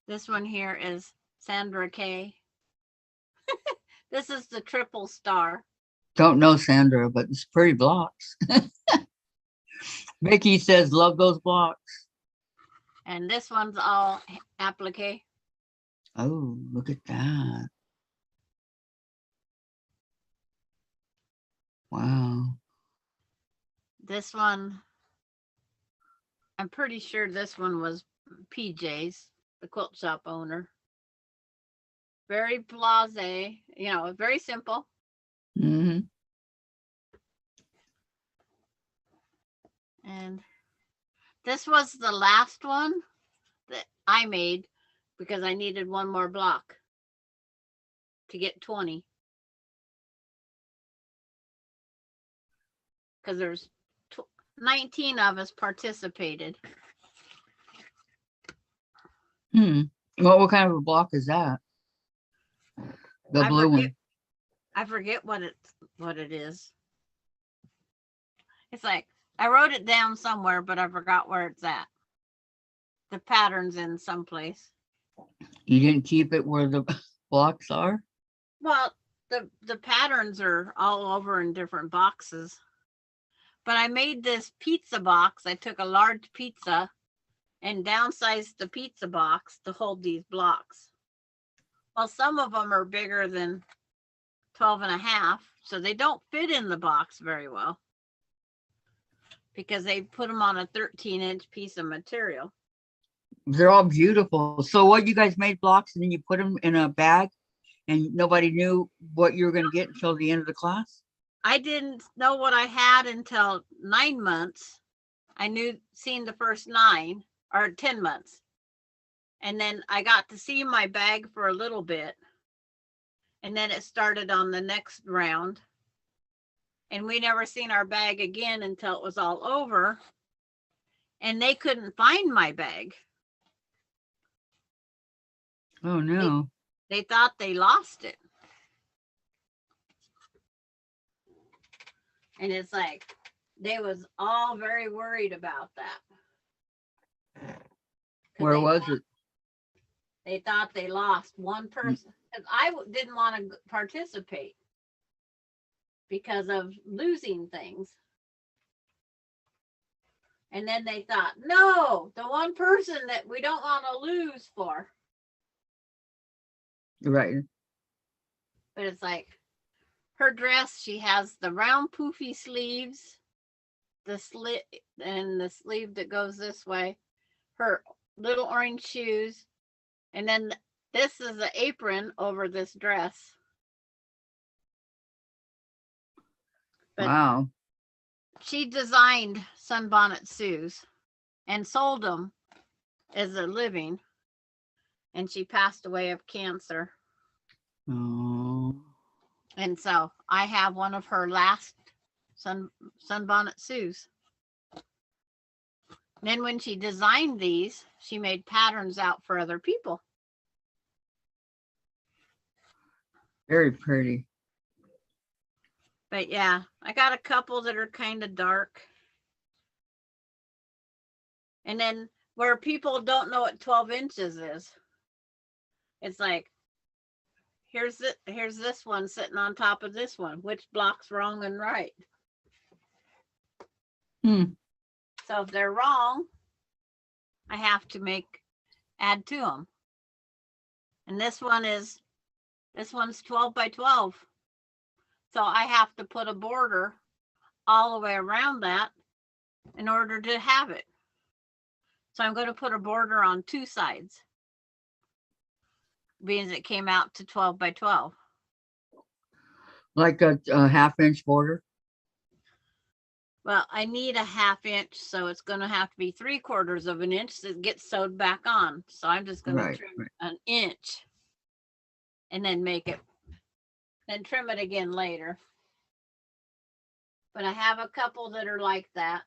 This one here is Sandra K. This is the triple star. Don't know Sandra, but it's pretty blocks. Mickey says, love those blocks. And this one's all applique. Oh, look at that. Wow. This one, I'm pretty sure this one was PJ's, the quilt shop owner. Very blasé, you know, very simple. Mm-hmm. And this was the last one that I made because I needed one more block to get 20. Because there's 19 of us participated. What kind of a block is that? The I blue forget, one. I forget what it is. It's like I wrote it down somewhere, but I forgot where it's at. The pattern's in someplace. You didn't keep it where the blocks are? Well, the patterns are all over in different boxes. But I made this pizza box. I took a large pizza and downsized the pizza box to hold these blocks. Well, some of them are bigger than 12 and a half, so they don't fit in the box very well because they put them on a 13-inch piece of material. They're all beautiful. So what, you guys made blocks and then you put them in a bag and nobody knew what you were going to get until the end of the class? I didn't know what I had until 9 months. I seen the first 9 or 10 months. And then I got to see my bag for a little bit. And then it started on the next round. And we never seen our bag again until it was all over. And they couldn't find my bag. Oh no. They thought they lost it. And it's like, they was all very worried about that. Where was it? They thought they lost one person. Because I didn't want to participate because of losing things. And then they thought, no, the one person that we don't want to lose for. Right. But it's like, her dress, she has the round poofy sleeves, the slit and the sleeve that goes this way, her little orange shoes, and then this is the apron over this dress. But wow. she designed Sunbonnet Sue's and sold them as a living, and she passed away of cancer. Oh. And so I have one of her last Sunbonnet Sue's. Then when she designed these, she made patterns out for other people. Very pretty. But yeah, I got a couple that are kind of dark. And then where people don't know what 12 inches is, it's like, here's this one sitting on top of this one. Which block's wrong and right? So if they're wrong, I have to add to them. And this one's 12 by 12. So I have to put a border all the way around that in order to have it. So I'm going to put a border on 2 sides, being it came out to 12 by 12. Like a 1/2-inch border? Well, I need a 1/2 inch, so it's going to have to be 3/4 of an inch that gets sewed back on. So I'm just going to trim an inch and then then trim it again later. But I have a couple that are like that.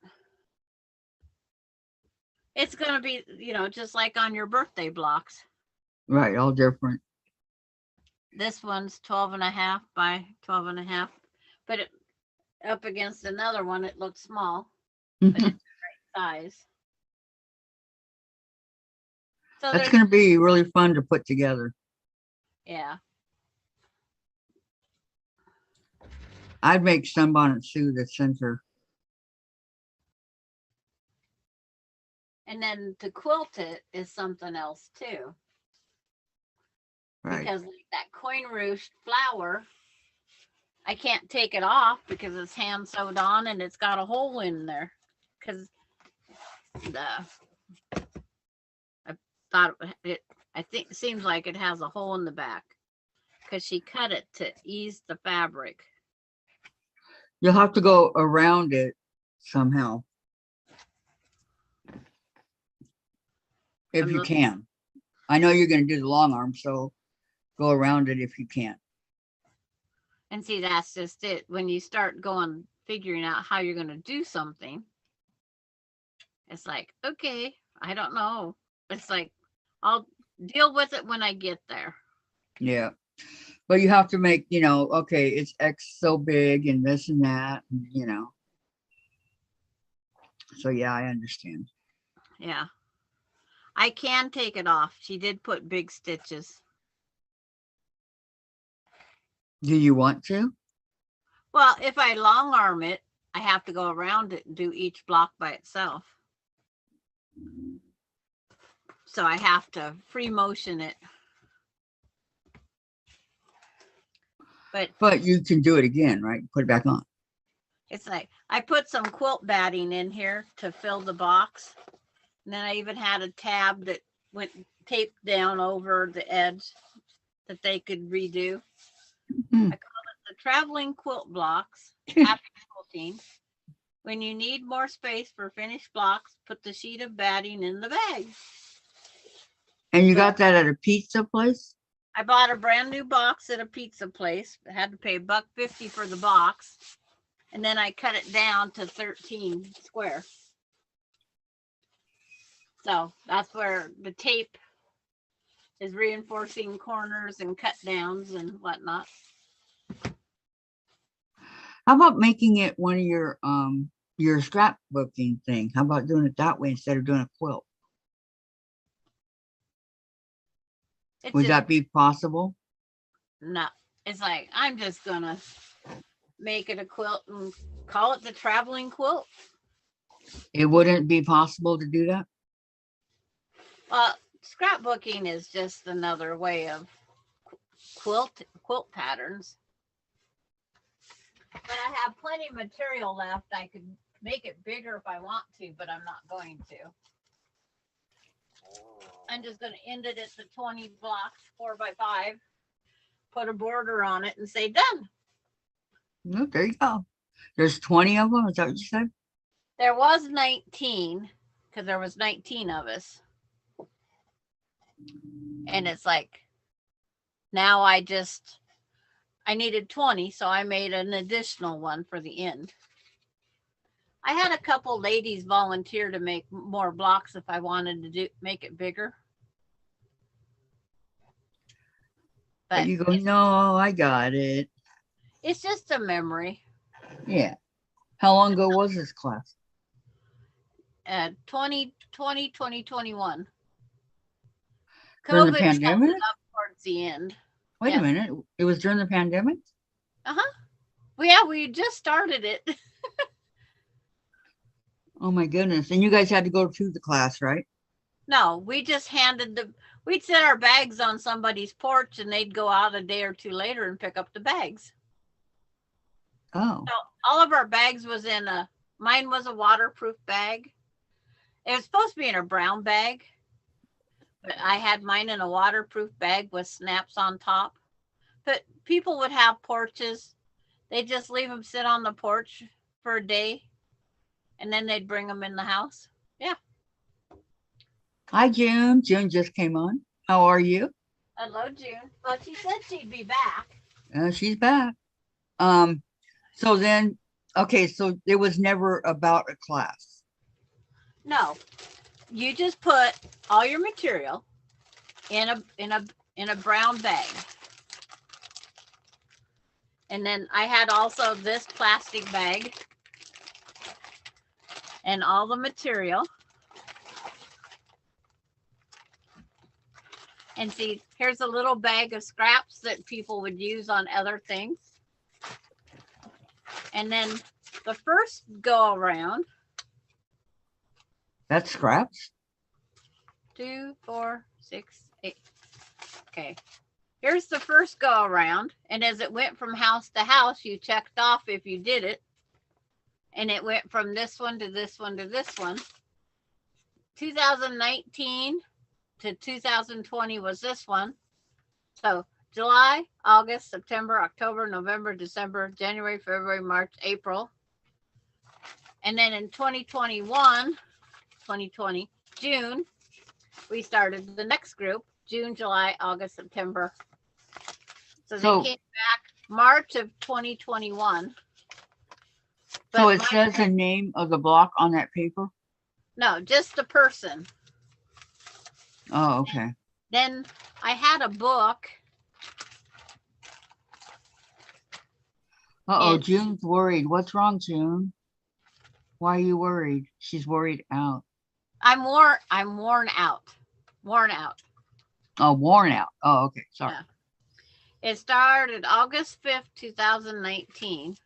It's going to be, just like on your birthday blocks. Right, all different. This one's 12 and a half by 12 and a half, but up against another one, it looks small, but it's the right size. So that's going to be really fun to put together. Yeah. I'd make Sunbonnet Sue the center. And then to quilt it is something else too. Right. Because like that coin ruche flower, I can't take it off because it's hand sewed on and it's got a hole in there. Because I thought I think it seems like it has a hole in the back because she cut it to ease the fabric. You'll have to go around it somehow. If I'm you looking- can. I know you're going to do the long arm, so go around it if you can. And see, that's just it. When you start figuring out how you're going to do something, it's like, okay, I don't know. It's like, I'll deal with it when I get there. Yeah. But you have to make, okay, it's X so big and this and that, So yeah, I understand. Yeah. I can take it off. She did put big stitches. Do you want to? Well, if I long arm it, I have to go around it and do each block by itself. So I have to free motion it. But you can do it again, right? Put it back on. It's like I put some quilt batting in here to fill the box. And then I even had a tab that went taped down over the edge that they could redo. Hmm. I call it the traveling quilt blocks. Happy quilting. When you need more space for finished blocks, put the sheet of batting in the bag. And you got that at a pizza place? I bought a brand new box at a pizza place. I had to pay $1.50 for the box. And then I cut it down to 13 square. So that's where the tape is reinforcing corners and cut downs and whatnot. How about making it one of your scrapbooking thing? How about doing it that way instead of doing a quilt? It's Would just, that be possible? no, it's like, I'm just gonna make it a quilt and call it the traveling quilt. It wouldn't be possible to do that? Scrapbooking is just another way of quilt patterns. But I have plenty of material left. I could make it bigger if I want to, but I'm not going to. I'm just going to end it at the 20 blocks, 4x5, put a border on it and say done. No, there you go. There's 20 of them. Is that what you said? There was 19 because there was 19 of us. And it's like, now I needed 20, so I made an additional one for the end. I had a couple ladies volunteer to make more blocks if I wanted to make it bigger. But you go, no, I got it. It's just a memory. Yeah. How long ago was this class? 2020, 2021. During the COVID pandemic? up towards the end. Wait Yeah. a minute. It was during the pandemic? Well, yeah, we just started it. Oh my goodness. And you guys had to go to the class, right? No, we just we'd set our bags on somebody's porch and they'd go out a day or two later and pick up the bags. Oh. So all of our bags was mine was a waterproof bag. It was supposed to be in a brown bag, but I had mine in a waterproof bag with snaps on top. But people would have porches. They'd just leave them sit on the porch for a day and then they'd bring them in the house. Yeah. Hi, June. June just came on. How are you? Hello, June. Well, she said she'd be back. She's back. So then, okay, so it was never about a class. No, you just put all your material in a brown bag. And then I had also this plastic bag and all the material. And see, here's a little bag of scraps that people would use on other things. And then the first go around. That's scraps? 2, 4, 6, 8. Okay. Here's the first go around. And as it went from house to house, you checked off if you did it. And it went from this one to this one to this one. 2019 to 2020 was this one. So July, August, September, October, November, December, January, February, March, April. And then in 2020, June, we started the next group, June, July, August, September. So they So- came back March of 2021. So But it says the name of the block on that paper? no, just the person. Oh, okay. Then I had a book. Uh-oh, And- June's worried. What's wrong, June? Why are you worried? She's worried out. I'm worn out. Worn out. Oh, worn out. Oh, okay. Sorry. Yeah. It started August 5th, 2019.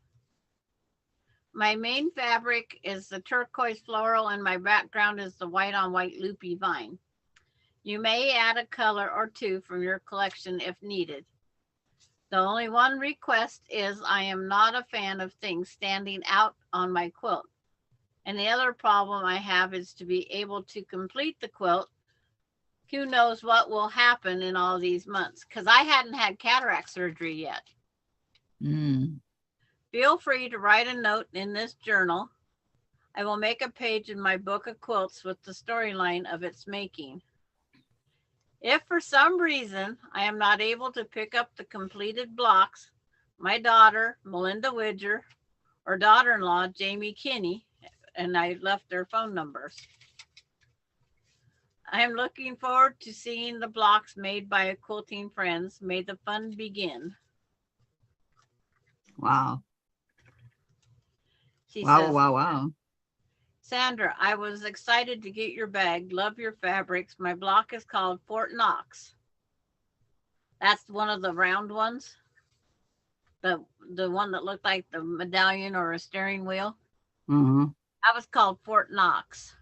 My main fabric is the turquoise floral and my background is the white on white loopy vine. You may add a color or two from your collection if needed. The only one request is I am not a fan of things standing out on my quilt. And the other problem I have is to be able to complete the quilt. Who knows what will happen in all these months? Because I hadn't had cataract surgery yet. Mm. Feel free to write a note in this journal. I will make a page in my book of quilts with the storyline of its making. If for some reason I am not able to pick up the completed blocks, my daughter, Melinda Widger, or daughter-in-law, Jamie Kinney, and I left their phone numbers. I am looking forward to seeing the blocks made by quilting friends. May the fun begin. Wow. She Wow, says, wow, wow. Sandra, I was excited to get your bag. Love your fabrics. My block is called Fort Knox. That's one of the round ones. The one that looked like the medallion or a steering wheel. Mm-hmm. That was called Fort Knox.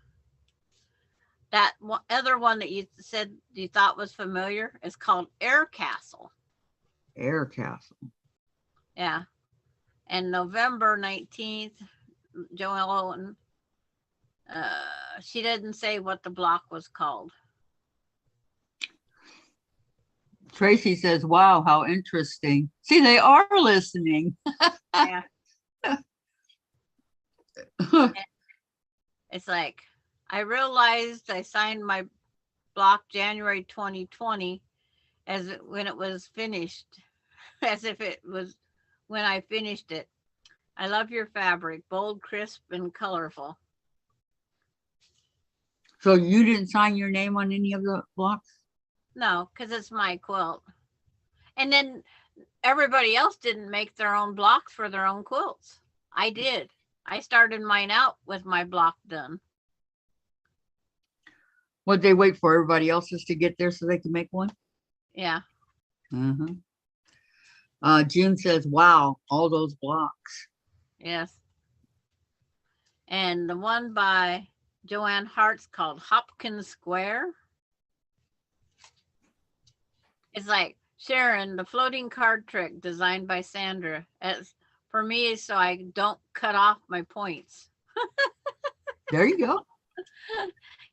That other one that you said you thought was familiar is called Air Castle. Air Castle. Yeah. And November 19th, Joelle Owen, she didn't say what the block was called. Tracy says, wow, how interesting. See, they are listening. Yeah. It's like, I realized I signed my block January 2020 when it was finished, as if it was when I finished it. I love your fabric, bold, crisp, and colorful. So you didn't sign your name on any of the blocks? No, because it's my quilt. And then everybody else didn't make their own blocks for their own quilts. I did. I started mine out with my block done. Would they wait for everybody else's to get there so they can make one? Yeah. Uh-huh. June says, wow, all those blocks. Yes. And the one by Joanne Hart's called Hopkins Square. It's like Sharon, the floating card trick designed by Sandra. As for me, so I don't cut off my points. There you go.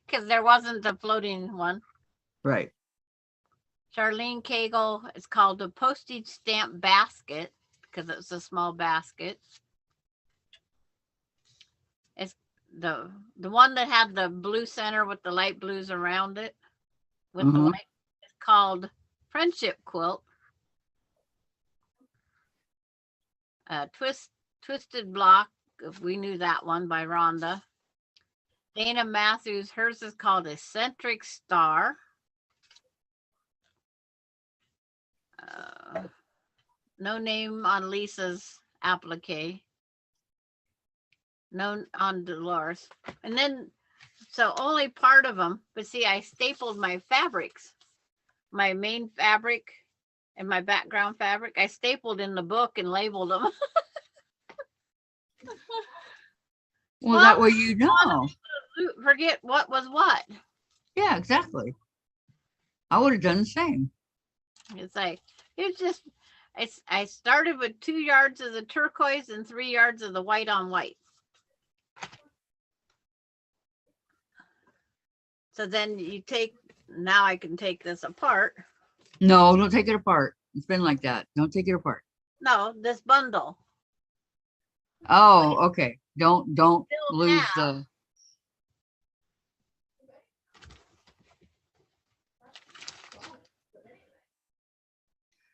Because there wasn't a floating one. Right. Charlene Cagle, it's called a postage stamp basket because it's a small basket. It's the one that had the blue center with the light blues around it with the white. It's called Friendship Quilt. Twisted Block, if we knew that one, by Rhonda. Dana Matthews, hers is called Eccentric Star. No name on Lisa's applique. No on Dolores. And then, so only part of them, but see, I stapled my fabrics. My main fabric and my background fabric, I stapled in the book and labeled them. Well, that way you know. Forget what was what. Yeah, exactly. I would have done the same. It's like, it's just, I started with 2 yards of the turquoise and 3 yards of the white on white. So then you take, now I can take this apart. No, don't take it apart. It's been like that. Don't take it apart. No, this bundle. Oh, okay. Don't Still lose have- the.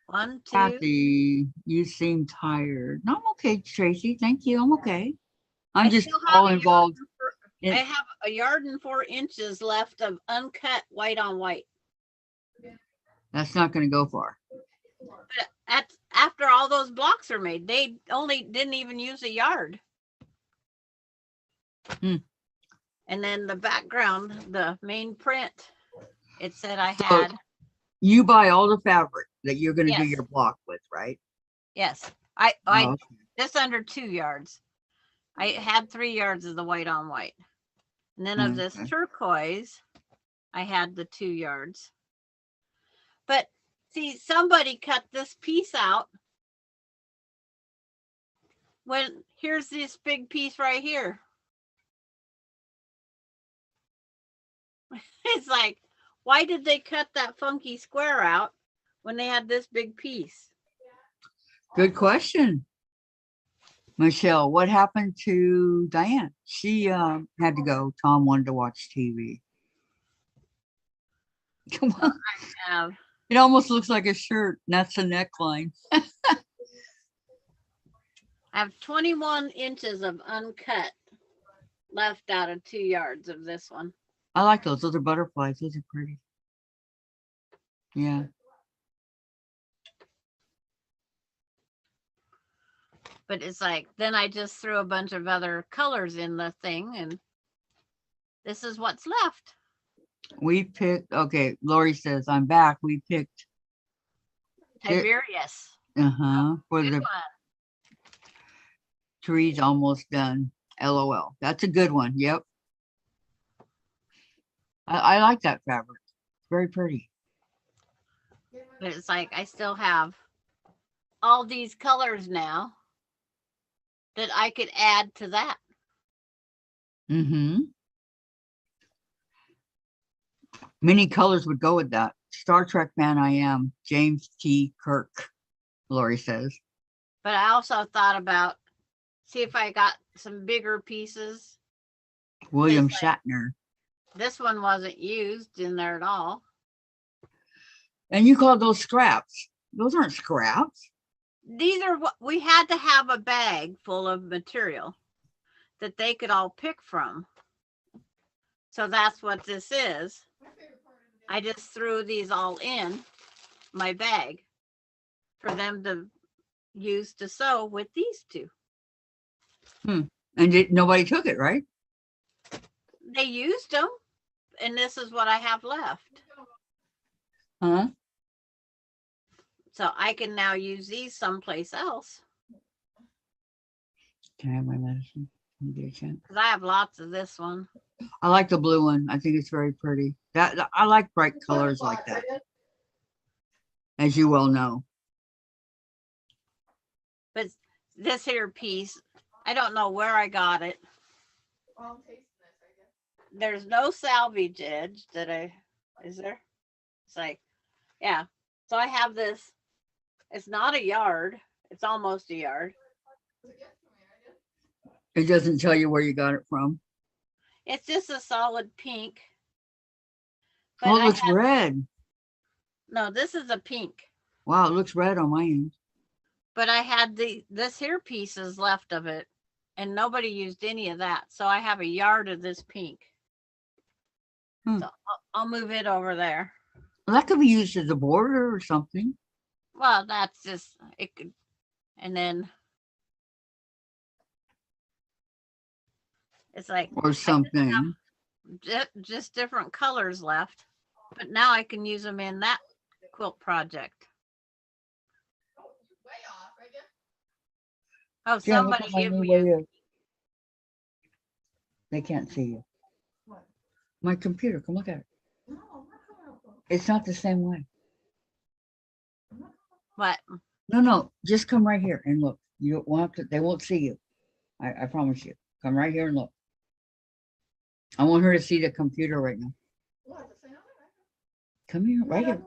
One, two. Kathy, you seem tired. No, I'm okay, Tracy. Thank you. I'm okay. I'm I just still have all a yard involved. and four- in- I have a yard and 4 inches left of uncut white on white. That's not going to go far. But after all those blocks are made, they only didn't even use a yard. Hmm. And then the background, the main print, it said I So- had, You buy all the fabric that you're going to do Yes. your block with, right? yes, I Oh, okay. just under 2 yards. I had 3 yards of the white on white. And then of this Okay. turquoise, I had the 2 yards. But see, somebody cut this piece out. When here's this big piece right here. It's like, why did they cut that funky square out when they had this big piece? Good question. Michelle, what happened to Diane? She had to go. Tom wanted to watch TV. Come on. Have It almost looks like a shirt. And that's the neckline. I have 21 inches of uncut left out of 2 yards of this one. I like those. Those are butterflies. Those are pretty. Yeah. But it's like, then I just threw a bunch of other colors in the thing, and this is what's left. We picked, okay, Lori says, I'm back. We picked, It- Tiberius. for Good the one. trees almost done. LOL. That's a good one. Yep. I like that fabric. Very pretty. But it's like, I still have all these colors now that I could add to that. Mm-hmm. Many colors would go with that. Star Trek fan I am. James T. Kirk, Lori says. But I also thought about, see if I got some bigger pieces. William It's like- Shatner. This one wasn't used in there at all. And you call those scraps. Those aren't scraps. These are what we had to have, a bag full of material that they could all pick from. So that's what this is. I just threw these all in my bag for them to use to sew with these two. And nobody took it, right? They used them, and this is what I have left. Huh? So I can now use these someplace else Can I have my medicine? Can you get a chance? because I have lots of this one. I like the blue one. I think it's very pretty. That I like bright colors like that, as you well know. But this here piece, I don't know where I got it. There's no salvage edge that is there? It's like, yeah. So I have this. It's not a yard. It's almost a yard. It doesn't tell you where you got it from. It's just a solid pink. But Oh, it I looks had- red. no, this is a pink. Wow, it looks red on my end. But I had this here pieces left of it, and nobody used any of that. So I have a yard of this pink. Hmm. So I'll move it over there. Well, that could be used as a border or something. Well, that's just, it could, and then it's like Or something. just different colors left, but now I can use them in that quilt project. Oh, Yeah, look somebody at my give new me way of- They can't see you. My computer, come look at it. It's not the same way. But No, just come right here and look. You won't have to, they won't see you. I promise you. Come right here and look. I want her to see the computer right now. Come here, right here.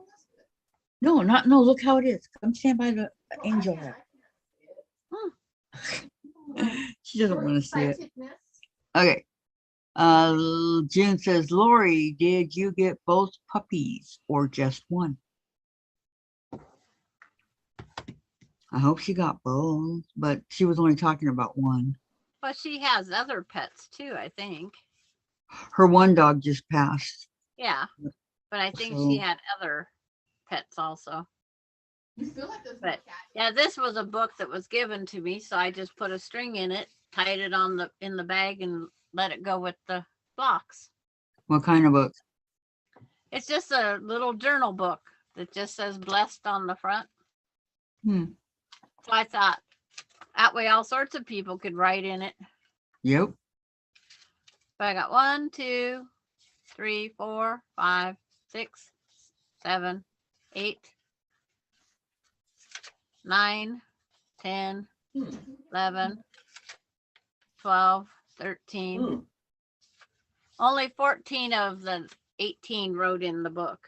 No, no, look how it is. Come stand by the angel head. She doesn't want to see it. Okay. June says, Lori, did you get both puppies or just one? I hope she got both, but she was only talking about one. but she has other pets too, I think. Her one dog just passed. Yeah. But I think So- she had other pets also. But yeah, this was a book that was given to me, so I just put a string in it, tied it on in the bag, and let it go with the blocks. What kind of book? It's just a little journal book that just says blessed on the front. Hmm. So I thought that way all sorts of people could write in it. Yep. But I got 1, 2, 3, 4, 5, 6, 7, 8, 9, 10, 11, 12, 13. Only 14 of the 18 wrote in the book.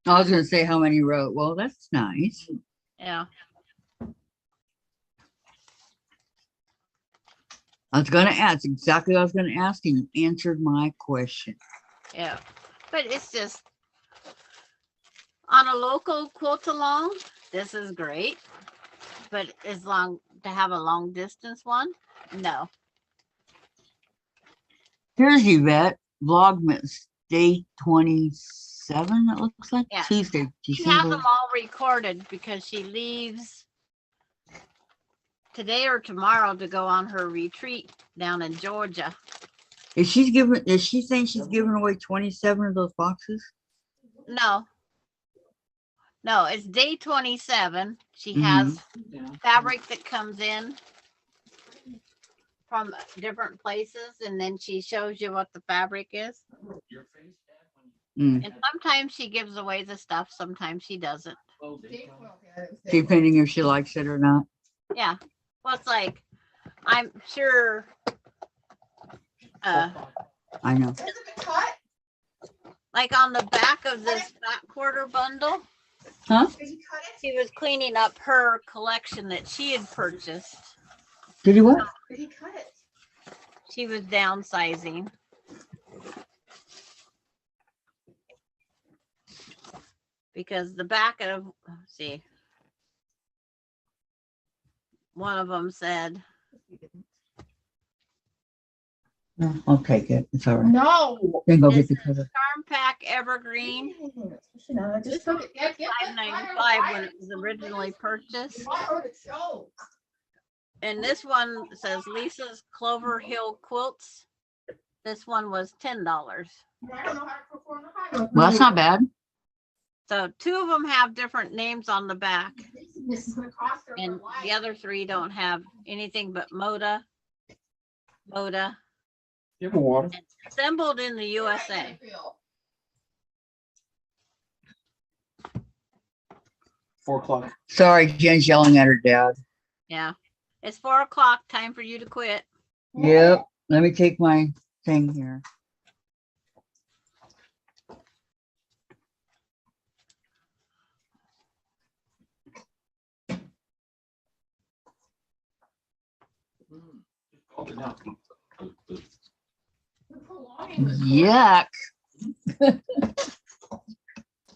I was going to say how many wrote. Well, that's nice. Yeah. I was going to ask exactly what I was going to ask, and you answered my question. Yeah. But it's just on a local quilt along, this is great. But as long to have a long distance one, no. Here's Yvette, Vlogmas, day 27, it looks like. Yeah. Tuesday, She has December. them all recorded because she leaves today or tomorrow to go on her retreat down in Georgia. Is she saying she's giving away 27 of those boxes? No. No, it's day 27. She Mhm. has fabric that comes in from different places, and then she shows you what the fabric is. Mm. And sometimes she gives away the stuff, sometimes she doesn't. Depending if she likes it or not. Yeah. Well, it's like, I'm sure I know. like on the back of this back quarter bundle, Huh? she was cleaning up her collection that she had purchased. Did you what? She was downsizing. Because the back of, let's see, one of them said, No, I'll take it. It's all right. No. Then go This get the cover. Charm Pack Evergreen, Just took it. $5.95 when it was originally purchased. And this one says Lisa's Clover Hill Quilts. This one was $10. Well, that's not bad. So 2 of them have different names on the back, and the other 3 don't have anything but Moda, Give them water. and assembled in the USA. 4 o'clock. Sorry, Jen's yelling at her dad. Yeah, it's 4 o'clock. Time for you to quit. Yep. Let me take my thing here. Yuck.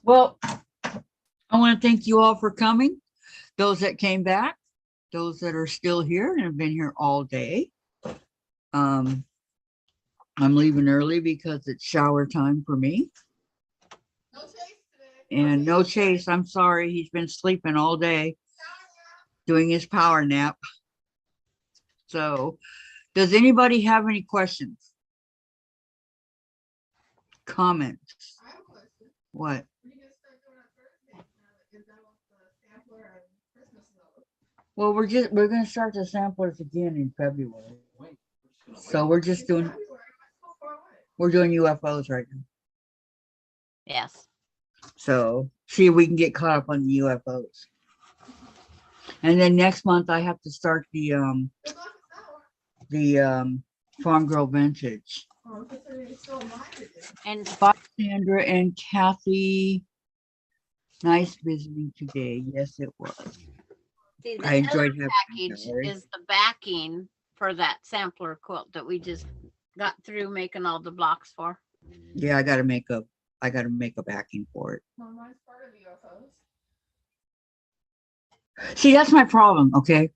Well, I want to thank you all for coming. Those that came back, those that are still here and have been here all day. I'm leaving early because it's shower time for me. And no Chase, I'm sorry, he's been sleeping all day doing his power nap. So, does anybody have any questions? Comments? What? Well, we're going to start the samplers again in February. So we're doing UFOs right now. Yes. So see if we can get caught up on the UFOs. And then next month I have to start the Farm Girl Vintage. Oh, considering it's still mine to do. And Bye, Sandra and Kathy. Nice visiting today. Yes, it was. see, the I other enjoyed having you, package Valerie. is the backing for that sampler quilt that we just got through making all the blocks for. Yeah, I gotta make a backing for it. No, mine's part of the UFOs. See, that's my problem, okay?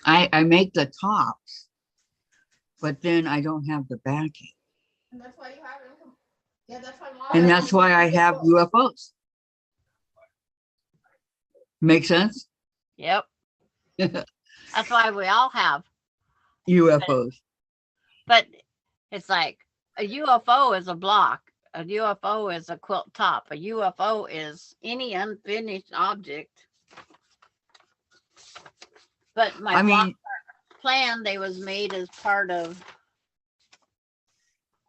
I make the tops, but then I don't have the backing. And that's why you have it. Yeah, that's why mom. And that's why I have UFOs. Make sense? Yep. That's why we all have. UFOs. But it's like a UFO is a block. A UFO is a quilt top. A UFO is any unfinished object. But my I block mean, plan, they was made as part of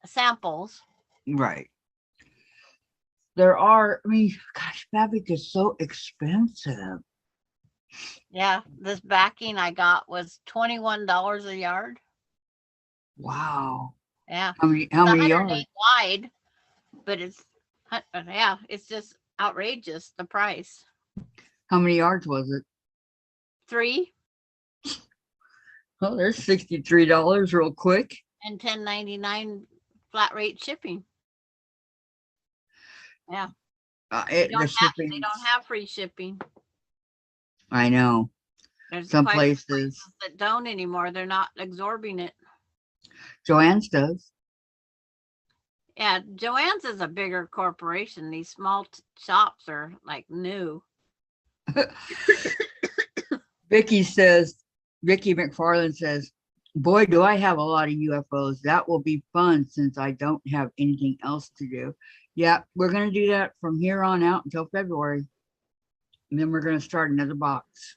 samples. right. There are, I mean, gosh, fabric is so expensive. Yeah, this backing I got was $21 a yard. Wow. Yeah, How many it's 108 yards? wide, but yeah, it's just outrageous the price. How many yards was it? 3 Oh, there's $63 real quick. and $10.99 flat rate shipping. Yeah, they The don't shipping, have free shipping. I know. There's Some quite a few places, that don't anymore. They're not absorbing it. Joanne's does. Yeah, Joann's is a bigger corporation. These small shops are like new. Vicky McFarland says, boy, do I have a lot of UFOs. That will be fun since I don't have anything else to do. Yeah, we're going to do that from here on out until February. And then we're going to start another box.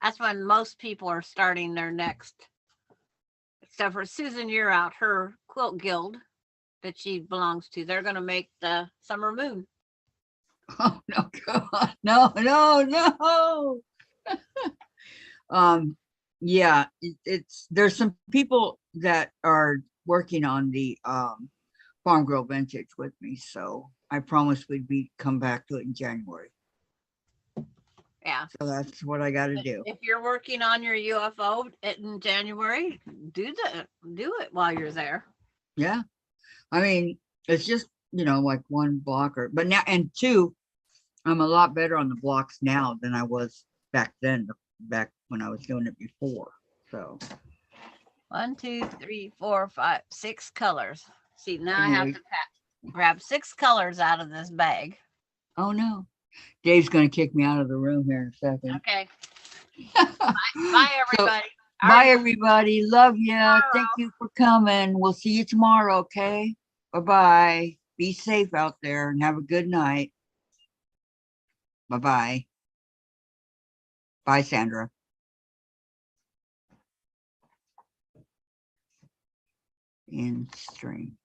That's when most people are starting their next. Except for Susan, you're out, her quilt guild that she belongs to. They're going to make the summer moon. Oh, no, God. No. Yeah, there's some people that are working on the Farm Girl Vintage with me, so I promised we'd come back to it in January. Yeah. So that's what I got to do. If you're working on your UFO in January, do it while you're there. Yeah, I mean, it's just like one blocker, but now, and two, I'm a lot better on the blocks now than I was back then, back when I was doing it before. So 1, 2, 3, 4, 5, 6 colors. See, now I have anyway, to grab 6 colors out of this bag. oh no, Dave's going to kick me out of the room here in a second. Okay. Bye, everybody. Bye, everybody. Love you. Thank you for coming. We'll see you tomorrow, okay? Bye-bye. Be safe out there and have a good night. Bye-bye. Bye, Sandra. In string.